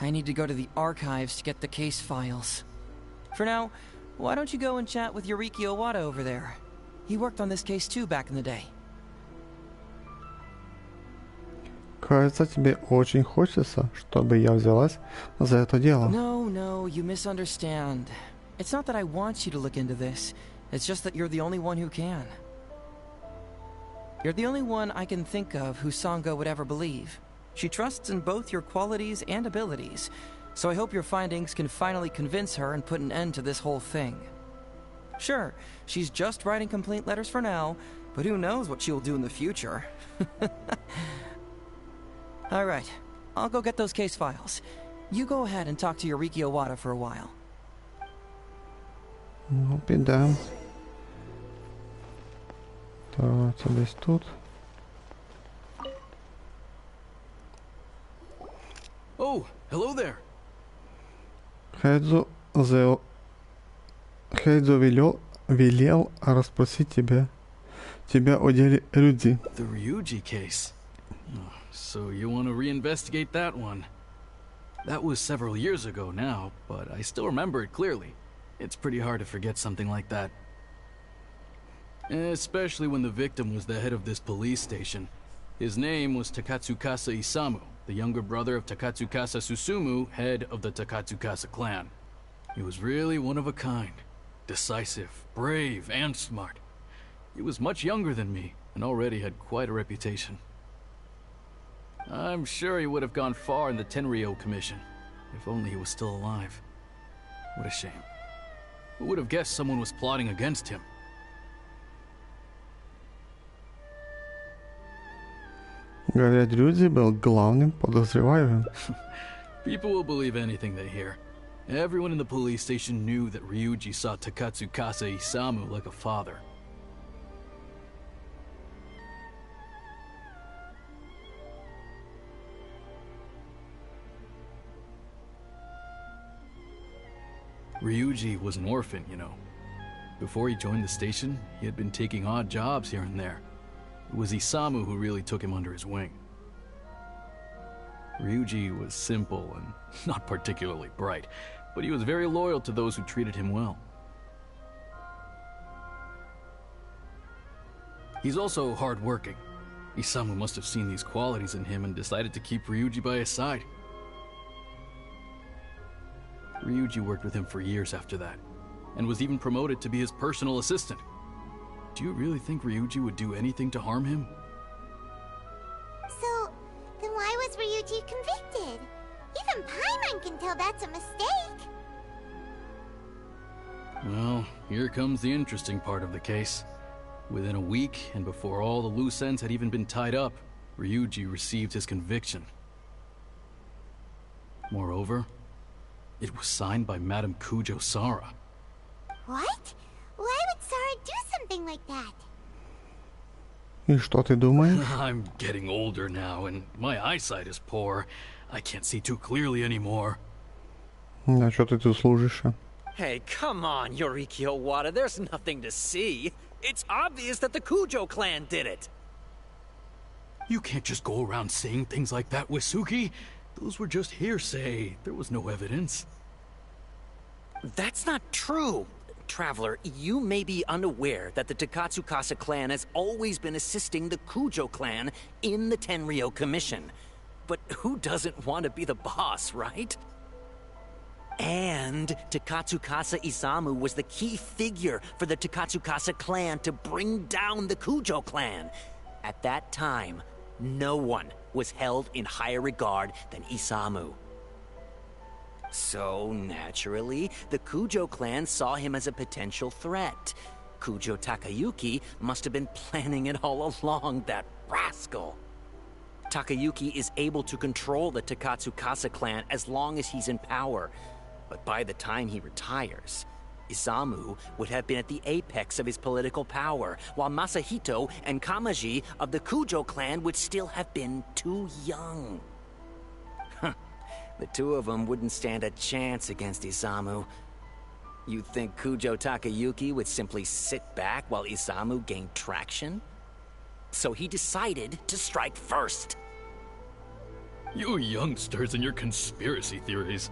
I need to go to the archives to get the case files. For now, why don't you go and chat with Yoriki Owada over there? He worked on this case too back in the day. Кажется, тебе очень хочется, чтобы я взялась за это дело. No, you misunderstand. It's not that I want you to look into this. It's just that you're the only one who can. You're the only one I can think of who Sango would ever believe. She trusts in both your qualities and abilities, so I hope your findings can finally convince her and put an end to this whole thing. Sure, she's just writing complaint letters for now, but who knows what she'll do in the future. Alright, I'll go get those case files. You go ahead and talk to Yoriki Owada for a while. Ну, підемо. Так, це десь тут. Oh, hello there. Хэйдзо велел расспросить тебя о деле Рюдзи. The Ryuji case. Oh, so you want to reinvestigate that one? That was several years ago now, but I still remember it clearly. It's pretty hard to forget something like that. Especially when the victim was the head of this police station. His name was Takatsukasa Isamu, the younger brother of Takatsukasa Susumu, head of the Takatsukasa clan. He was really one of a kind. decisive, brave, and smart. He was much younger than me, and already had quite a reputation. I'm sure he would have gone far in the Tenryou Commission, if only he was still alive. What a shame. Who would have guessed someone was plotting against him? Говорят, Рюдзи был главным подозреваемым. People will believe anything they hear. Everyone in the police station knew that Ryuji saw Takatsukasa Isamu like a father. Ryuji was an orphan, you know. Before he joined the station, he had been taking odd jobs here and there. It was Isamu who really took him under his wing. Ryuji was simple and not particularly bright, but he was very loyal to those who treated him well. He's also hardworking. Isamu must have seen these qualities in him and decided to keep Ryuji by his side. Ryuji worked with him for years after that, and was even promoted to be his personal assistant. Do you really think Ryuji would do anything to harm him? So, then why was Ryuji convicted? Even Paimon can tell that's a mistake. Well, here comes the interesting part of the case. Within a week, and before all the loose ends had even been tied up, Ryuji received his conviction. Moreover, it was signed by Madame Kujo Sara. What? Why would Sara do something like that? И что ты думаешь? I'm getting older now, and my eyesight is poor. I can't see too clearly anymore. А что ты тут служишь? Hey, come on, Yoriki Owada, there's nothing to see. It's obvious that the Kujo clan did it. You can't just go around saying things like that, Wisuki. Those were just hearsay. There was no evidence. That's not true. Traveler, you may be unaware that the Takatsukasa clan has always been assisting the Kujo clan in the Tenryou Commission. But who doesn't want to be the boss, right? And Takatsukasa Isamu was the key figure for the Takatsukasa clan to bring down the Kujo clan. At that time, no one was held in higher regard than Isamu. So, naturally, the Kujo clan saw him as a potential threat. Kujo Takayuki must have been planning it all along, that rascal. Takayuki is able to control the Takatsukasa clan as long as he's in power. But by the time he retires, Isamu would have been at the apex of his political power, while Masahito and Kamaji of the Kujo clan would still have been too young. The two of them wouldn't stand a chance against Isamu. You think Kujo Takayuki would simply sit back while Isamu gained traction? So he decided to strike first. You youngsters and your conspiracy theories.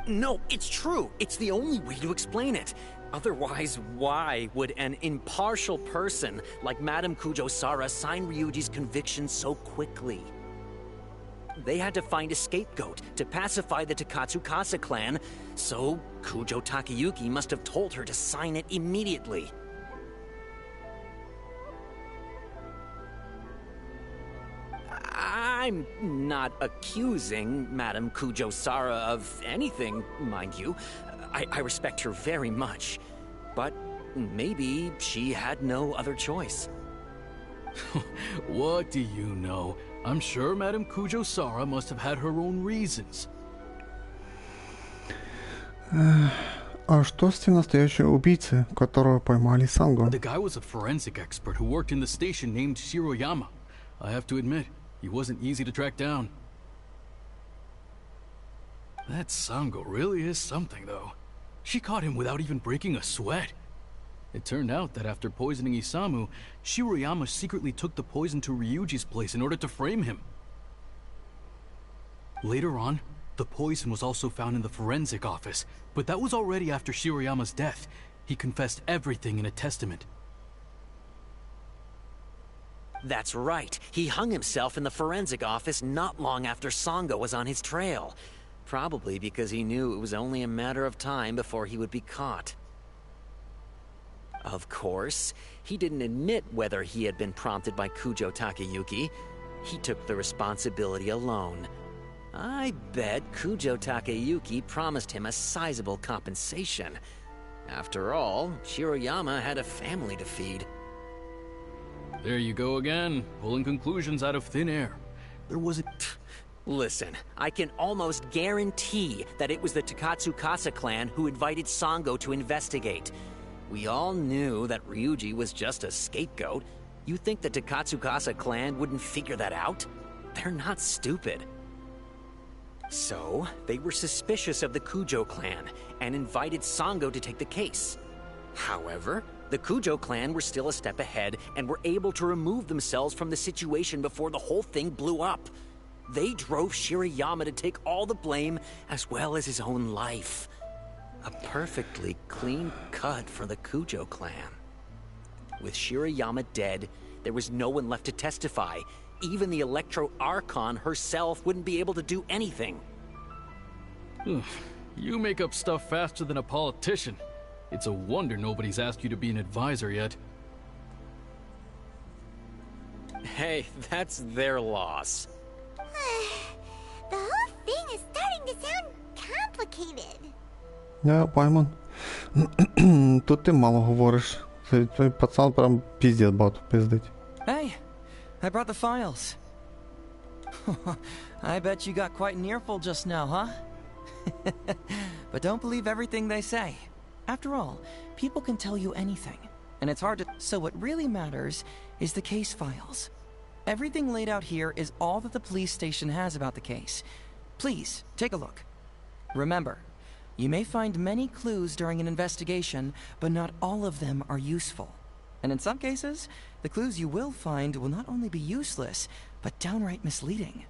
No, it's true. It's the only way to explain it. Otherwise, why would an impartial person like Madame Kujo Sara sign Ryuji's conviction so quickly? They had to find a scapegoat to pacify the Takatsukasa clan, so Kujo Takayuki must have told her to sign it immediately. I'm not accusing Madame Kujo Sara of anything, mind you. I respect her very much. But maybe she had no other choice. What do you know? I'm sure Madame Kujo Sara must have had her own reasons. А что с тем настоящим убийцей, которого поймали Санго? The guy was a forensic expert who worked in the station named Shiroyama. I have to admit, he wasn't easy to track down. That Sango really is something, though. She caught him without even breaking a sweat. It turned out that after poisoning Isamu, Shiroyama secretly took the poison to Ryuji's place in order to frame him. Later on, the poison was also found in the forensic office, but that was already after Shiroyama's death. He confessed everything in a testament. That's right. He hung himself in the forensic office not long after Sango was on his trail. Probably because he knew it was only a matter of time before he would be caught. Of course, he didn't admit whether he had been prompted by Kujo Takayuki. He took the responsibility alone. I bet Kujo Takayuki promised him a sizable compensation. After all, Shiroyama had a family to feed. There you go again, pulling conclusions out of thin air. There wasn't... Listen, I can almost guarantee that it was the Takatsukasa clan who invited Sango to investigate. We all knew that Ryuji was just a scapegoat. You think the Takatsukasa clan wouldn't figure that out? They're not stupid. So, they were suspicious of the Kujo clan and invited Sango to take the case. However, the Kujo clan were still a step ahead and were able to remove themselves from the situation before the whole thing blew up. They drove Shiroyama to take all the blame as well as his own life. A perfectly clean cut for the Kujo clan. With Shiroyama dead, there was no one left to testify. Even the Electro Archon herself wouldn't be able to do anything. You make up stuff faster than a politician. It's a wonder nobody's asked you to be an advisor yet. Hey, that's their loss. The whole thing is starting to sound complicated. Я, Паймон. Тут ти мало говориш. Цей пацан прям піздець багато пиздить. Hey, I brought the files. I bet you got quite an earful just now, huh? But don't believe everything they say. After all, people can tell you anything, and it's hard to... So what really matters is the case files. Everything laid out here is all that the police station has about the case. Please, take a look. Remember, you may find many clues during an investigation, but not all of them are useful. And in some cases, the clues you will find will not only be useless, but downright misleading.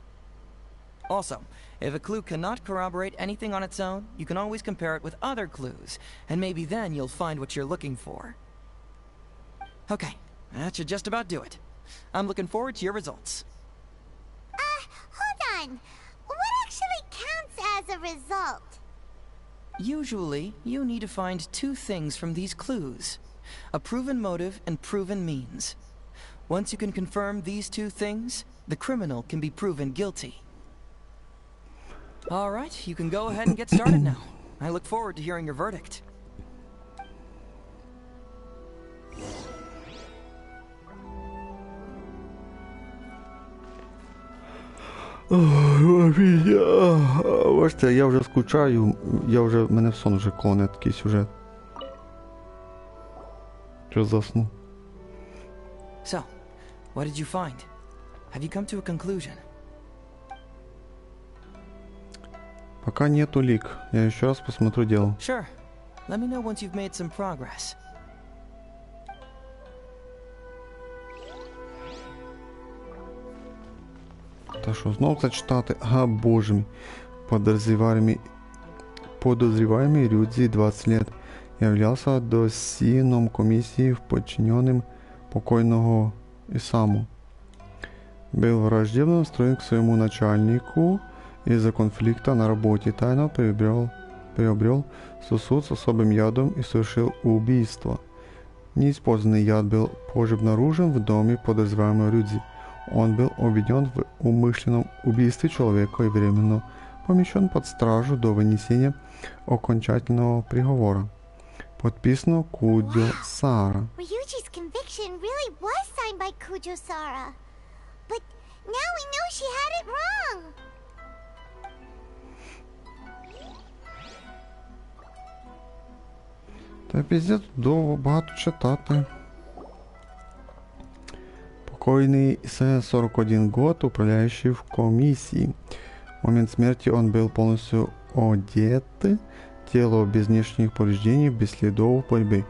Also, if a clue cannot corroborate anything on its own, you can always compare it with other clues, and maybe then you'll find what you're looking for. Okay, that should just about do it. I'm looking forward to your results. Hold on. What actually counts as a result? Usually, you need to find two things from these clues. A proven motive and proven means. Once you can confirm these two things, the criminal can be proven guilty. All right, you can go ahead and get started now. I look forward to hearing your verdict. Бачите, я вже скучаю, мене в сон вже клоне такий сюжет. Що засну. So, what did you find? Have you come to a conclusion? Пока нету лик. Я еще раз посмотрю дело. Sure. Let me know once you've made some progress. Та що, знов це читати? А, боже мій. Подозреваемый Рюдзи, 20 лет, являлся досином комиссии, подчиненным покойного Исаму. Был враждебно настроен к своему начальнику из-за конфликта на работе, тайно приобрел сосуд с особым ядом и совершил убийство. Неиспользованный яд был позже обнаружен в доме подозреваемого Рюдзи. Он был обвинен в умышленном убийстве человека и временно помещен под стражу до вынесения окончательного приговора. Подписано Kujo-Sara. Ryuji's conviction really was signed by Kujo-Sara. But now we know she had it wrong. Та піздець довго багато читати. Покойный Исэ, 41 год, управляющий в комиссии. В момент смерти он был полностью одет, тело без внешних повреждений, без следов борьбы.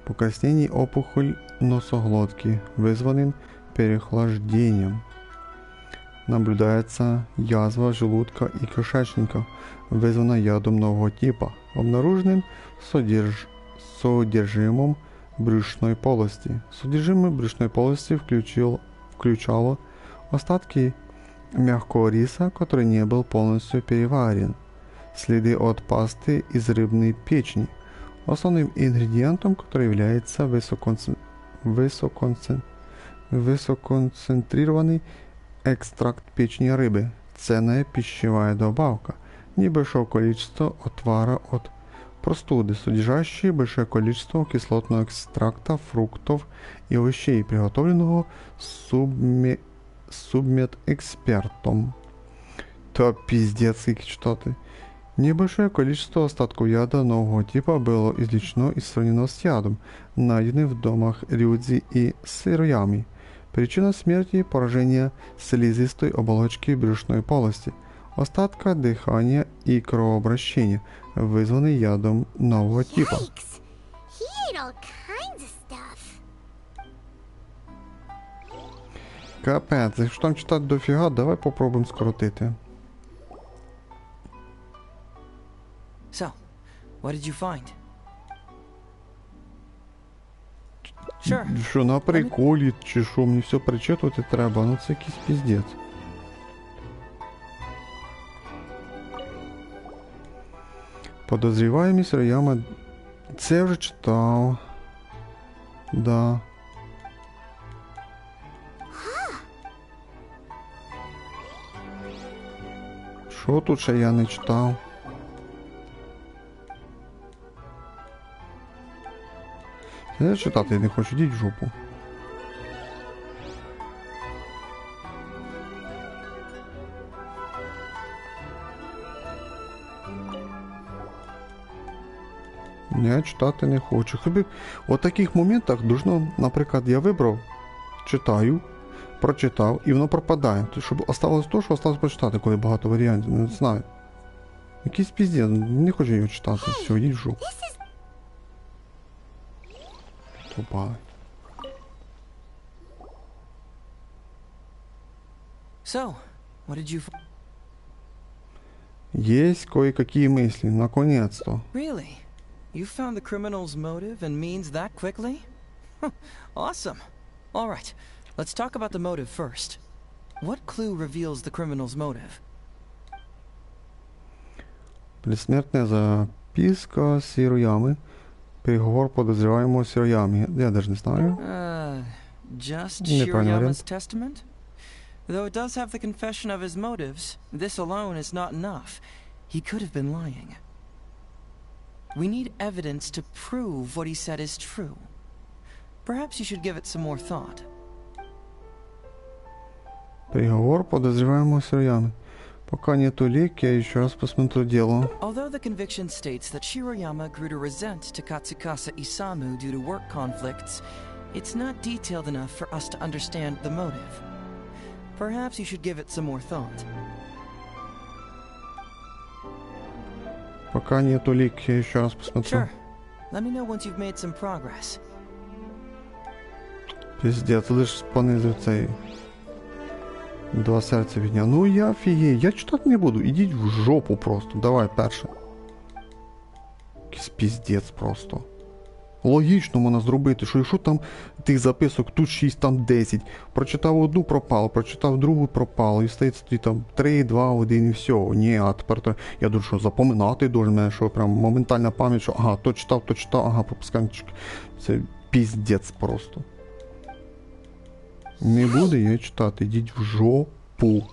Покраснение, опухоль носоглотки, вызванным переохлаждением. Наблюдается язва желудка и кишечника, вызванная ядом нового типа, обнаруженным содержимым брюшной полости. Содержимое брюшной полости включало остатки мягкого риса, который не был полностью переварен. следы от пасты из рыбной печени. Основным ингредиентом, который является высококонцентрированный экстракт печени рыбы. Ценная пищевая добавка. Небольшое количество отвара от простуды, содержащие большое количество кислотного экстракта фруктов и овощей, приготовленного субмедэкспертом. Да пиздец, как что-то. Небольшое количество остатков яда нового типа было извлечено и сравнено с ядом, найденным в домах Рюдзи и Сыроями. Причина смерти – поражение слизистой оболочки брюшной полости, остатка дыхания и кровообращения, вызванный ядом нового типа. Капець, якщо там читати дофіга, давай попробуємо скоротити. So, what did you find? Sure. Що, на приколі, чи що, мені все перечитувати треба, ну це якийсь піздець. Подозріваємі Сирояма... Це я вже читав. Да. Що тут ще я не читав? Я читати не хочу, йдіть в жопу. Я читати не хочу. Хіба в таких моментах должно, наприклад, я вибрав, читаю, прочитав, і воно пропадає. Щоб осталось то, що осталось прочитати, коли багато варіантів, не знаю. Якийсь піздець, не хочу його читати. Все, йдіть в жопу. Тупа. So, what did you Есть кое-какие мысли, наконец-то. Really? You found the criminal's motive and means that quickly? Awesome. All right, let's talk about the motive first. What clue reveals the criminal's motive? Предсмертная записка Сироямы. Приговор подозреваемого Сироями. Я даже не знаю. Just Shiroyama's testament? Though it does have the confession of his motives, this alone is not enough. He could have been lying. We need evidence to prove what he said is true. Perhaps you should give it some more thought. Приговор подозреваемого Сироями. Пока нету улик, я еще раз посмотрю дело. Although the conviction states that Shiroyama grew to resent Takatsukasa Isamu due to work conflicts, it's not detailed enough for us to understand the motive. Perhaps you should give it some more thought. Пока нет улик, я еще раз посмотрю. Sure. Let me know once you've made some progress. Пиздец, лиш понизив цей. Два серця від нього. Ну я фігей, я читати не буду. Ідіть в жопу просто. Давай, перше. Якийсь піздець просто. Логічно можна зробити, що якщо там тих записок тут 6, там 10. Прочитав одну, пропало, прочитав другу, пропало. І стається тоді там 3, 2, 1 і все. Ні, а тепер я думаю, що запоминати должен мене, що прям моментальна пам'ять, що ага, то читав, ага, пропускаємо. Це піздець просто. Не буду я читати, йдіть в жопу.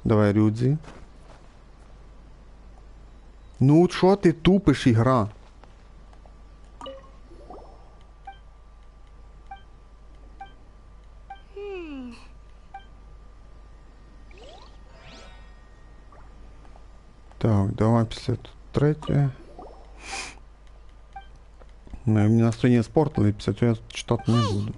Давай, Рюдзі. Ну, що ти тупиш, ігра? Так, давай 53. Мені настроєння спортили, 50 я читати не буду.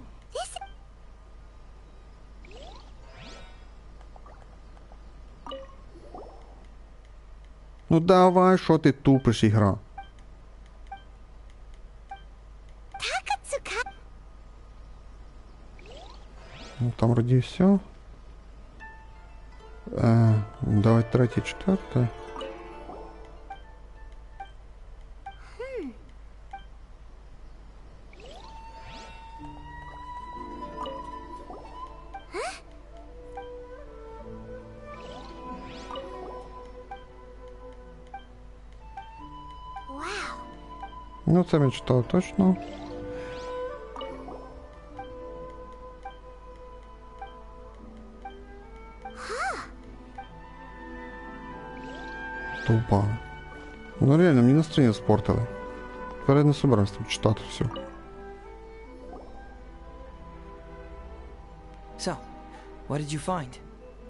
Ну давай, що ти тупиш, ігра? Ну там вроді все. Давай третє, четверте. Ну, це ми читали точно. Тупа. Ну реально, мені настроєння спортили. Тепер я не собирався там читати все. So, what did you find?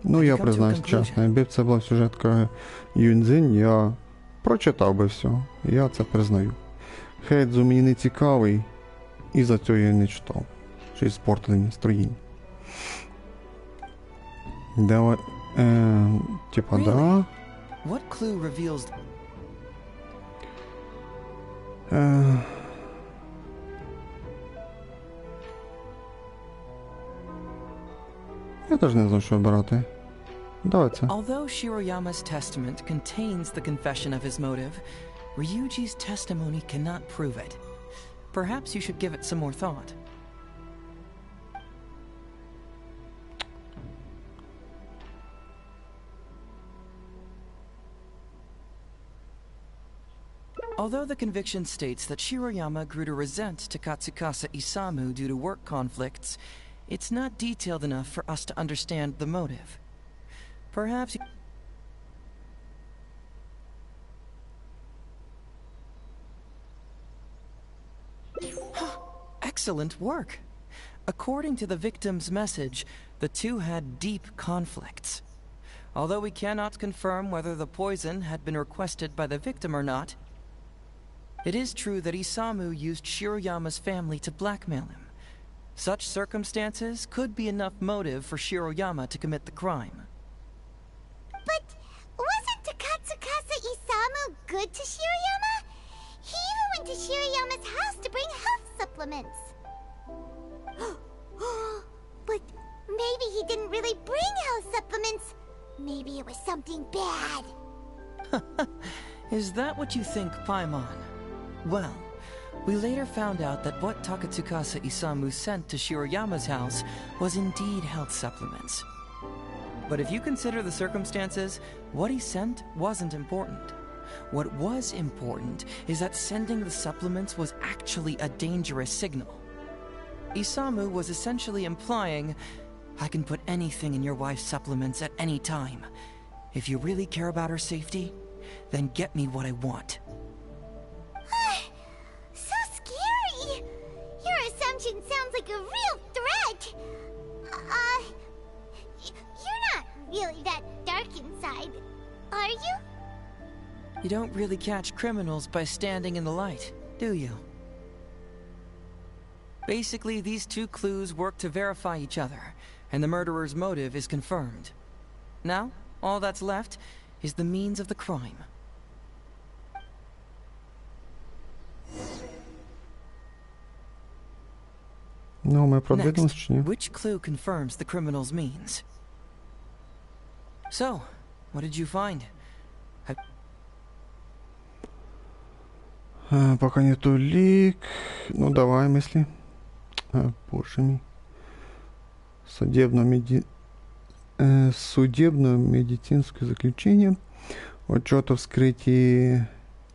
Ну, я признаюсь чесно, якби це була сюжетка Юньцзинь, я прочитав би все. Я це признаю. Хэйдзо мені не цікавий, і за цього я не читав. Щось спортили настроєння. Давай, типа, да. What clue reveals... Я теж не знаю, що обирати. Давай це. Although Shiroyama's testament contains the confession of his motive, Ryuji's testimony cannot prove it. Perhaps you should give it some more thought. Although the conviction states that Shiroyama grew to resent Takatsukasa Isamu due to work conflicts, it's not detailed enough for us to understand the motive. Perhaps... Excellent work! According to the victim's message, the two had deep conflicts. Although we cannot confirm whether the poison had been requested by the victim or not, it is true that Isamu used Shiroyama's family to blackmail him. Such circumstances could be enough motive for Shiroyama to commit the crime. But wasn't Takatsukasa Isamu good to Shiroyama? He even went to Shiroyama's house to bring health supplements. But maybe he didn't really bring health supplements. Maybe it was something bad. Is that what you think, Paimon? Well, we later found out that what Takatsukasa Isamu sent to Shiroyama's house was indeed health supplements. But if you consider the circumstances, what he sent wasn't important. What was important is that sending the supplements was actually a dangerous signal. Isamu was essentially implying, I can put anything in your wife's supplements at any time. If you really care about her safety, then get me what I want. So scary! Your assumption sounds like a real threat! You're not really that dark inside, are you? You don't really catch criminals by standing in the light, do you? Basically, these two clues work to verify each other, and the murderer's motive is confirmed. Now, all that's left is the means of the crime. Ну, ми продвинулись чи ні? Which clue confirms the criminal's means? So, what did you find? Пока нету лик. Ну, давай мысли. Боже мой. Судебно-медицинское заключение. Отчет о вскрытии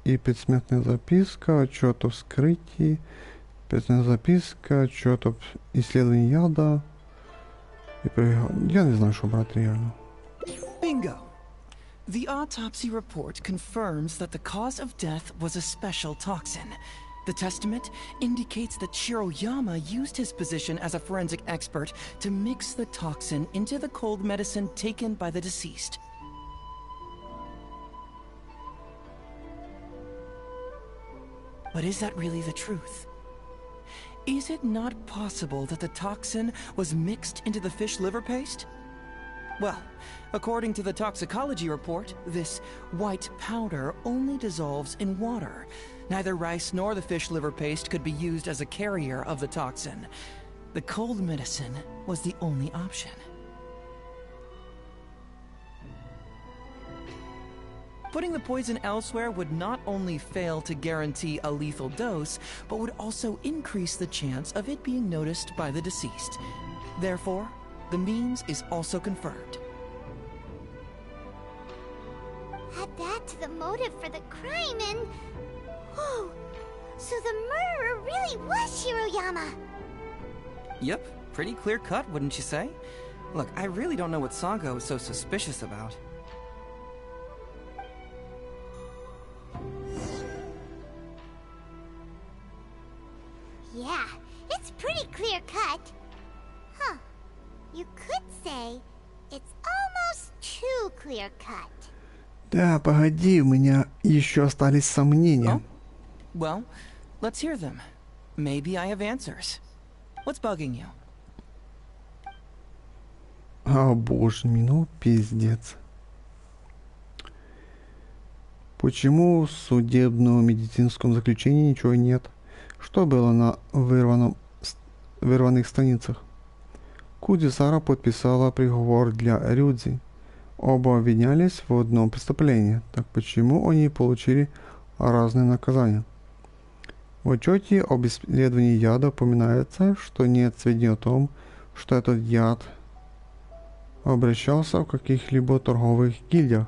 и предсмертная записка. Отчет о вскрытии. Предсмертная записка. Отчет об исследовании яда. Я не знаю, что брать реально. Bingo! The autopsy report confirms that the cause of death was a special toxin. The testament indicates that Shiroyama used his position as a forensic expert to mix the toxin into the cold medicine taken by the deceased. But is that really the truth? Is it not possible that the toxin was mixed into the fish liver paste? Well, according to the toxicology report, this white powder only dissolves in water. Neither rice nor the fish liver paste could be used as a carrier of the toxin. The cold medicine was the only option. Putting the poison elsewhere would not only fail to guarantee a lethal dose, but would also increase the chance of it being noticed by the deceased. Therefore, the means is also confirmed. Add that to the motive for the crime and... Whoa! So the murderer really was Shiroyama. Yep, pretty clear cut, wouldn't you say? Look, I really don't know what Sango is so suspicious about. Yeah, it's pretty clear cut. Huh. You could say it's almost too clear cut. Да, погоди, у меня еще остались сомнения. Oh? Well, let's hear them. Maybe I have answers. What's bugging you? О боже мой, ну пиздец. Почему в судебном медицинском заключении ничего нет? Что было на вырванных страницах? Кудзи-сара подписала приговор для Рюдзи. Оба обвинялись в одном преступлении. Так почему они получили разные наказания? В отчете об исследовании яда упоминается, что нет сведений о том, что этот яд обращался в каких-либо торговых гильдиях.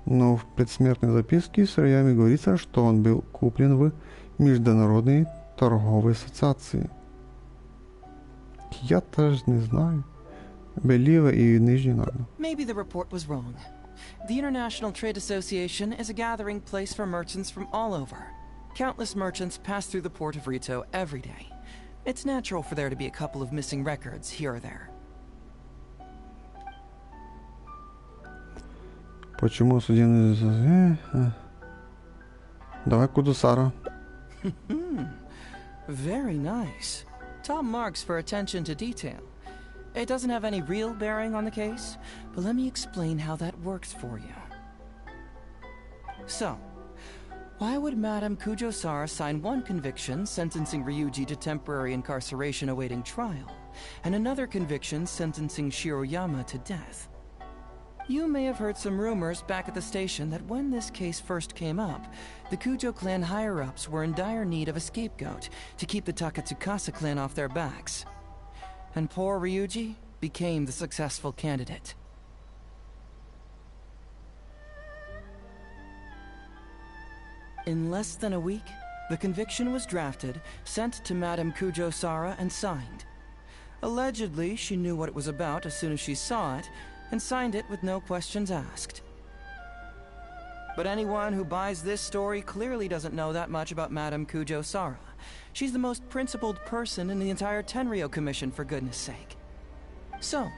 Но в предсмертной записке с роями говорится, что он был куплен в Международной торговой ассоциации. Я тоже не знаю. Белива и Нижний Нагно. Maybe the report was wrong. The International Trade Association is a gathering place for merchants from all over. Countless merchants pass through the port of Rito every day. It's natural for there to be a couple of missing records here or there. Почему судебный... Давай Кудзи-сара. Very nice. Top marks for attention to detail. It doesn't have any real bearing on the case, but let me explain how that works for you. So, why would Madame Kujo-sara sign one conviction sentencing Ryuji to temporary incarceration awaiting trial, and another conviction sentencing Shiroyama to death? You may have heard some rumors back at the station that when this case first came up, the Kujo clan higher-ups were in dire need of a scapegoat to keep the Takatsukasa clan off their backs. And poor Ryuji became the successful candidate. In less than a week, the conviction was drafted, sent to Madame Kujo-sara, and signed. Allegedly, she knew what it was about as soon as she saw it, and signed it with no questions asked. But anyone who buys this story clearly doesn't know that much about Madame Kujo-sara. She's the most principled person in the entire Tenryou Commission, for goodness sake. So,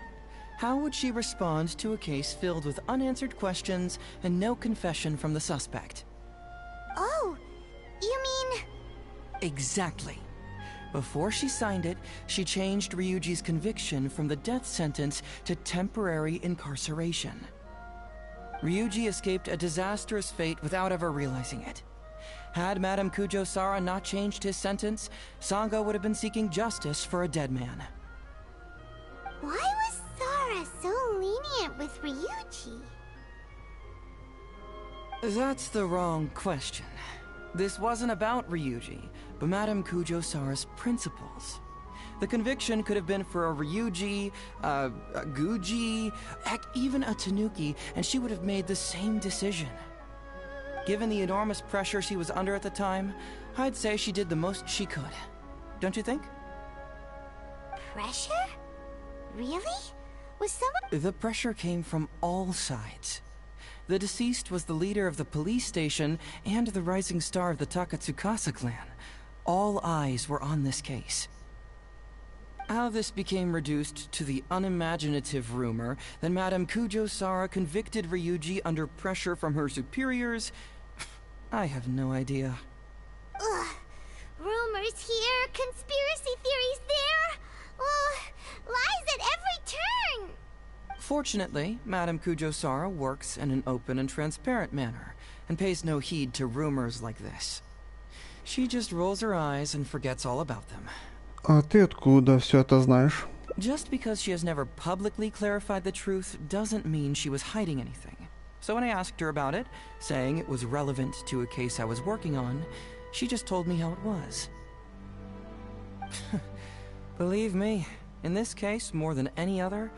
how would she respond to a case filled with unanswered questions and no confession from the suspect? Oh, you mean... Exactly. Before she signed it, she changed Ryuji's conviction from the death sentence to temporary incarceration. Ryuji escaped a disastrous fate without ever realizing it. Had Madame Kujo-sara not changed his sentence, Sango would have been seeking justice for a dead man. Why was Sara so lenient with Ryuji? That's the wrong question. This wasn't about Ryuji, but Madame Kujo-sara's principles. The conviction could have been for a Ryuji, a Guji, heck, even a Tanuki, and she would have made the same decision. Given the enormous pressure she was under at the time, I'd say she did the most she could. Don't you think? Pressure? Really? Was someone... The pressure came from all sides. The deceased was the leader of the police station and the rising star of the Takatsukasa clan. All eyes were on this case. How this became reduced to the unimaginative rumor that Madame Kujo-sara convicted Ryuji under pressure from her superiors, I have no idea. Ugh. Rumors here, conspiracy theories there. Lies at every turn. Fortunately, Madame Kujo-sara works in an open and transparent manner, and pays no heed to rumors like this. She just rolls her eyes and forgets all about them. А ты откуда все это знаешь? Just because she has never publicly clarified the truth doesn't mean she was hiding anything. So when I asked her about it, saying it was relevant to a case I was working on, she just told me how it was. Believe me, in this case, more than any other,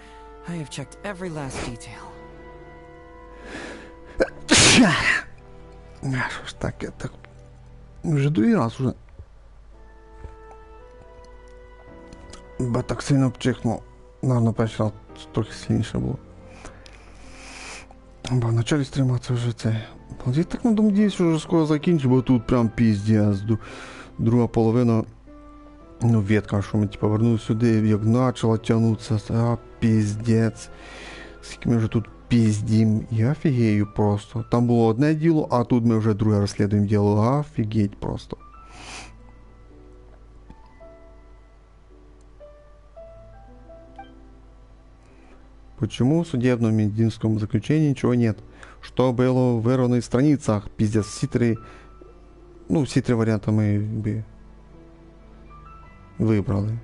I have checked every last detail. Что ж так, это... Уже другой раз уже Бо так сильно пчихнув. Наверно, перший раз трохи сильніше було. Бо в началі стріма це вже це. Я так надіюсь, що вже скоро закінчу, бо тут прям піздець. Друга половина. Ну, ветка, що ми типу вернули сюди, як почала тягнутися, а піздець. Скільки ми вже тут піздім. Я офігею просто. Там було одне діло, а тут ми вже друге розслідуємо діло. Офігеть просто. Почему в судебном медицинском заключении ничего нет? Что было в вырванных страницах? Пиздец, все три... Ну, все три варианта мы бы выбрали.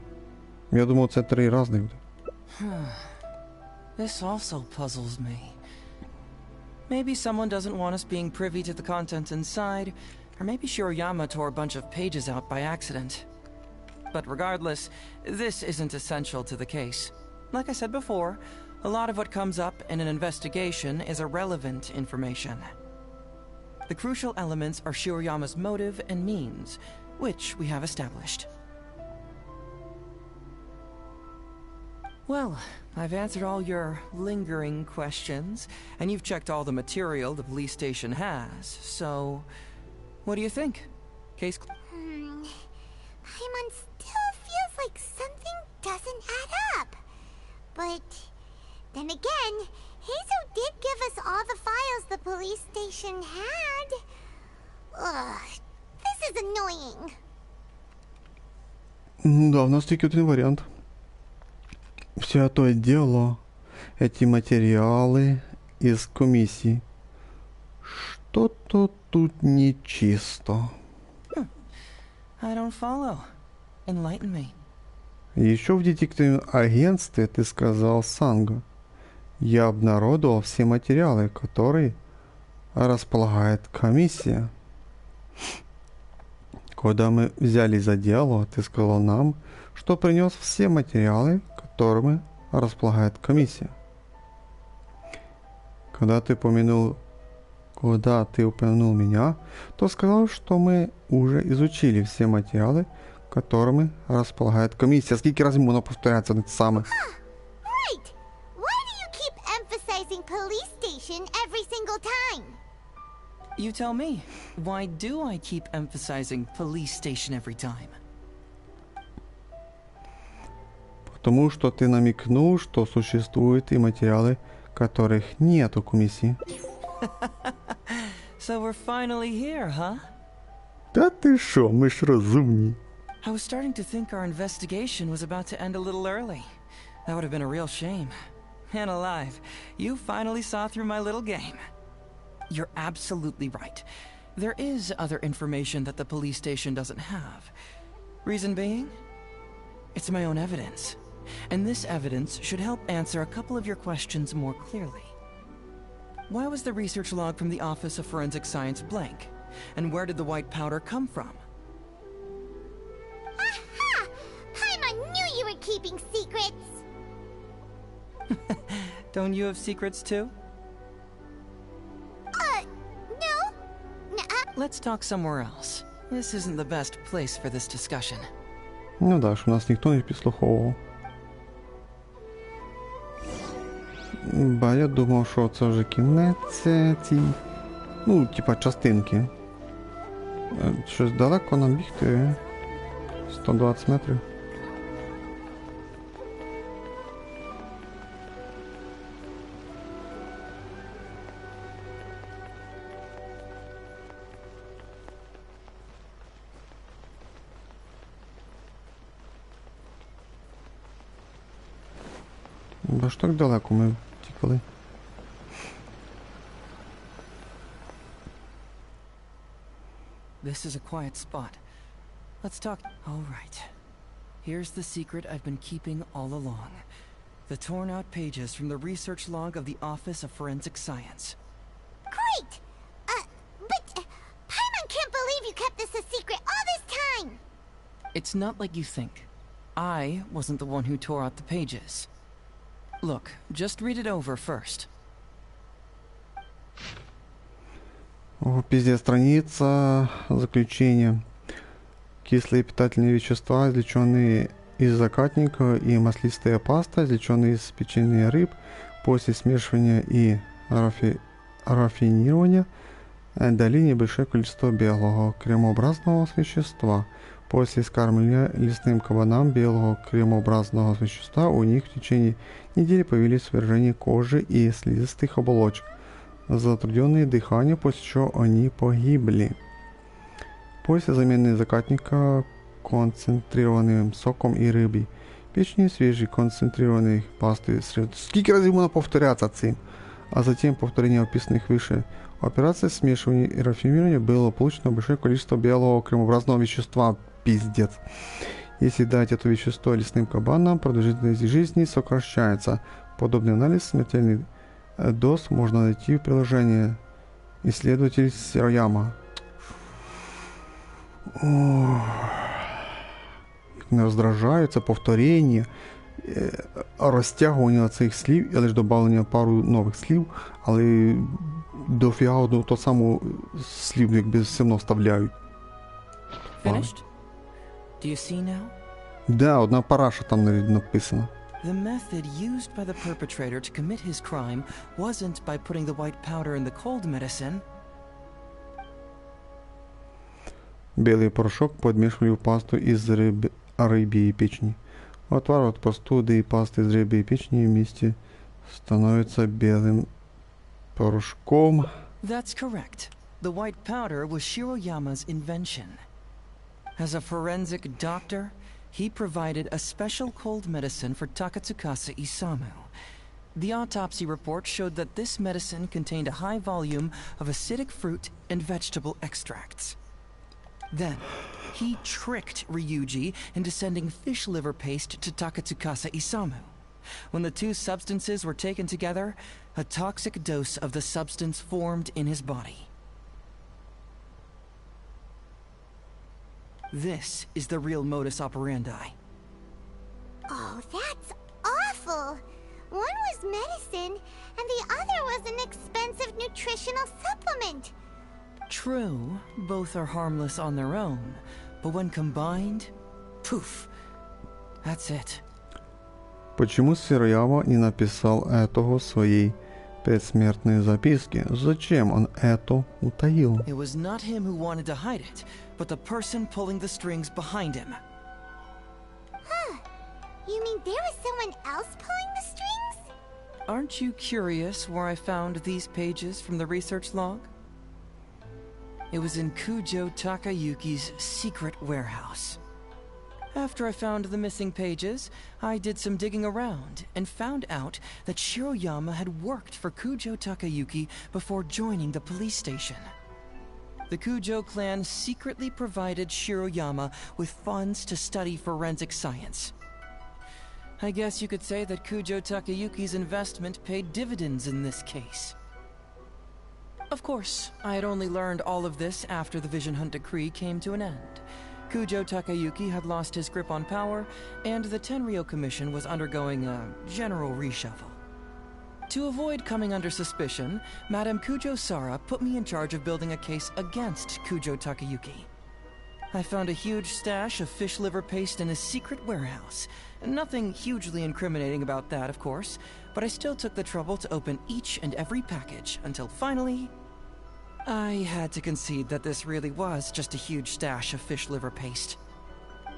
Я думал, это три разных. This also puzzles me. Maybe someone doesn't want us being privy to the content inside, or maybe Shiroyama tore a bunch of pages out by accident. But regardless, this isn't essential to the case. Like I said before, a lot of what comes up in an investigation is irrelevant information. The crucial elements are Shiroyama's motive and means, which we have established. Well, I've answered all your lingering questions, and you've checked all the material the police station has, so... What do you think? Case... Paimon still feels like something doesn't add up. But... then again, Heizo did give us all the files the police station had. Ugh, this is annoying. Да, у нас только один вариант. Все то дело, эти материалы из комиссии. Что-то тут нечисто. I don't follow. Enlighten me. Еще в детективном агентстве ты сказал Санго. Я обнародовал все материалы, которые располагает комиссия. Когда мы взяли за дело, ты сказал нам, что принес все материалы, которыми располагает комиссия. Когда ты упомянул меня, то сказал, что мы уже изучили все материалы, которыми располагает комиссия. Сколько раз можно повторяться на это самое? Right! Why do you keep emphasizing police station every single time? You tell me, why do I keep emphasizing police station every time? Потому что ты намекнул, что существуют и материалы, которых нет у комиссии. So we're finally here, huh? Да ты шо, мы ж разумні. I was starting to think our investigation was about to end a little early. That would have been a real shame. Man alive, you finally saw through my little game. You're absolutely right. There is other information that the police station doesn't have. Reason being? It's my own evidence. And this evidence should help answer a couple of your questions more clearly. Why was the research log from the Office of Forensic Science blank? And where did the white powder come from? Aha! Paimon knew you were keeping secrets! Don't you have secrets too? No? Nuh-uh. Let's talk somewhere else. This isn't the best place for this discussion. Ну да, що нас ніхто не підслуховував. Ба, я думав, що це вже кінець цій, ну, типа частинки. Щось далеко нам бігти. 120 метрів. Бо ж так далеко ми тікали. This is a quiet spot. Let's talk. All right. Here's the secret I've been keeping all along. The torn out pages from the research log of the Office of Forensic Science. Great! But Paimon can't believe you kept this a secret all this time! It's not like you think. I wasn't the one who tore out the pages. Look, just read it over first. О, пиздец, страница, заключение. Кислые питательные вещества, извлеченные из закатника и маслистая паста, извлеченная из печенья рыб, после смешивания и рафинирования дали небольшое количество белого кремообразного вещества. После скармливания лесным кабанам белого кремообразного вещества у них в течение недели появились выражения кожи и слизистых оболочек, затрудненные дыхание, после чего они погибли. После замены закатника концентрированным соком и рыбой печени, свежей концентрированной пастой скільки разів можна повторяться цим, а затем повторение описанных выше операций смешивания и рафинирования было получено большое количество белого кремообразного вещества. Пиздец. Если дать это вещество лесным кабанам, продолжительность жизни сокращается. Подобный анализ смертельных доз можно найти в приложении исследователь Сирояма. Не роздражає це повторення, розтягування цих слів і лише додавання пару нових слів, але дофіга одного того самого слів якби все одно вставляють. Finished? Do you see now? Да, одна параша там написана. The method used by the perpetrator to commit his crime wasn't by putting the white powder in the cold medicine. Белый порошок подмешивали в пасту из рыбьей печени. Отвар от простуды и пасты из рыбьей печени вместе становится белым порошком. That's correct. The white powder was Shiroyama's invention. As a forensic doctor, he provided a special cold medicine for Takatsukasa Isamu. The autopsy report showed that this medicine contained a high volume of acidic fruit and vegetable extracts. Then, he tricked Ryuji into sending fish liver paste to Takatsukasa Isamu. When the two substances were taken together, a toxic dose of the substance formed in his body. This is the real modus operandi. Oh, that's awful! One was medicine, and the other was an expensive nutritional supplement. True, both are harmless on their own, but when combined, poof, that's it. Почему Сирояма не написал этого в своей предсмертной записке? Зачем он это утаил? It was not him who wanted to hide it, but the person pulling the strings behind him. Huh. You mean there was someone else pulling the strings? Aren't you curious where I found these pages from the research log? It was in Kujo Takayuki's secret warehouse. After I found the missing pages, I did some digging around and found out that Shiroyama had worked for Kujo Takayuki before joining the police station. The Kujo clan secretly provided Shiroyama with funds to study forensic science. I guess you could say that Kujo Takayuki's investment paid dividends in this case. Of course, I had only learned all of this after the Vision Hunt decree came to an end. Kujo Takayuki had lost his grip on power, and the Tenryou Commission was undergoing a general reshuffle. To avoid coming under suspicion, Madame Kujo Sara put me in charge of building a case against Kujo Takayuki. I found a huge stash of fish liver paste in his secret warehouse. Nothing hugely incriminating about that, of course, but I still took the trouble to open each and every package until finally, I had to concede that this really was just a huge stash of fish liver paste.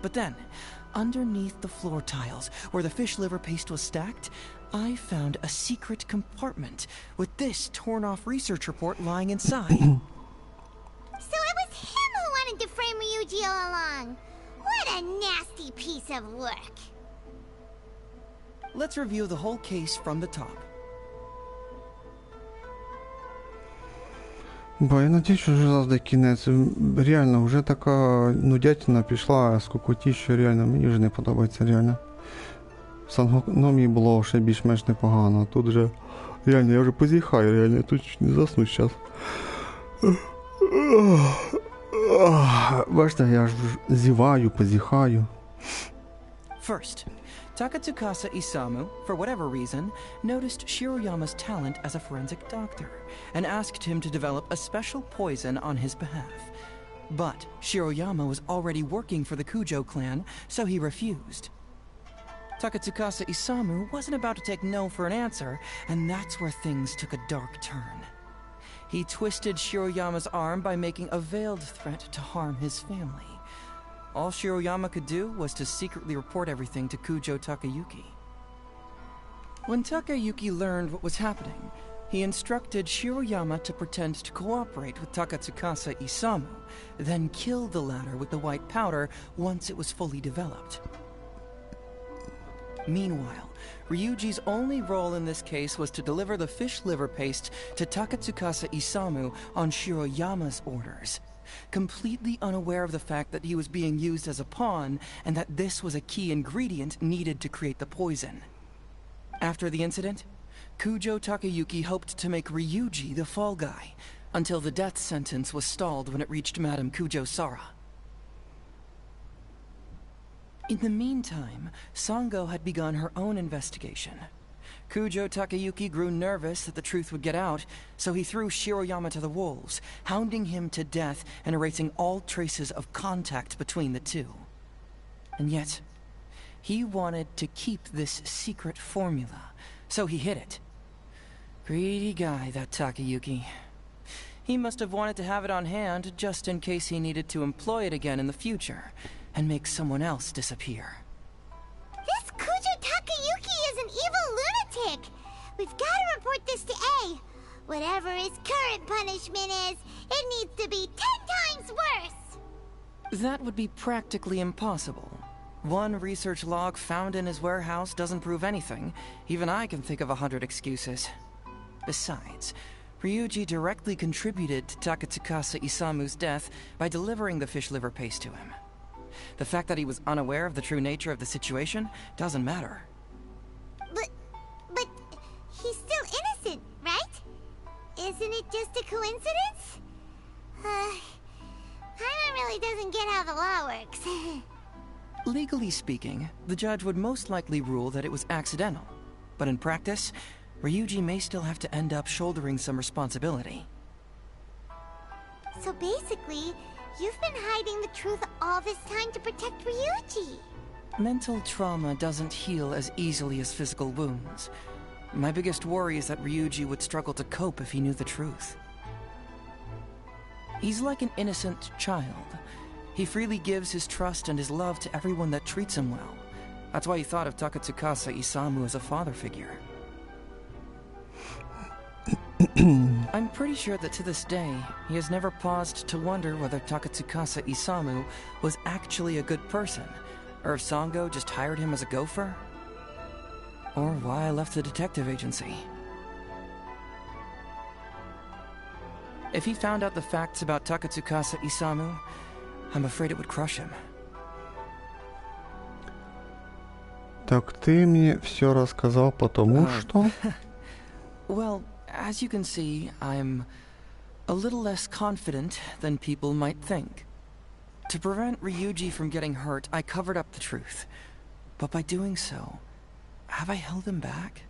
But then, underneath the floor tiles, where the fish liver paste was stacked, I found a secret compartment with this torn-off research report lying inside. So it was him who wanted to frame Ryuji all along. What a nasty piece of work. Let's review the whole case from the top. Бо я надіюсь, що вже завжди кінець. Реально, вже така нудятина пішла, скукотіща, реально, мені вже не подобається, реально. В Сангономії було ще більш-менш непогано, а тут вже, реально, я вже позіхаю, реально, я тут чуть не засну зараз. Бачите, я ж зіваю, позіхаю. First, Takatsukasa Isamu, for whatever reason, noticed Shiroyama's talent as a forensic doctor and asked him to develop a special poison on his behalf. But Shiroyama was already working for the Kujo clan, so he refused. Takatsukasa Isamu wasn't about to take no for an answer, and that's where things took a dark turn. He twisted Shiroyama's arm by making a veiled threat to harm his family. All Shiroyama could do was to secretly report everything to Kujo Takayuki. When Takayuki learned what was happening, he instructed Shiroyama to pretend to cooperate with Takatsukasa Isamu, then kill the latter with the white powder once it was fully developed. Meanwhile, Ryuji's only role in this case was to deliver the fish liver paste to Takatsukasa Isamu on Shiroyama's orders, completely unaware of the fact that he was being used as a pawn and that this was a key ingredient needed to create the poison. After the incident, Kujo Takayuki hoped to make Ryuji the fall guy, until the death sentence was stalled when it reached Madame Kujo-Sara. In the meantime, Sango had begun her own investigation. Kujo Takayuki grew nervous that the truth would get out, so he threw Shiroyama to the wolves, hounding him to death and erasing all traces of contact between the two. And yet, he wanted to keep this secret formula, so he hid it. Greedy guy, that Takayuki. He must have wanted to have it on hand just in case he needed to employ it again in the future, and make someone else disappear. This Kujo Takayuki is an evil lunatic! We've got to report this to A. Whatever his current punishment is, it needs to be 10 times worse! That would be practically impossible. One research log found in his warehouse doesn't prove anything. Even I can think of 100 excuses. Besides, Ryuji directly contributed to Takatsukasa Isamu's death by delivering the fish liver paste to him. The fact that he was unaware of the true nature of the situation doesn't matter. But he's still innocent, right? Isn't it just a coincidence? Paimon really doesn't get how the law works. Legally speaking, the judge would most likely rule that it was accidental. But in practice, Ryuji may still have to end up shouldering some responsibility. So basically, you've been hiding the truth all this time to protect Ryuji. Mental trauma doesn't heal as easily as physical wounds. My biggest worry is that Ryuji would struggle to cope if he knew the truth. He's like an innocent child. He freely gives his trust and his love to everyone that treats him well. That's why he thought of Takatsukasa Isamu as a father figure. I'm pretty sure that to this day, he has never paused to wonder whether Takatsukasa Isamu was actually a good person, or if Sango just hired him as a gopher, or why I left the detective agency. If he found out the facts about Takatsukasa Isamu, I'm afraid it would crush him. Так ты мне все рассказал, потому что... Well, as you can see, I'm a little less confident than people might think. To prevent Ryuji from getting hurt, I covered up the truth. But by doing so, have I held him back?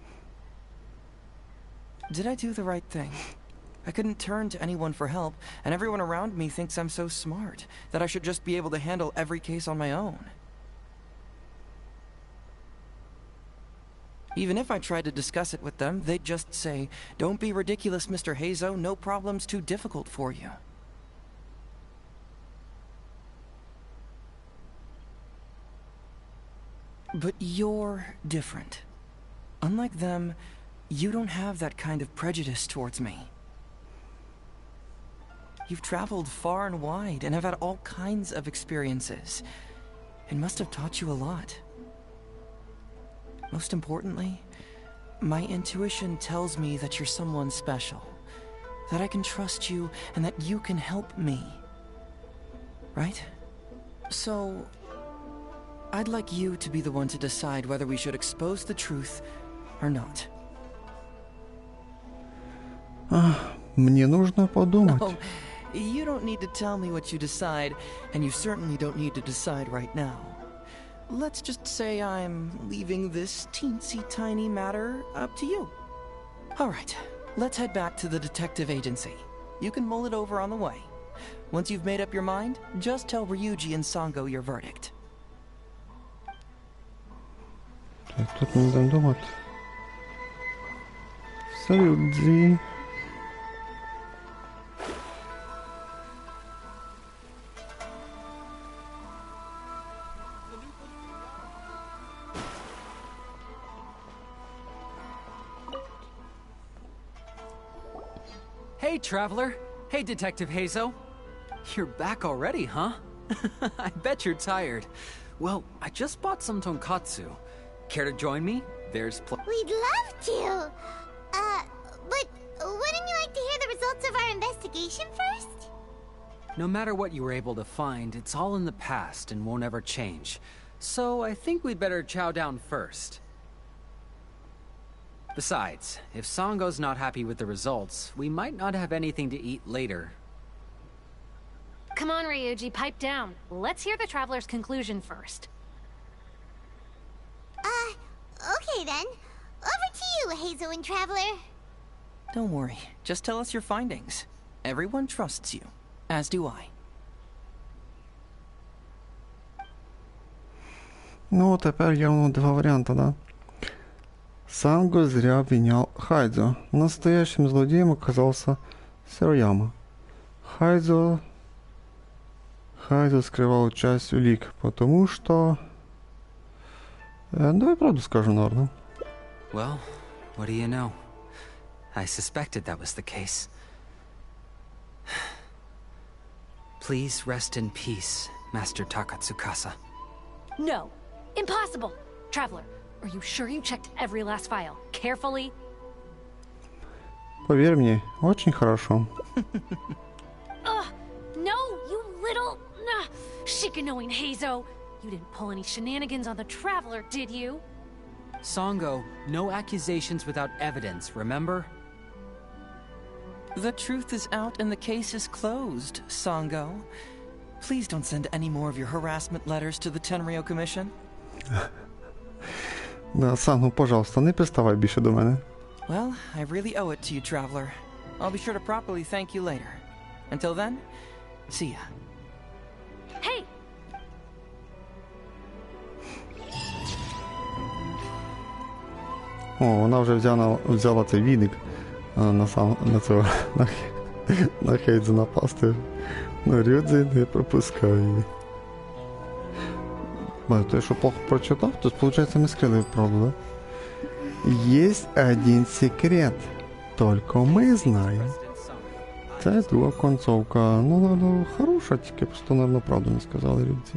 Did I do the right thing? I couldn't turn to anyone for help, and everyone around me thinks I'm so smart, that I should just be able to handle every case on my own. Even if I tried to discuss it with them, they'd just say, "Don't be ridiculous, Mr. Héizo, no problem's too difficult for you." But you're different. Unlike them, you don't have that kind of prejudice towards me. You've traveled far and wide and have had all kinds of experiences. It must have taught you a lot. Most importantly, my intuition tells me that you're someone special, that I can trust you and that you can help me. Right? So, I'd like you to be the one to decide whether we should expose the truth or not. Мне нужно подумать. Oh, you don't need to tell me what you decide, and you certainly don't need to decide right now. Let's just say I'm leaving this teensy-tiny matter up to you. All right, let's head back to the detective agency. You can mull it over on the way. Once you've made up your mind, just tell Ryuji and Sango your verdict. Так, тут ми будемо думати. Салют, Дзі. Hey, Traveler. Hey, Detective Héizo. You're back already, huh? I bet you're tired. Well, I just bought some tonkatsu. Care to join me? We'd love to. But wouldn't you like to hear the results of our investigation first? No matter what you were able to find, it's all in the past and won't ever change. So I think we'd better chow down first. Besides, if Sango's not happy with the results, we might not have anything to eat later. Come on, Ryuji, pipe down. Let's hear the Traveler's conclusion first. Okay then. Over to you, Héizo and Traveler. Don't worry. Just tell us your findings. Everyone trusts you. As do I. Ну, тепер явно два варіанти, да? Санго зря обвинял Хэйдзо. Настоящим злодеем оказался Сирояма. Хэйдзо скрывал часть улик, потому что... Давай правду скажу, Норна. Well, what do you know? I suspected that was the case. Please rest in peace, Master Takatsukasa. No. Impossible! Traveler, are you sure you checked every last file? Carefully? Поверь мне, очень хорошо. No, you little... Shikanoing Héizo! You didn't pull any shenanigans on the Traveler, did you? Sango, no accusations without evidence, remember? The truth is out and the case is closed, Sango. Please don't send any more of your harassment letters to the Tenryou Commission. Да, Санго, пожалуйста, не приставай більше до мене. Well, I really owe it to you, Traveler. I'll be sure to properly thank you later. Until then, see ya. Hey! О, вона вже взяла цей віник на Хэйдзо напасти. Ну, Рюдзі не пропускає її. Ти що плохо прочитав? Тут, виходить, ми скрили правду, да? Есть один секрет. Только мы знаем. Це друга концовка. Ну, хороша, тільки просто, наверное, правду не сказали Рюдзі.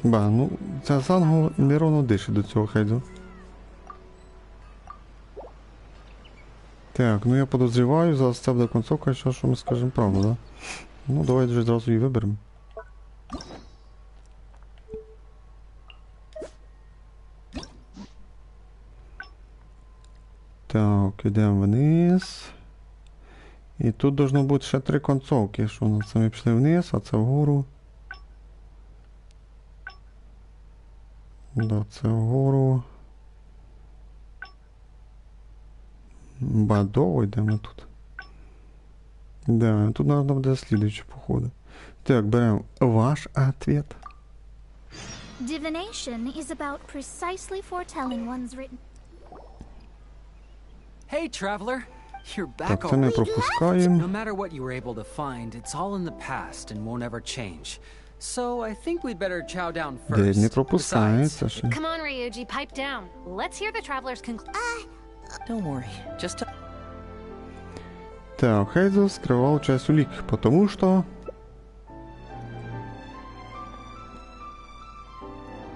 Ба, ну, ця Санго неровно дише до цього Хэйдзо. Так, ну я подозріваю, зараз це буде концовка, що ми скажемо правду, да? Ну, давайте вже зразу її виберемо. Так, йдемо вниз. І тут должно бути ще 3 концовки, що у нас самі пішли вниз, а це вгору. Да, це вгору. Бадово йдемо тут. Да, тут треба буде слідуючі походи. Так, беремо ваш ответ. Divination is about precisely foretelling one's written. Hey, Traveler! You're back Так, це ми пропускаємо. No matter what you were able to find, it's all in the past and won't ever change. So I think we'd better chow down first. Не пропускається ще. Come on, Ryuji, pipe down. Let's hear the Traveler's conclusion. Don't worry, just Так, Хэйдзо скрывал часть улик, потому что...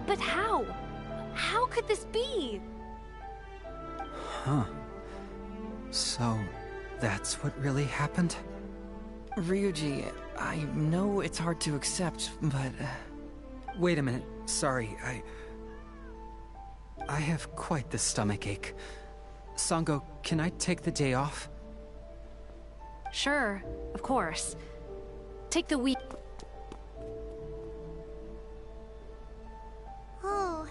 But how? How could this be? Huh. So, that's what really happened? Ryuji, I know it's hard to accept, but... Wait a minute. Sorry, I have quite the stomachache. Sango, can I take the day off? Sure, of course. Take the week. Oh,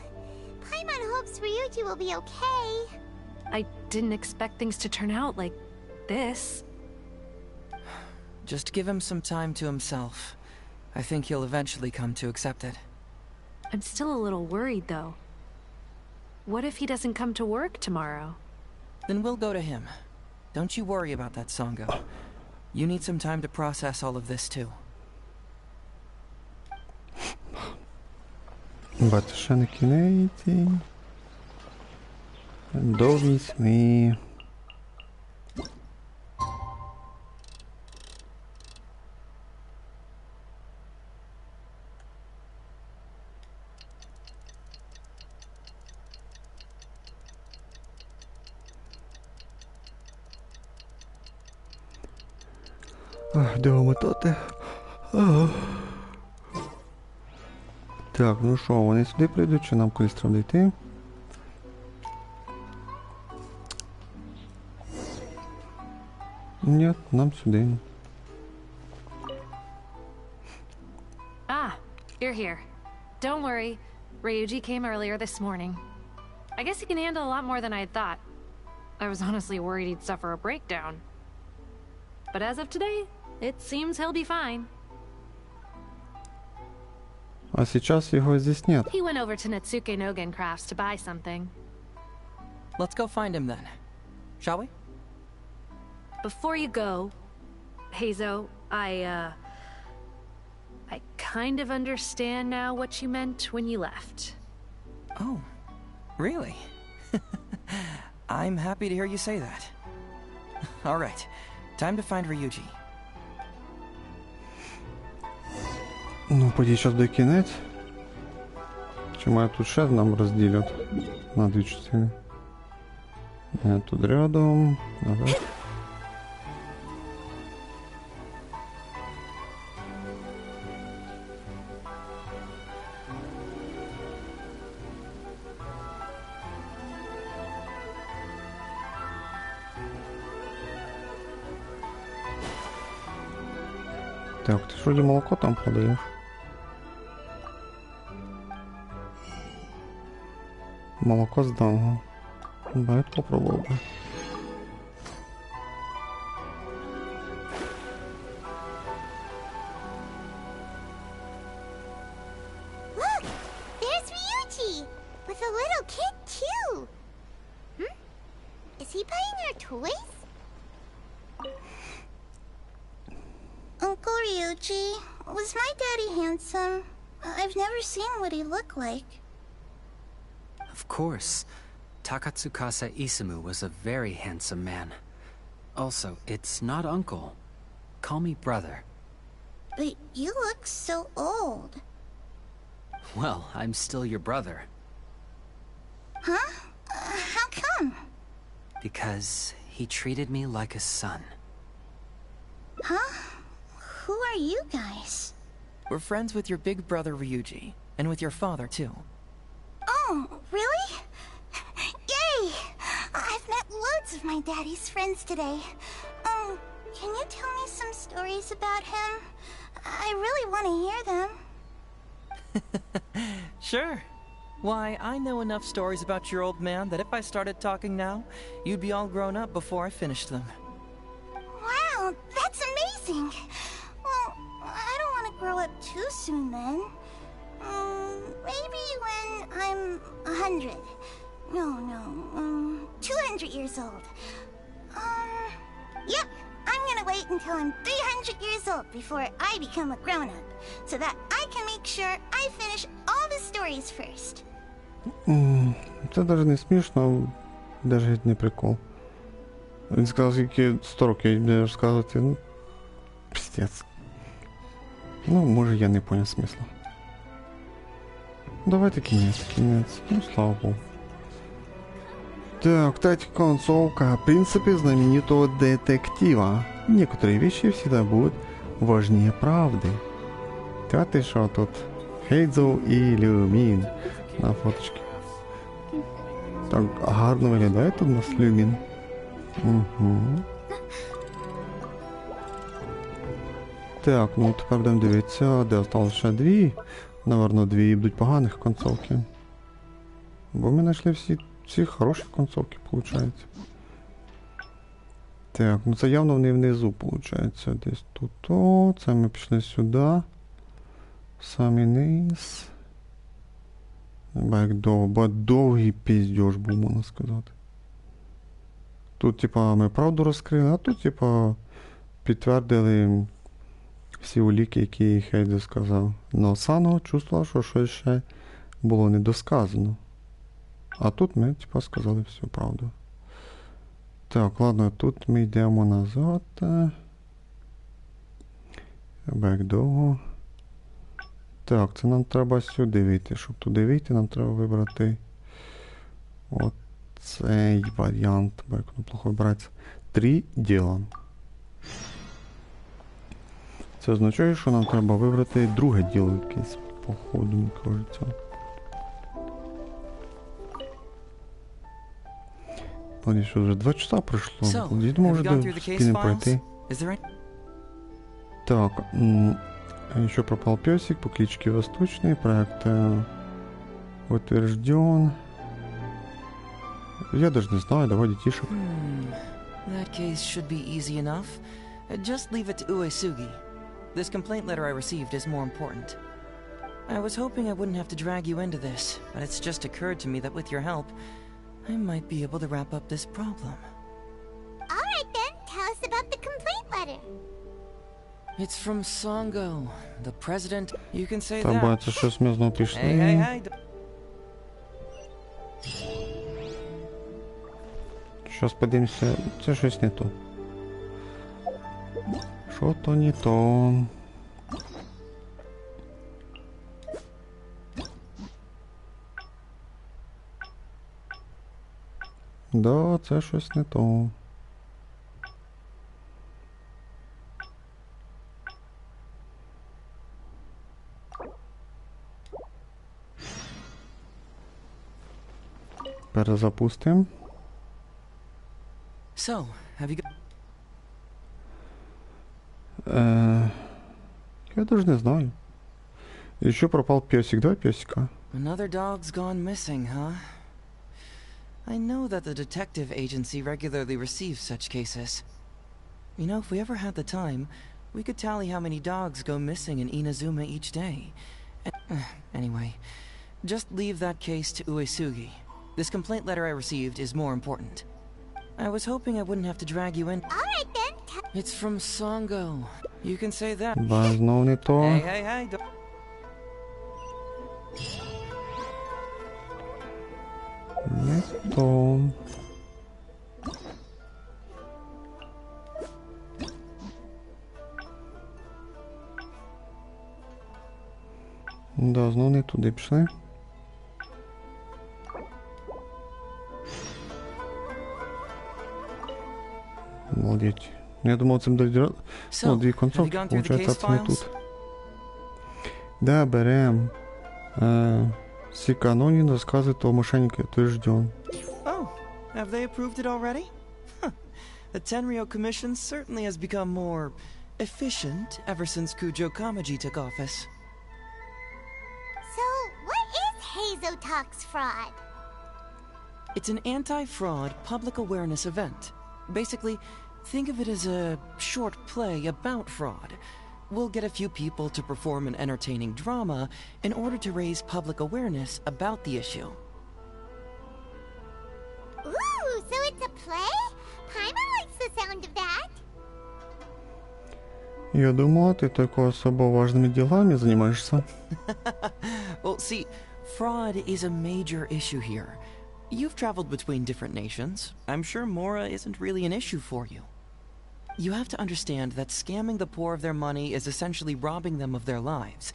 Paimon hopes Ryuji will be okay. I didn't expect things to turn out like this. Just give him some time to himself. I think he'll eventually come to accept it. I'm still a little worried, though. what if he doesn't come to work tomorrow? Then we'll go to him. Don't you worry about that, Sango. You need some time to process all of this too. Бачите, ще не кінець. До 8. Де мотати? Так, ну що, вони сюди прийдуть, чи нам кудись треба йти? Ні, нам сюди. Ah, you're here. Don't worry. Ryuji came earlier this morning. I guess he can handle a lot more than I had thought. I was honestly worried he'd suffer a breakdown. But as of today, it seems he'll be fine. А сейчас его здесь нет. He went over to Natsuke Nogen Crafts to buy something. Let's go find him then. Shall we? Before you go, Heizo, I kind of understand now what you meant when you left. Oh, really? I'm happy to hear you say that. All right, time to find Ryuji. Ну, поді зараз буде кінець. Чи має тут ще нам розділять на дві частини? Я тут рядом, назад. Так, ти ж вроді молоко там продаєш. Молоко з данго. Давай попробую бы. Look! There's Ryuji! With a little kid, too! Is he buying our toys? Uncle Ryuji, was my daddy handsome? I've never seen what he looked like. Of course. Takatsukasa Isamu was a very handsome man. Also, it's not uncle. Call me brother. But you look so old. Well, I'm still your brother. Huh? How come? Because he treated me like a son. Huh? Who are you guys? We're friends with your big brother Ryuji, and with your father too. Oh, really? Yay! I've met loads of my daddy's friends today. Can you tell me some stories about him? I really want to hear them. Sure. Why, I know enough stories about your old man that if I started talking now, you'd be all grown up before I finished them. Wow, that's amazing! Well, I don't want to grow up too soon then. Maybe when I'm 100. No, 200 years old. Yep, I'm gonna wait until I'm 300 years old before I become a grown-up, so that I can make sure I finish all the stories first. Це навіть не смішно, навіть не прикол. Він сказав, скільки 100 років буде розказувати, ну, пиздец. Ну, може я не понял смисла. Давайте кінець, ну слава богу. Так, третья концовка. Принципы знаменитого детектива. Некоторые вещи всегда будут важнее правды. Та ти що тут? Хэйдзо і Люмін на фоточці. Так гарно виглядає тут у нас Люмін. Угу. Так, ну тепер будемо дивитися, де осталось ще дві. Наверно, дві будуть поганих концовки. Бо ми знайшли всі хороші концовки, виходить. Так, ну це явно вони внизу, виходить. Десь тут. О, це ми пішли сюди. Самий низ. Як довго, бо довгий піздьош був, можна сказати. Тут, типа, ми правду розкрили, а тут, типа, підтвердили всі уліки, які Хэйдзо сказав. Но Сано чувствував, що щось ще було недосказано. А тут ми, типа, сказали всю правду. Так, ладно, тут ми йдемо назад. Бек довго. Так, це нам треба сюди вийти. Щоб туди вийти, нам треба вибрати оцей варіант. Бо як воно плохо вибирається. 3 діла. Це означає, що нам треба вибрати друге діло якесь, походу, мені кажеться. Ладно, що вже 2 часа пройшло. Я думав, вже до спільно пройти. Так, еще пропал песик по кличке Восточный. Проект утвержден. Я даже не знаю, давай детишек. That case should be easy enough. Just leave it to Uesugi. This complaint letter I received is more important. I was hoping I wouldn't have to drag you into this, but it's just occurred to me that with your help, I might be able to wrap up this problem. Alright then, tell us about the complaint letter. It's from Songo, the president. You can say Та that. бачу, що смізно пішли. Hey. Щас подивимося, це щось не то. Що то не то. Да, це щось не то. Перезапустим. So, have you got... Я даже не знаю. Еще пропал песик, да, песика? Another dog's gone missing, huh? I know that the detective agency regularly receives such cases. You know, if we ever had the time, we could tally how many dogs go missing in Inazuma each day. Anyway, just leave that case to Uesugi. This complaint letter I received is more important. I was hoping I wouldn't have to drag you in. Alright then. It's from Songo. You can say that. Да, знов не то. Hey. Не то. Да, знов не туди пішли. Молодець. Я думав, цим дойде. Ну, 2 концовки, получается, це не тут. Да, берем. Все канонин рассказывает о мошеннике утвержден. Oh, have they approved it already? Huh. The Tenryo Commission certainly has become more efficient ever since Kujo Kamaji took office. So, what is Heizo Talks fraud? It's an anti-fraud public awareness event. Basically, think of it as a short play about fraud. We'll get a few people to perform an entertaining drama in order to raise public awareness about the issue. Ooh, so it's a play? Paimon likes the sound of that. Я думала, ты только особо важными делами занимаешься. Well, see, fraud is a major issue here. You've traveled between different nations. I'm sure Mora isn't really an issue for you. You have to understand that scamming the poor of their money is essentially robbing them of their lives.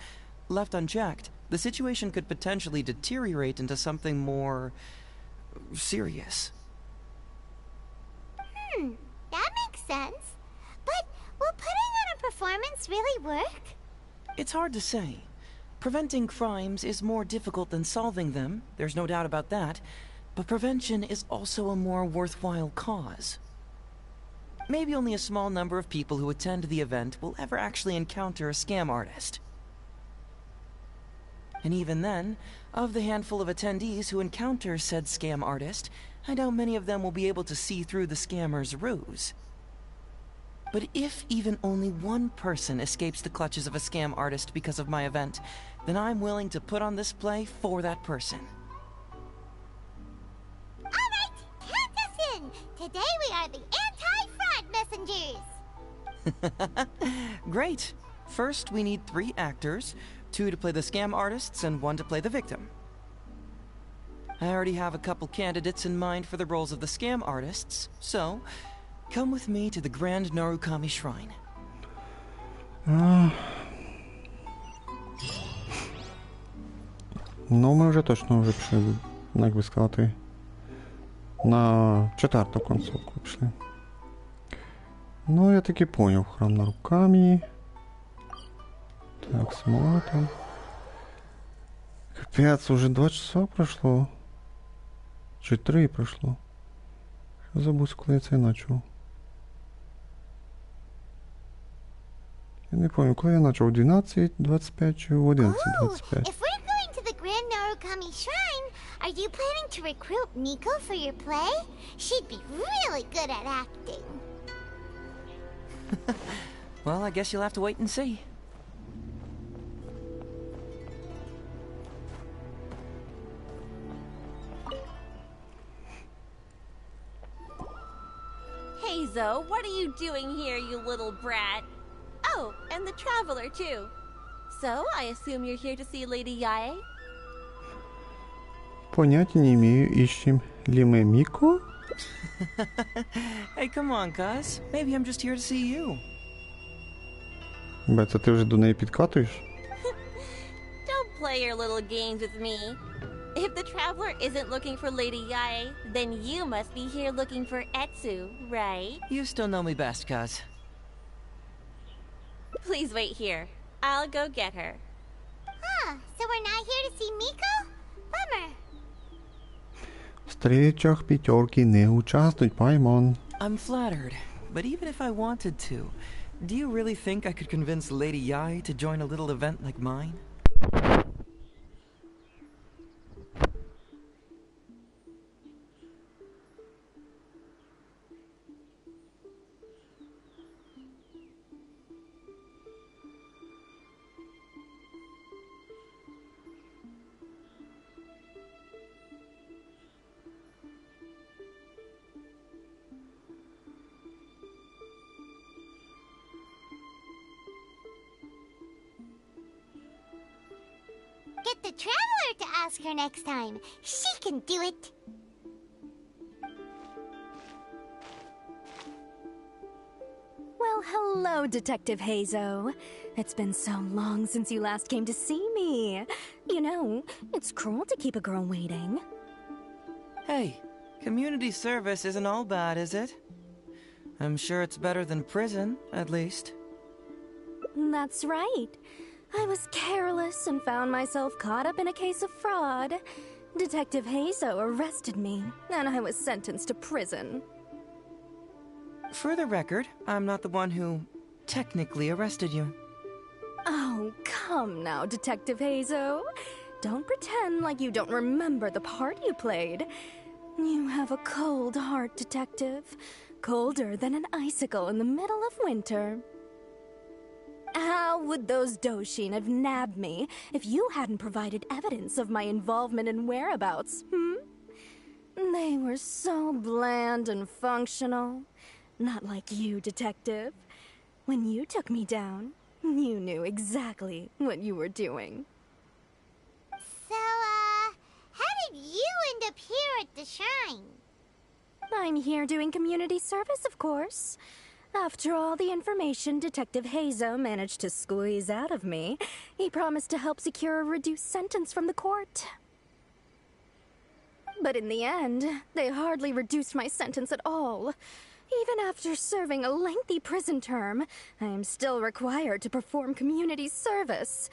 Left unchecked, the situation could potentially deteriorate into something more... serious. That makes sense. But will putting on a performance really work? It's hard to say. Preventing crimes is more difficult than solving them, there's no doubt about that, but prevention is also a more worthwhile cause. Maybe only a small number of people who attend the event will ever actually encounter a scam artist. And even then, of the handful of attendees who encounter said scam artist, I doubt many of them will be able to see through the scammer's ruse. But if even only one person escapes the clutches of a scam artist because of my event, then I'm willing to put on this play for that person. Alright, count us in! Today we are the anti-fraud messengers! Great! First, we need 3 actors, 2 to play the scam artists and 1 to play the victim. I already have a couple candidates in mind for the roles of the scam artists, so come with me to the Grand Narukami Shrine. Ну, ми вже точно вже пішли, як би сказати, на 4-ту концовку пішли. Ну, я таки поняв, храм Наруками. Так, симулятор. Капец, уже 2 часа прошло. Чи 3 прошло. Я забув, коли я це почав. Я не пам'ятаю, коли я почав, 12:25 чи 11:25. If we're going to the Grand Narukami Shrine, are you planning to recruit Miko for your play? She'd be really good at acting. Well, I guess you'll have to wait and see. Héйdzо, what are you doing here, you little brat? Oh, and the Traveler, too. So, I assume you're here to see Lady Yae? Понятия не имею, ищем ли мы Мику? Hey, come on, cuz. Maybe I'm just here to see you. Бе, це ти вже до неї підкатуєш? Don't play your little games with me. If the Traveler isn't looking for Lady Yae, then you must be here looking for Etsu, right? You still know me best, cuz. Please wait here. I'll go get her. Huh, so we're not here to see Miko? Bummer. В встречах пятерки не участвують, Паймон. I'm flattered, but even if I wanted to, do you really think I could convince Lady Yae to join a little event like mine? Get the Traveler to ask her next time. She can do it. Well, hello, Detective Héйdzо. It's been so long since you last came to see me. You know, it's cruel to keep a girl waiting. Hey, community service isn't all bad, is it? I'm sure it's better than prison, at least. That's right. I was careless and found myself caught up in a case of fraud. Detective Héйdzo arrested me, and I was sentenced to prison. For the record, I'm not the one who technically arrested you. Oh, come now, Detective Héйdzo. Don't pretend like you don't remember the part you played. You have a cold heart, Detective. Colder than an icicle in the middle of winter. How would those Doshin have nabbed me if you hadn't provided evidence of my involvement and whereabouts, They were so bland and functional. Not like you, Detective. When you took me down, you knew exactly what you were doing. So, how did you end up here at the shrine? I'm here doing community service, of course. After all the information Detective Héйdzo managed to squeeze out of me, he promised to help secure a reduced sentence from the court. But in the end, they hardly reduced my sentence at all. Even after serving a lengthy prison term, I am still required to perform community service.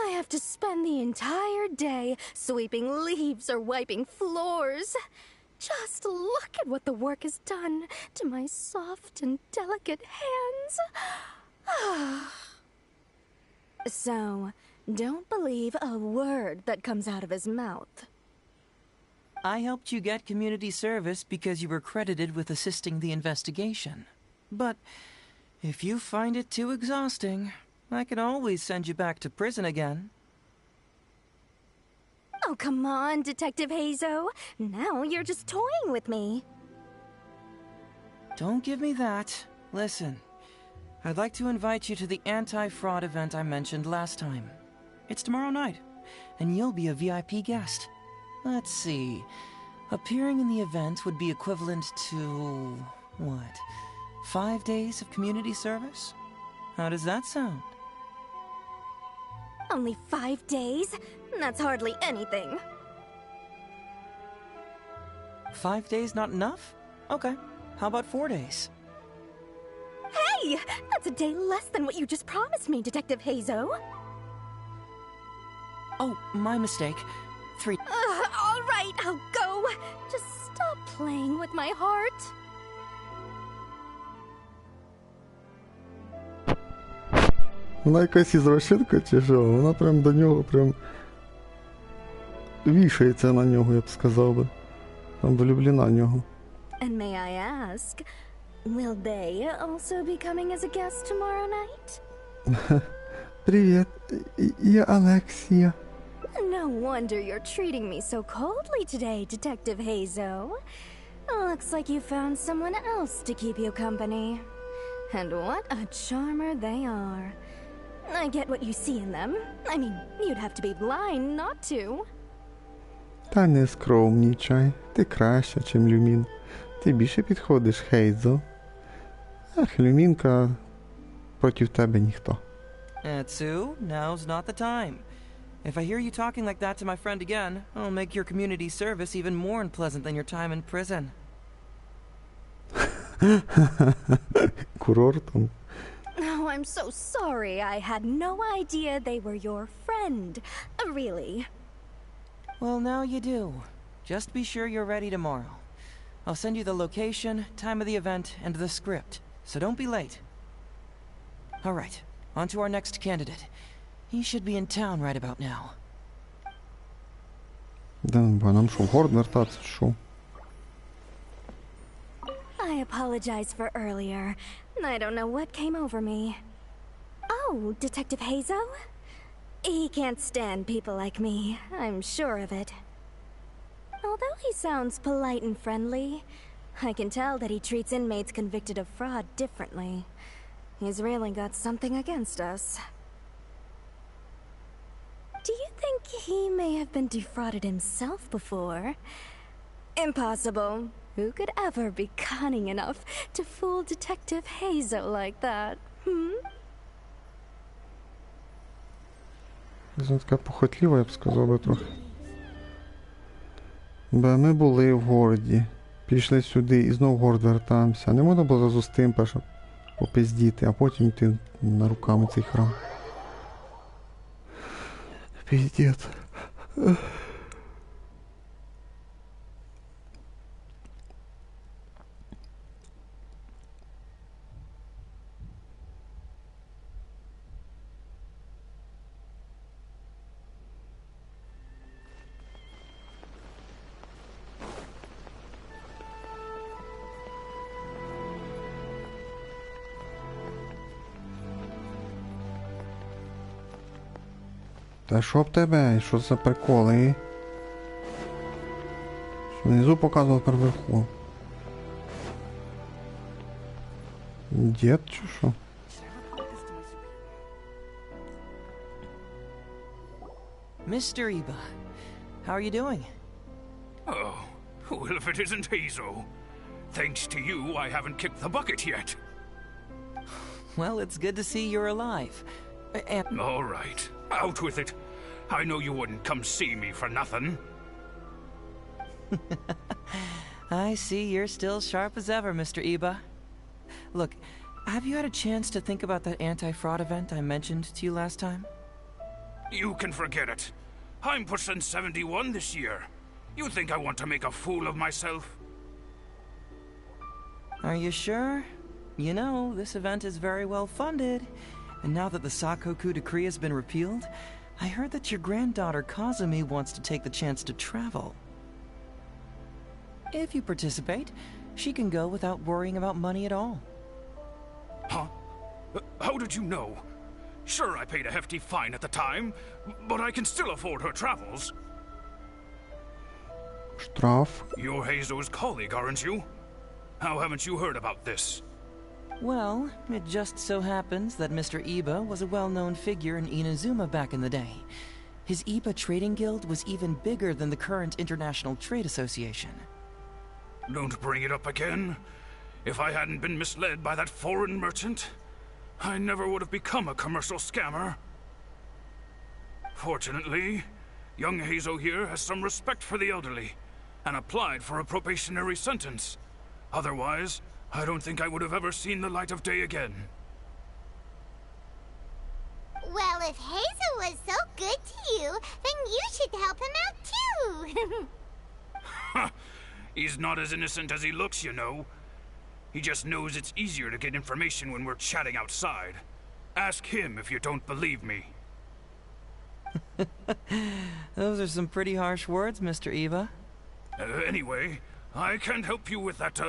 I have to spend the entire day sweeping leaves or wiping floors. Just look at what the work has done to my soft and delicate hands. So, don't believe a word that comes out of his mouth. I helped you get community service because you were credited with assisting the investigation. But if you find it too exhausting, I can always send you back to prison again. Oh, come on, Detective Héizo. Now you're just toying with me. Don't give me that. Listen, I'd like to invite you to the anti-fraud event I mentioned last time. It's tomorrow night, and you'll be a VIP guest. Let's see. Appearing in the event would be equivalent to... what? 5 days of community service? How does that sound? Only 5 days? That's hardly anything. 5 days not enough? Okay, how about 4 days? Hey! That's a day less than what you just promised me, Detective Héizo. Oh, my mistake. 3... all right, I'll go. Just stop playing with my heart. Вона якась ізвращенка чи що? Вона прям до нього прям вішається на нього, я б сказав би. Там влюблена в нього. And may I ask, will they also be coming as a guest tomorrow night? Привіт, я Алексія. No wonder you're treating me so coldly today, Detective Héizo. Looks like you found someone else to keep you company. And what a charmer they are. I get what you see in them. I mean, you'd have to be blind not to. Та не скромнічай. Ти краща, чим Люмін. Ти більше підходиш Хейдзо. Ах, Люмінка проти тебе ніхто. Etsu, now's not the time. If I hear you talking like that to my friend again, I'll make your community service even more unpleasant than your time in prison. Курортом. Oh, I'm so sorry. I had no idea they were your friend. Really. Well, now you do. Just be sure you're ready tomorrow. I'll send you the location, time of the event, and the script, so don't be late. All right, on to our next candidate. He should be in town right about now. Да, нам що, в город вертатися, що? I apologize for earlier. I don't know what came over me. Oh, Detective Héizo? He can't stand people like me. I'm sure of it. Although he sounds polite and friendly, I can tell that he treats inmates convicted of fraud differently. He's really got something against us. Do you think he may have been defrauded himself before? Impossible. Who could ever be cunning enough to fool Detective Héizo like that, Вона така похотлива, я б сказав би трохи. Бо ми були в городі, пішли сюди і знову в город вертаємося. Не можна було зразу з тим перше попиздіти, а потім йти на руками цей храм. Пиздец. Та що б тебе? Що за приколи? Що внизу показував тепер вверху. Дід чи що? Mr. Iba, how are you doing? Oh, well, if it isn't Héizo. Thanks to you, I haven't kicked the bucket yet. Well, it's good to see you're alive. And... All right, out with it. I know you wouldn't come see me for nothing. I see you're still sharp as ever, Mr. Iba. Look, have you had a chance to think about that anti-fraud event I mentioned to you last time? You can forget it. I'm pushing 71 this year. You think I want to make a fool of myself? Are you sure? You know, this event is very well funded. And now that the Sakoku decree has been repealed, I heard that your granddaughter Kazumi wants to take the chance to travel. If you participate, she can go without worrying about money at all. Huh? How did you know? Sure, I paid a hefty fine at the time, but I can still afford her travels. Штраф. You're Heizo's colleague, aren't you? How haven't you heard about this? Well, it just so happens that Mr. Iba was a well-known figure in Inazuma back in the day. His Iba Trading Guild was even bigger than the current International Trade Association. Don't bring it up again. If I hadn't been misled by that foreign merchant, I never would have become a commercial scammer. Fortunately, young Heizo here has some respect for the elderly, and applied for a probationary sentence. Otherwise, I don't think I would have ever seen the light of day again. Well, if Hazel was so good to you, then you should help him out too. He's not as innocent as he looks, you know. He just knows it's easier to get information when we're chatting outside. Ask him if you don't believe me. Those are some pretty harsh words, Mr. Iba. Anyway, I can't help you with that,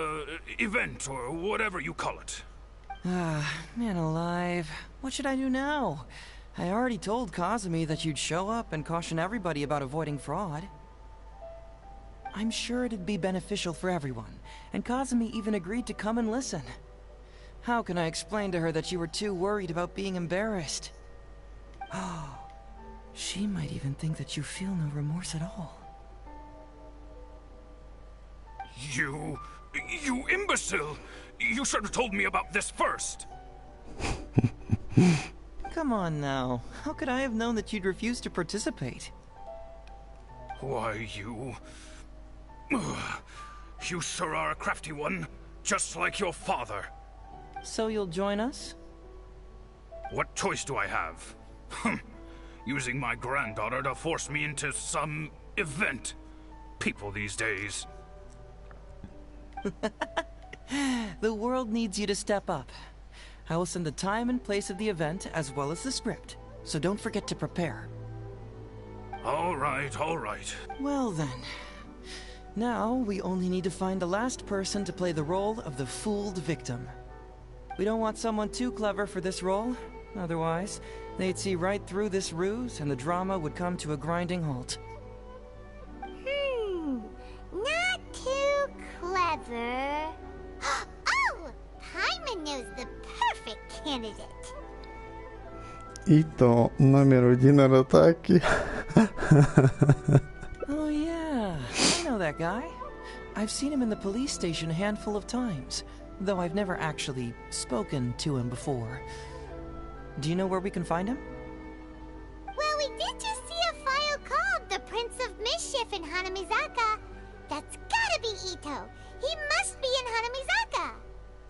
event, or whatever you call it. Ah, man alive. What should I do now? I already told Kazumi that you'd show up and caution everybody about avoiding fraud. I'm sure it'd be beneficial for everyone, and Kazumi even agreed to come and listen. How can I explain to her that you were too worried about being embarrassed? Oh, she might even think that you feel no remorse at all. You imbecile! You should have told me about this first! Come on now. How could I have known that you'd refuse to participate? Why, you sure are a crafty one, just like your father. So you'll join us? What choice do I have? Using my granddaughter to force me into some event. People these days. The world needs you to step up. I will send the time and place of the event as well as the script, so don't forget to prepare. All right, all right. Well then. Now, we only need to find the last person to play the role of the fooled victim. We don't want someone too clever for this role. Otherwise, they'd see right through this ruse and the drama would come to a grinding halt. Not too clever. Oh! Paimon knows the perfect candidate. Ito номер один атаки. Oh yeah, I know that guy. I've seen him in the police station a handful of times, though I've never actually spoken to him before. Do you know where we can find him? Well, we did just see a file called The Prince of Mischief in Hanamizaka. That's gotta be Ito. He must be in Hanamizaka.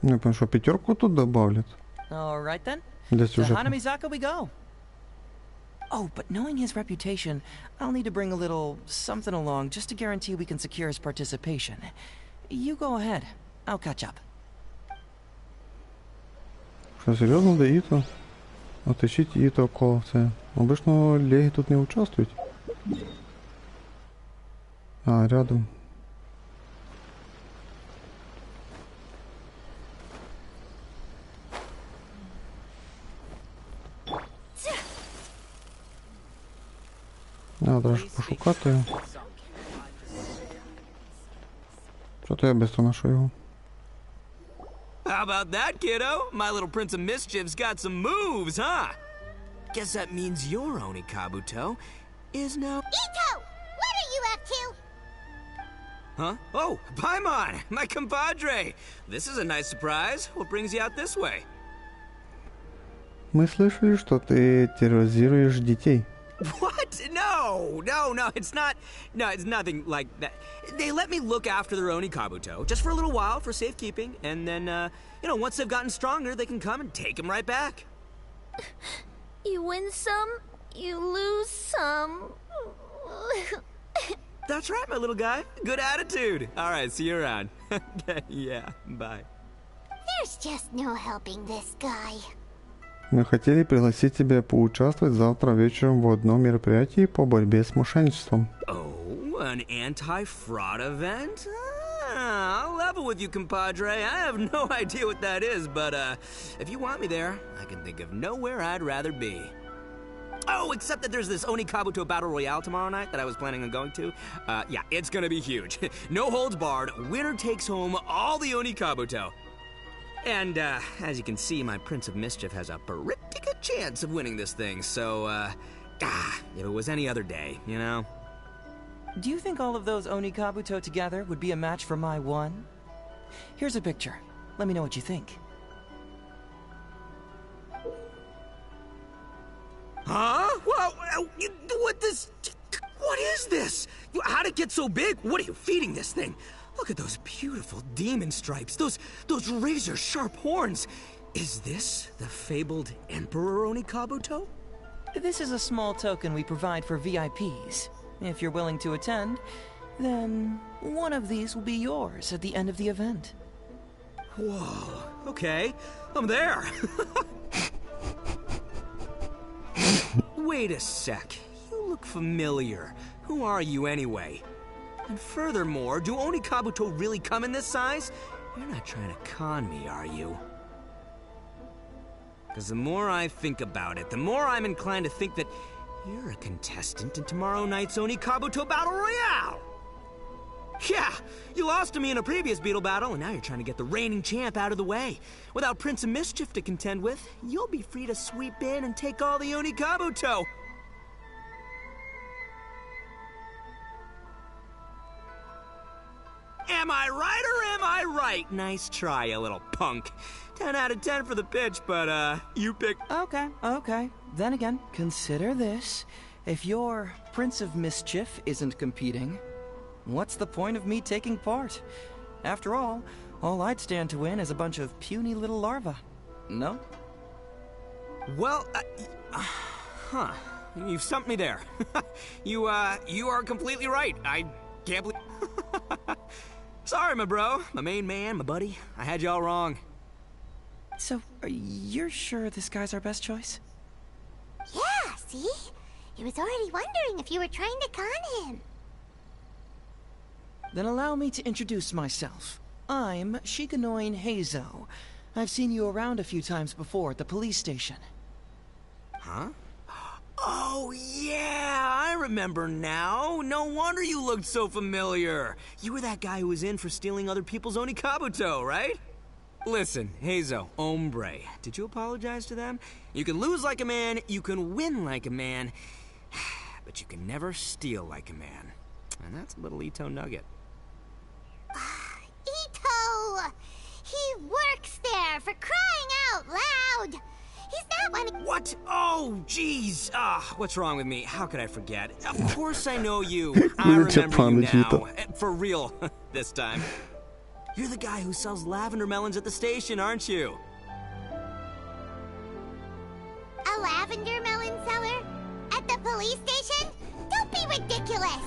Я понимаю, что пятерку тут добавлят. All right then. Для To сюжета. Hanamizaka we go. Oh, but knowing his reputation, I'll need to bring a little something along just to guarantee we can secure his participation. You go ahead. I'll catch up. Що, серйозно, де Іто? Отащіть Іто коло це. Обично легі тут не участвують. А, рядом. Треба ж пошукати. Що-то я быстро знайшов його. How about that, kiddo? My little Prince of Mischief's got some moves, huh? Guess that means your Oni Kabuto is now... Ito! What are you up to? Huh? Oh, Paimon! My compadre! This is a nice surprise. What brings you out this way? Мы слышали, что ты терроризируешь детей. What? No, it's not... No, it's nothing like that. They let me look after their Oni Kabuto, just for a little while, for safekeeping, and then, once they've gotten stronger, they can come and take them right back. You win some, you lose some. That's right, my little guy. Good attitude. All right, see you around. Yeah, bye. There's just no helping this guy. Мы хотели пригласить тебя поучаствовать завтра вечером в одном мероприятии по борьбе с мошенничеством. Oh, an anti-fraud event? I'll level with you, compadre. I have no idea what that is, but if you want me there, I can think of nowhere I'd rather be. Oh, except that there's this Oni Kabuto Battle Royale tomorrow night that I was planning on going to. Yeah, it's gonna be huge. No holds barred, winner takes home all the Oni Kabuto. And, as you can see, my Prince of Mischief has a pretty good chance of winning this thing, so, if it was any other day, you know? Do you think all of those Oni Kabuto together would be a match for my one? Here's a picture. Let me know what you think. Huh? Well, what is this? How'd it get so big? What are you feeding this thing? Look at those beautiful demon stripes, those razor-sharp horns. Is this the fabled Emperor Oni Kabuto? This is a small token we provide for VIPs. If you're willing to attend, then one of these will be yours at the end of the event. Whoa, okay, I'm there. Wait a sec, you look familiar. Who are you anyway? And furthermore, do Oni Kabuto really come in this size? You're not trying to con me, are you? Because the more I think about it, the more I'm inclined to think that you're a contestant in tomorrow night's Oni Kabuto Battle Royale! Yeah, you lost to me in a previous Beetle battle, and now you're trying to get the reigning champ out of the way. Without Prince of Mischief to contend with, you'll be free to sweep in and take all the Oni Kabuto. Am I right or am I right? Nice try, you little punk. 10 out of 10 for the pitch, but, you picked... Okay. Then again, consider this. If your Prince of Mischief isn't competing, what's the point of me taking part? After all I'd stand to win is a bunch of puny little larvae. No? Well, you've stumped me there. You are completely right. I can't believe... Sorry, my bro, my main man, my buddy. I had you all wrong. So, you're sure this guy's our best choice? Yeah, see? He was already wondering if you were trying to con him. Then allow me to introduce myself. I'm Shikanoin Héizo. I've seen you around a few times before at the police station. Huh? Oh, yeah, I remember now. No wonder you looked so familiar. You were that guy who was in for stealing other people's Oni Kabuto, right? Listen, Héizo, hombre, did you apologize to them? You can lose like a man, you can win like a man, but you can never steal like a man. And that's a little Ito nugget. Ito! He works there, for crying out loud! He's not one... What? Oh, jeez. What's wrong with me? How could I forget? Of course I know you. I remember you now. For real, this time. You're the guy who sells lavender melons at the station, aren't you? A lavender melon seller? At the police station? Don't be ridiculous!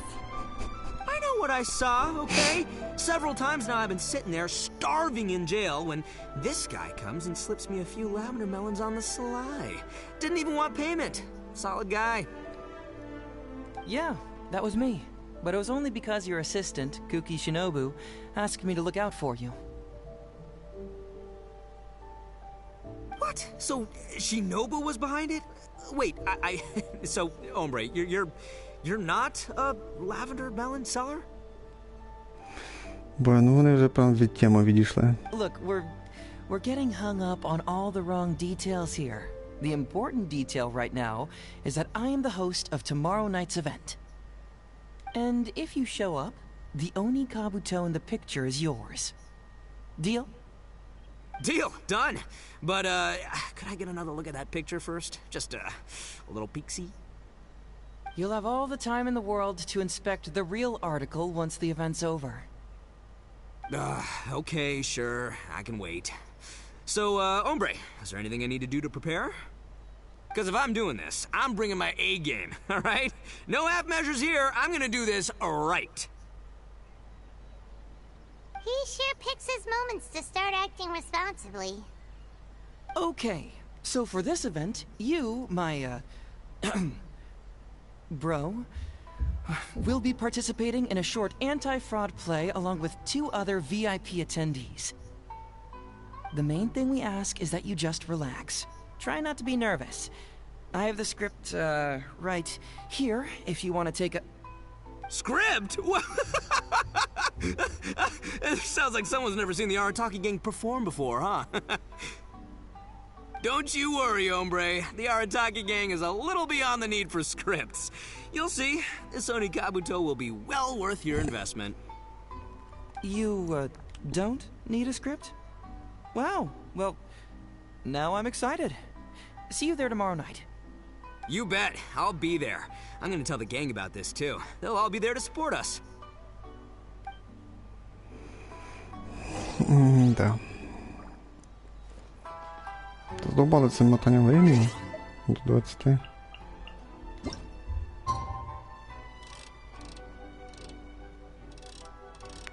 I know what I saw, okay? Several times now I've been sitting there starving in jail when this guy comes and slips me a few lavender melons on the sly. Didn't even want payment. Solid guy. Yeah, that was me. But it was only because your assistant, Kuki Shinobu, asked me to look out for you. What? So Shinobu was behind it? Wait, so, hombre, you're not a lavender melon seller? Ну вони вже прям від теми відійшли. Look, we're getting hung up on all the wrong details here. The important detail right now is that I am the host of tomorrow night's event. And if you show up, the Oni Kabuto in the picture is yours. Deal? Deal. Done. But, could I get another look at that picture first? Just, a little peek-see? You'll have all the time in the world to inspect the real article once the event's over. Okay, sure. I can wait. So, hombre, is there anything I need to do to prepare? Because if I'm doing this, I'm bringing my A game, all right? No half measures here. I'm gonna do this right. He sure picks his moments to start acting responsibly. Okay, so for this event, you, my, bro, will be participating in a short anti-fraud play along with 2 other VIP attendees. The main thing we ask is that you just relax. Try not to be nervous. I have the script, right here, if you want to take a... Script? It sounds like someone's never seen the Arataki gang perform before, huh? Don't you worry, hombre. The Arataki gang is a little beyond the need for scripts. You'll see, this Oni Kabuto will be well worth your investment. You, don't need a script? Wow, well, now I'm excited. See you there tomorrow night. You bet. I'll be there. I'm gonna tell the gang about this, too. They'll all be there to support us. Да. Задолбали цим мотанням времени. До 20.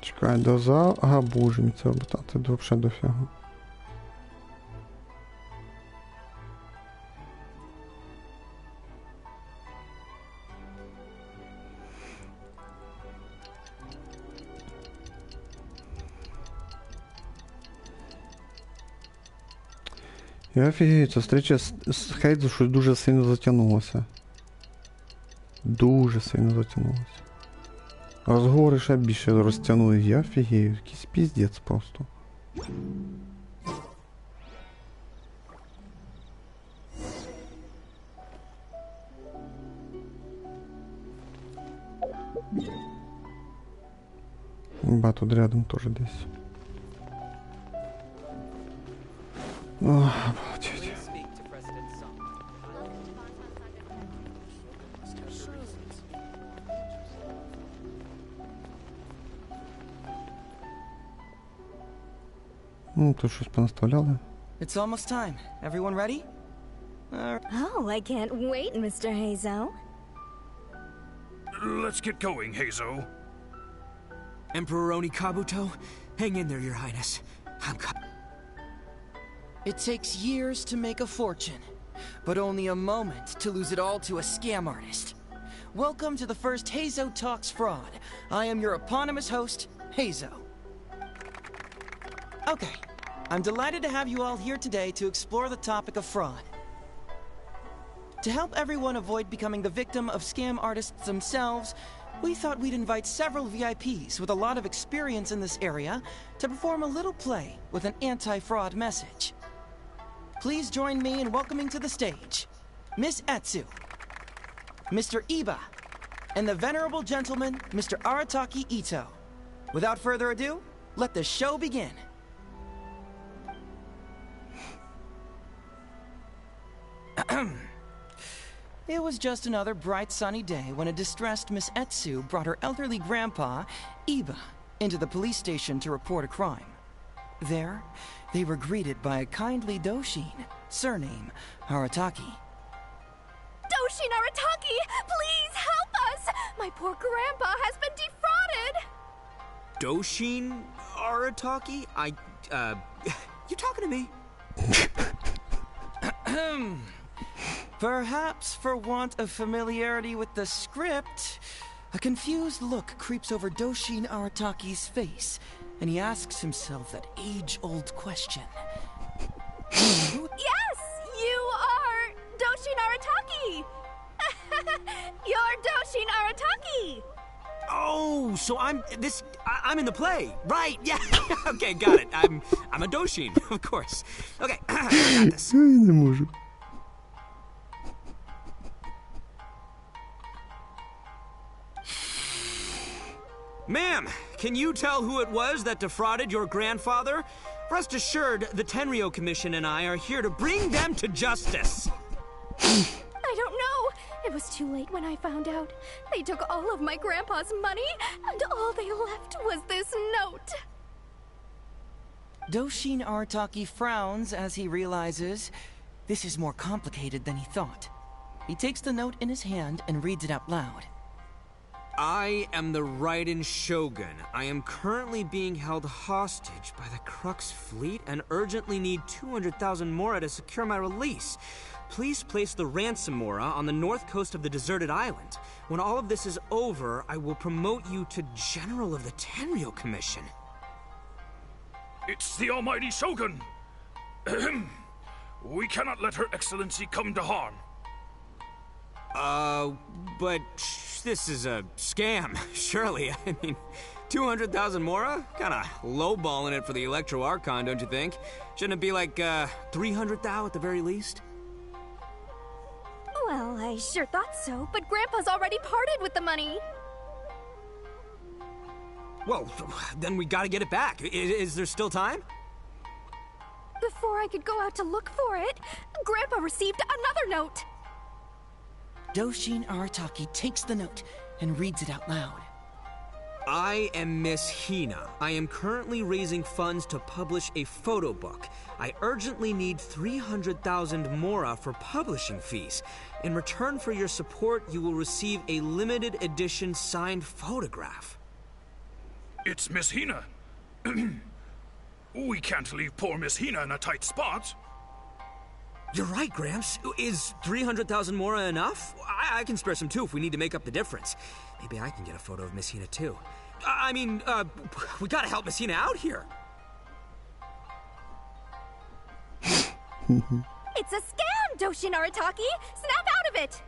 Чекай, доза. Ага, боже мій, це обитати взагалі дофіга. Я офігею, ця встреча з Хэйдзо щось дуже сильно затягнулося. Дуже сильно затягнулося. Розговори ще більше розтягнули. Я офігею, якийсь піздець просто. Ба, тут рядом теж десь. Ох, обалдеть. Ну, тут щось понаставляли. It's almost time. Everyone ready? Oh, I can't wait, Mr. Heizo. Let's get going, Heizo. Emperor Oni Kabuto, hang in there, Your Highness. It takes years to make a fortune, but only a moment to lose it all to a scam artist. Welcome to the first Heizo Talks Fraud. I am your eponymous host, Heizo. Okay, I'm delighted to have you all here today to explore the topic of fraud. To help everyone avoid becoming the victim of scam artists themselves, we thought we'd invite several VIPs with a lot of experience in this area to perform a little play with an anti-fraud message. Please join me in welcoming to the stage Miss Etsu, Mr. Iba, and the venerable gentleman, Mr. Arataki Ito. Without further ado, let the show begin. It was just another bright sunny day when a distressed Miss Etsu brought her elderly grandpa, Iba, into the police station to report a crime. There, they were greeted by a kindly Doshin, surname Arataki. Doshin Arataki, please help us! My poor grandpa has been defrauded! Doshin Arataki? You talking to me? Perhaps for want of familiarity with the script, a confused look creeps over Doshin Arataki's face, and he asks himself that age-old question. Yes! You are Doshin Arataki! You're Doshin Arataki! Oh, so I'm in the play. Right, yeah. Okay, got it. I'm a Doshin, of course. Okay, I got this. Не можу. Ma'am, can you tell who it was that defrauded your grandfather? Rest assured, the Tenryou Commission and I are here to bring them to justice. I don't know. It was too late when I found out. They took all of my grandpa's money, and all they left was this note. Doshin Arataki frowns as he realizes this is more complicated than he thought. He takes the note in his hand and reads it out loud. I am the Raiden Shogun. I am currently being held hostage by the Crux fleet and urgently need 200,000 mora to secure my release. Please place the ransom mora on the north coast of the deserted island. When all of this is over, I will promote you to General of the Tenryou Commission. It's the Almighty Shogun! We cannot let Her Excellency come to harm. But this is a scam, surely. I mean, 200,000 mora? Kinda lowballing it for the Electro Archon, don't you think? Shouldn't it be like, 300 thou at the very least? Well, I sure thought so, but Grandpa's already parted with the money. Well, then we gotta get it back. Is there still time? Before I could go out to look for it, Grandpa received another note. Doshin Arataki takes the note and reads it out loud. I am Miss Hina. I am currently raising funds to publish a photo book. I urgently need 300,000 mora for publishing fees. In return for your support, you will receive a limited edition signed photograph. It's Miss Hina. We can't leave poor Miss Hina in a tight spot. You're right, Gramps. Is 300,000 mora enough? I can spare some too if we need to make up the difference. Maybe I can get a photo of Miss Hina too. I mean, we gotta help Miss Hina out here. It's a scam, Doshin Arataki! Snap out of it!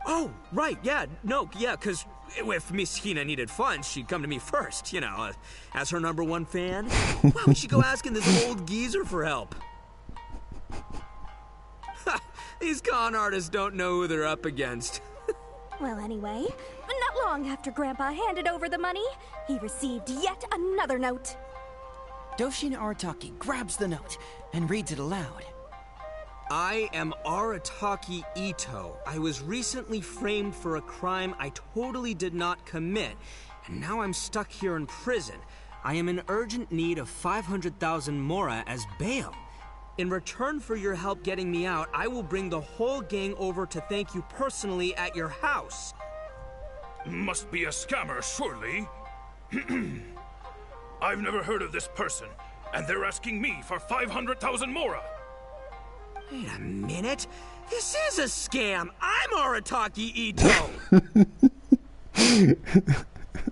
Oh, right, yeah, no, yeah, because if Miss Hina needed funds, she'd come to me first, you know, as her #1 fan. Why would she go asking this old geezer for help? These con artists don't know who they're up against. Well, anyway, not long after Grandpa handed over the money, he received yet another note. Doshin Arataki grabs the note and reads it aloud. I am Arataki Ito. I was recently framed for a crime I totally did not commit, and now I'm stuck here in prison. I am in urgent need of 500,000 mora as bail. In return for your help getting me out, I will bring the whole gang over to thank you personally at your house. Must be a scammer, surely. I've never heard of this person, and they're asking me for 500,000 mora. Wait a minute. This is a scam. I'm Arataki Ito.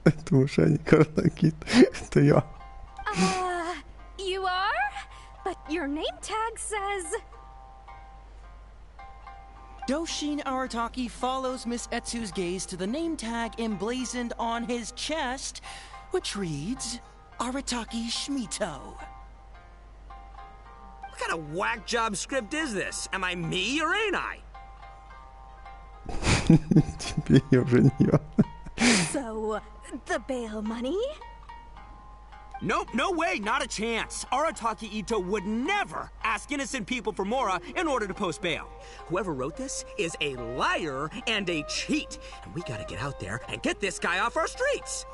Это уже не Карнакит, это я. You are? But your name tag says... Doshin Arataki follows Miss Etsu's gaze to the name tag emblazoned on his chest, which reads, Arataki Shmito. What kind of whack job script is this? Am I me or ain't I? Теперь я уже не я. So, the bail money? Nope, no way, not a chance. Arataki Ito would never ask innocent people for mora in order to post bail. Whoever wrote this is a liar and a cheat, and we gotta get out there and get this guy off our streets.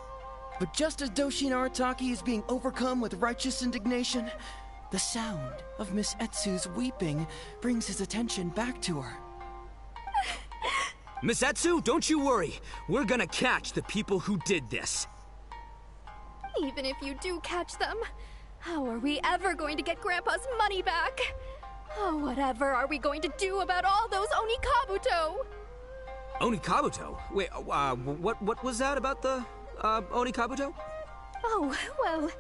But just as Doshin Arataki is being overcome with righteous indignation, the sound of Miss Etsu's weeping brings his attention back to her. Miss Etsu, don't you worry. We're gonna catch the people who did this. Even if you do catch them, how are we ever going to get Grandpa's money back? Oh, whatever are we going to do about all those Onikabuto? Onikabuto? Wait, what was that about the, Onikabuto? Oh, well,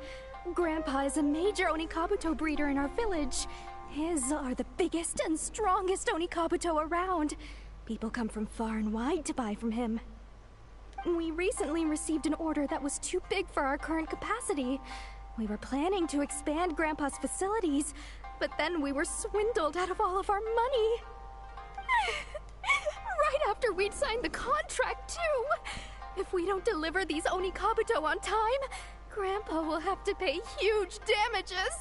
Grandpa is a major Onikabuto breeder in our village. His are the biggest and strongest Onikabuto around. People come from far and wide to buy from him. We recently received an order that was too big for our current capacity. We were planning to expand Grandpa's facilities, but then we were swindled out of all of our money. Right after we'd signed the contract, too. If we don't deliver these Onikabuto on time, Grandpa will have to pay huge damages.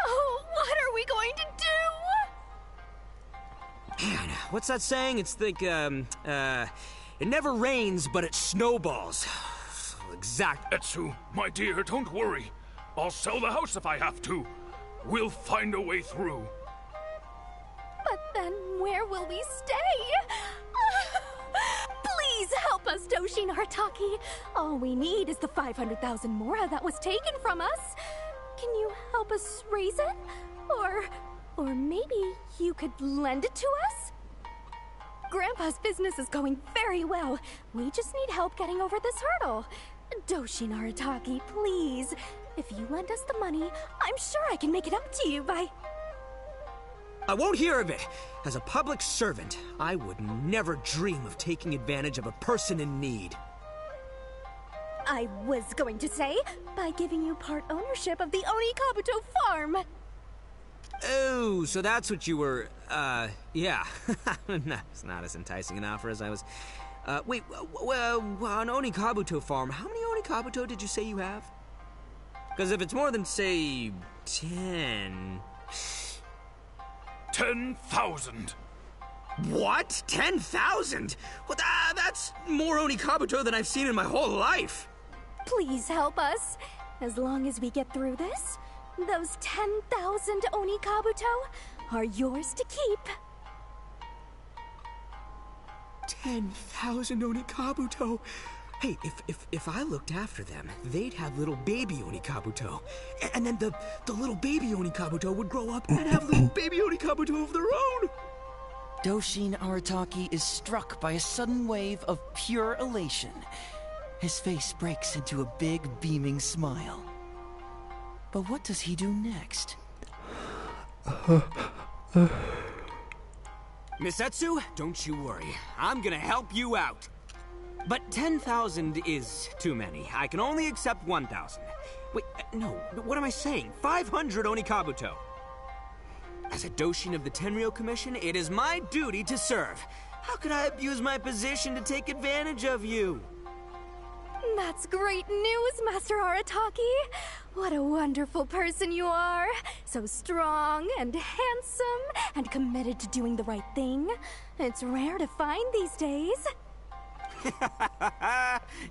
Oh, what are we going to do? Man, what's that saying? It's like, it never rains, but it snowballs. Exact. Etsu, my dear, don't worry. I'll sell the house if I have to. We'll find a way through. But then where will we stay? Please help us, Doshin Arataki. All we need is the 500,000 mora that was taken from us. Can you help us raise it? Or maybe you could lend it to us? Grandpa's business is going very well. We just need help getting over this hurdle. Doshin Arataki, please. If you lend us the money, I'm sure I can make it up to you by... I won't hear of it. As a public servant, I would never dream of taking advantage of a person in need. I was going to say, by giving you part ownership of the Onikabuto farm. Oh, so that's what you were, yeah. It's not as enticing an offer as I was... wait, an Onikabuto farm, how many Onikabuto did you say you have? Because if it's more than, say, 10... 10,000. What? 10,000? Well, that's more Onikabuto than I've seen in my whole life. Please help us. As long as we get through this, those 10,000 Onikabuto are yours to keep. 10,000 Onikabuto? Hey, if I looked after them, they'd have little baby Onikabuto. And then the little baby Onikabuto would grow up and have little baby Onikabuto of their own. Doshin Arataki is struck by a sudden wave of pure elation. His face breaks into a big, beaming smile. But what does he do next? Miss Etsu, don't you worry. I'm gonna help you out. But 10,000 is too many. I can only accept 1,000. Wait, no, what am I saying? 500 Onikabuto. As a Doshin of the Tenryou Commission, it is my duty to serve. How could I abuse my position to take advantage of you? That's great news, Master Arataki. What a wonderful person you are. So strong and handsome and committed to doing the right thing. It's rare to find these days.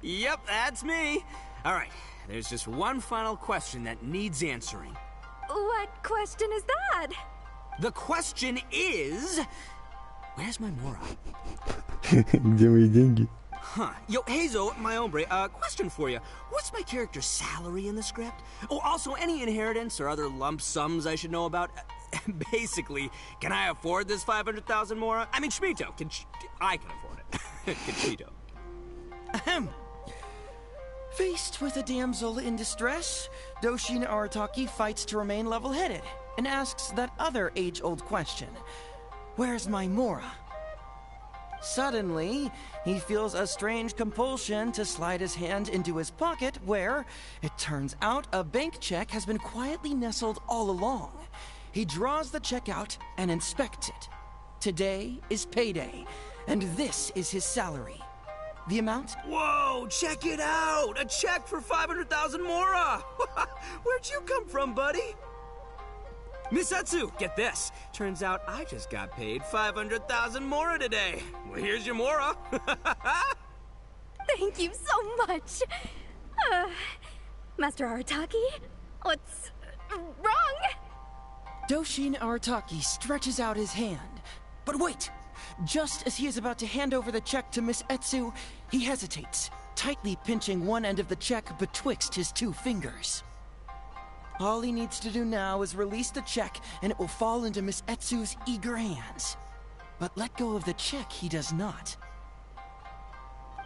Yep, that's me. All right, there's just one final question that needs answering. What question is that? The question is... Where's my Mora? Где мои деньги? Huh. Yo, Heizo, my hombre, question for you. What's my character's salary in the script? Oh, also, any inheritance or other lump sums I should know about? Basically, can I afford this 500,000 Mora? I mean, Shmito, I can afford it. Conchito. Ahem. Faced with a damsel in distress, Doshin Arataki fights to remain level-headed and asks that other age-old question. Where's my Mora? Suddenly, he feels a strange compulsion to slide his hand into his pocket where, it turns out, a bank check has been quietly nestled all along. He draws the check out and inspects it. Today is payday, and this is his salary. The amount? Whoa, check it out! A check for 500,000 Mora! Where'd you come from, buddy? Miss Etsu, get this. Turns out I just got paid 500,000 Mora today. Well, here's your Mora. Thank you so much. Master Arataki, what's wrong? Doshin Arataki stretches out his hand. But wait! Just as he is about to hand over the check to Miss Etsu, he hesitates, tightly pinching one end of the check betwixt his two fingers. All he needs to do now is release the check, and it will fall into Miss Etsu's eager hands. But let go of the check he does not.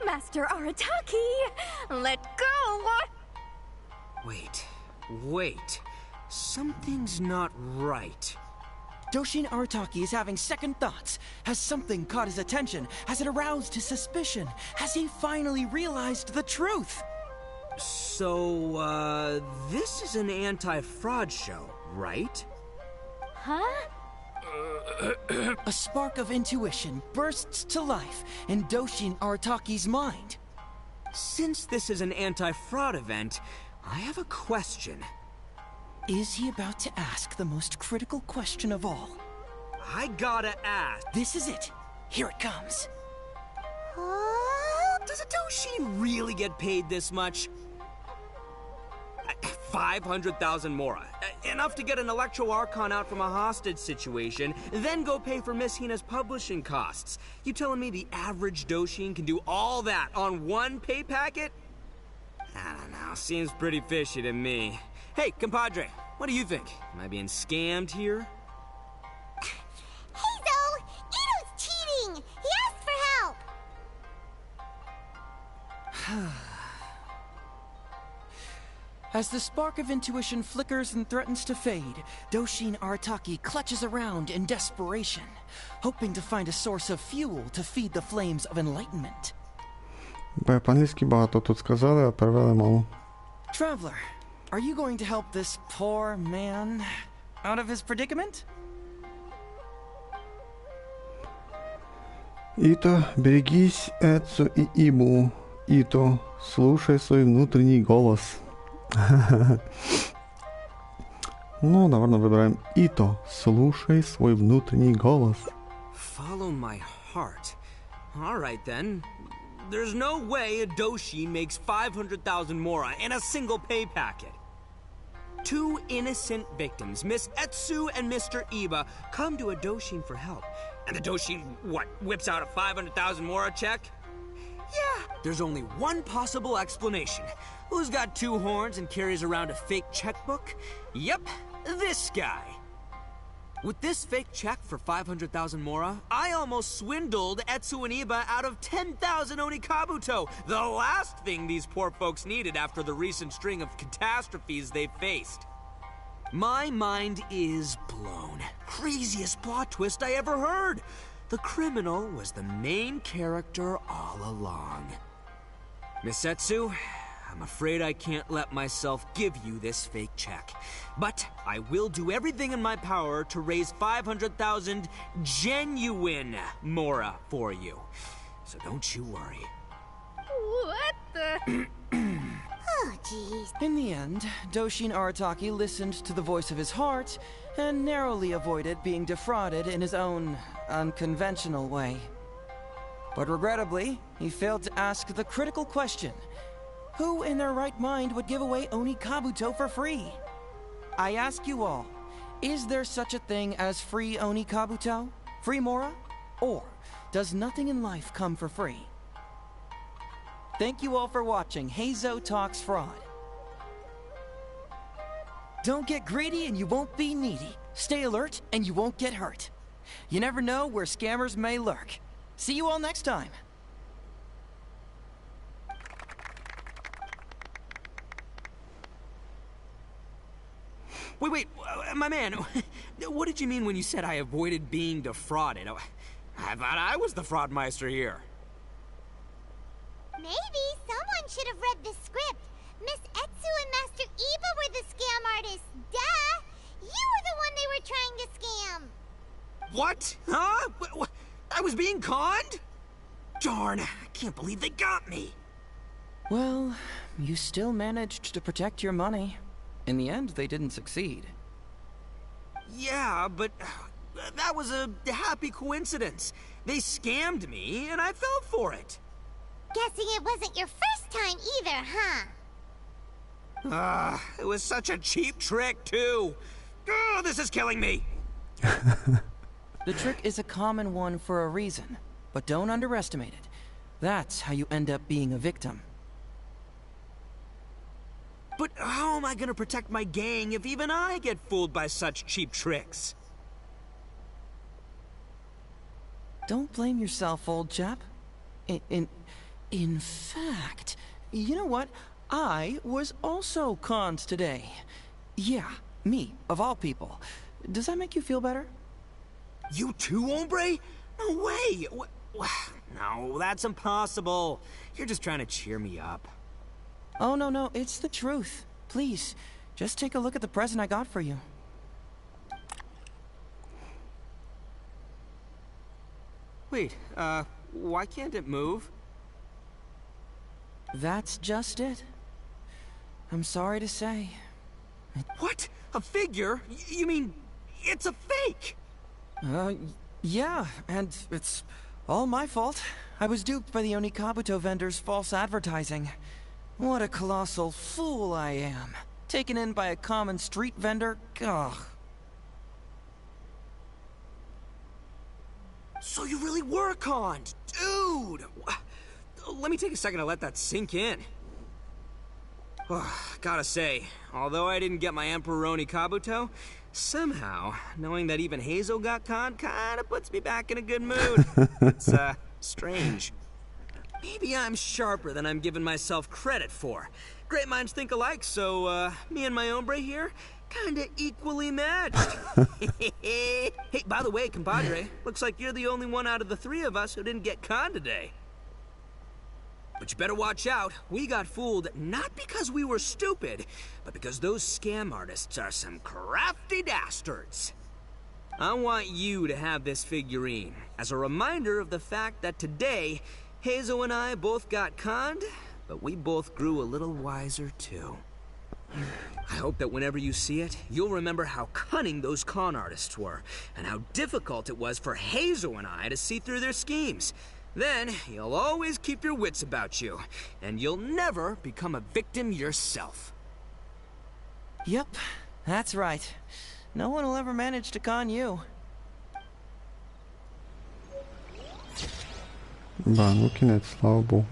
Master Arataki, let go! Wait. Something's not right. Doshin Arataki is having second thoughts. Has something caught his attention? Has it aroused his suspicion? Has he finally realized the truth? So, this is an anti-fraud show, right? Huh? A spark of intuition bursts to life in Doshin Arataki's mind. Since this is an anti-fraud event, I have a question. Is he about to ask the most critical question of all? I gotta ask. This is it. Here it comes. Does a Doshin really get paid this much? 500,000 Mora. Enough to get an Electro Archon out from a hostage situation, then go pay for Miss Hina's publishing costs. You telling me the average Doshin can do all that on one pay packet? I don't know, seems pretty fishy to me. Hey, compadre, what do you think? Am I being scammed here? Heizo! Ito's cheating! He asked for help! As the spark of intuition flickers and threatens to fade, Doshin Arataki clutches around in desperation, hoping to find a source of fuel to feed the flames of enlightenment. По-англійськи багато тут сказали, а перевели мало. Traveler, are you going to help this poor man out of his predicament? Ито, берегись Эцу и Ибу. Ито, слушай свой внутренний голос. Ну, наверное, выбираем Ито, слушай свой внутренний голос. Follow my heart. All right then. There's no way a Doshin makes 500,000 mora in a single pay packet. Two innocent victims, Miss Etsu and Mr. Iba, come to a Doshin for help. And the Doshin, what, whips out a 500,000 mora check? Yeah, there's only one possible explanation. Who's got two horns and carries around a fake checkbook? Yep, this guy. With this fake check for 500,000 mora, I almost swindled Etsu and Iba out of 10,000 Onikabuto, the last thing these poor folks needed after the recent string of catastrophes they faced. My mind is blown. Craziest plot twist I ever heard. The criminal was the main character all along. Miss Etsu, I'm afraid I can't let myself give you this fake check. But I will do everything in my power to raise 500,000 genuine mora for you. So don't you worry. What the? Oh, jeez. In the end, Doshin Arataki listened to the voice of his heart and narrowly avoided being defrauded in his own unconventional way. But regrettably, he failed to ask the critical question: who in their right mind would give away Onikabuto for free? I ask you all, is there such a thing as free Onikabuto? Free mora? Or does nothing in life come for free? Thank you all for watching Héйzо Talks Fraud. Don't get greedy and you won't be needy. Stay alert and you won't get hurt. You never know where scammers may lurk. See you all next time. Wait, my man, what did you mean when you said I avoided being defrauded? I thought I was the fraudmeister here. Maybe someone should have read the script. Miss Etsu and Master Iba were the scam artists. Duh! You were the one they were trying to scam. What? Huh? I was being conned? Darn, I can't believe they got me. Well, you still managed to protect your money. In the end, they didn't succeed. Yeah, but that was a happy coincidence. They scammed me, and I fell for it. Guessing it wasn't your first time either, huh? It was such a cheap trick, too. Oh, this is killing me. The trick is a common one for a reason, but don't underestimate it. That's how you end up being a victim. But how am I gonna protect my gang if even I get fooled by such cheap tricks? Don't blame yourself, old chap. In fact, you know what? I was also conned today. Yeah, me, of all people. Does that make you feel better? You too, hombre? No way! No, that's impossible. You're just trying to cheer me up. Oh, no, it's the truth. Please, just take a look at the present I got for you. Wait, why can't it move? That's just it. I'm sorry to say. What? A figure? You mean it's a fake? Yeah, and it's all my fault. I was duped by the Onikabuto vendor's false advertising. What a colossal fool I am. Taken in by a common street vendor? Ugh. So you really were conned, dude! Let me take a second to let that sink in. Gotta say, although I didn't get my Emperor Onikabuto, somehow, knowing that even Héйzо got conned kinda puts me back in a good mood. It's, strange. Maybe I'm sharper than I'm giving myself credit for. Great minds think alike, so, me and my hombre here, kinda equally matched. Hey, by the way, compadre, looks like you're the only one out of the three of us who didn't get conned today. But you better watch out. We got fooled not because we were stupid, but because those scam artists are some crafty dastards. I want you to have this figurine as a reminder of the fact that today, Héizo and I both got conned, but we both grew a little wiser too. I hope that whenever you see it, you'll remember how cunning those con artists were, and how difficult it was for Héizo and I to see through their schemes. Then, you'll always keep your wits about you, and you'll never become a victim yourself. Yep, that's right. No one will ever manage to con you. Да, ну кінець, слава Богу.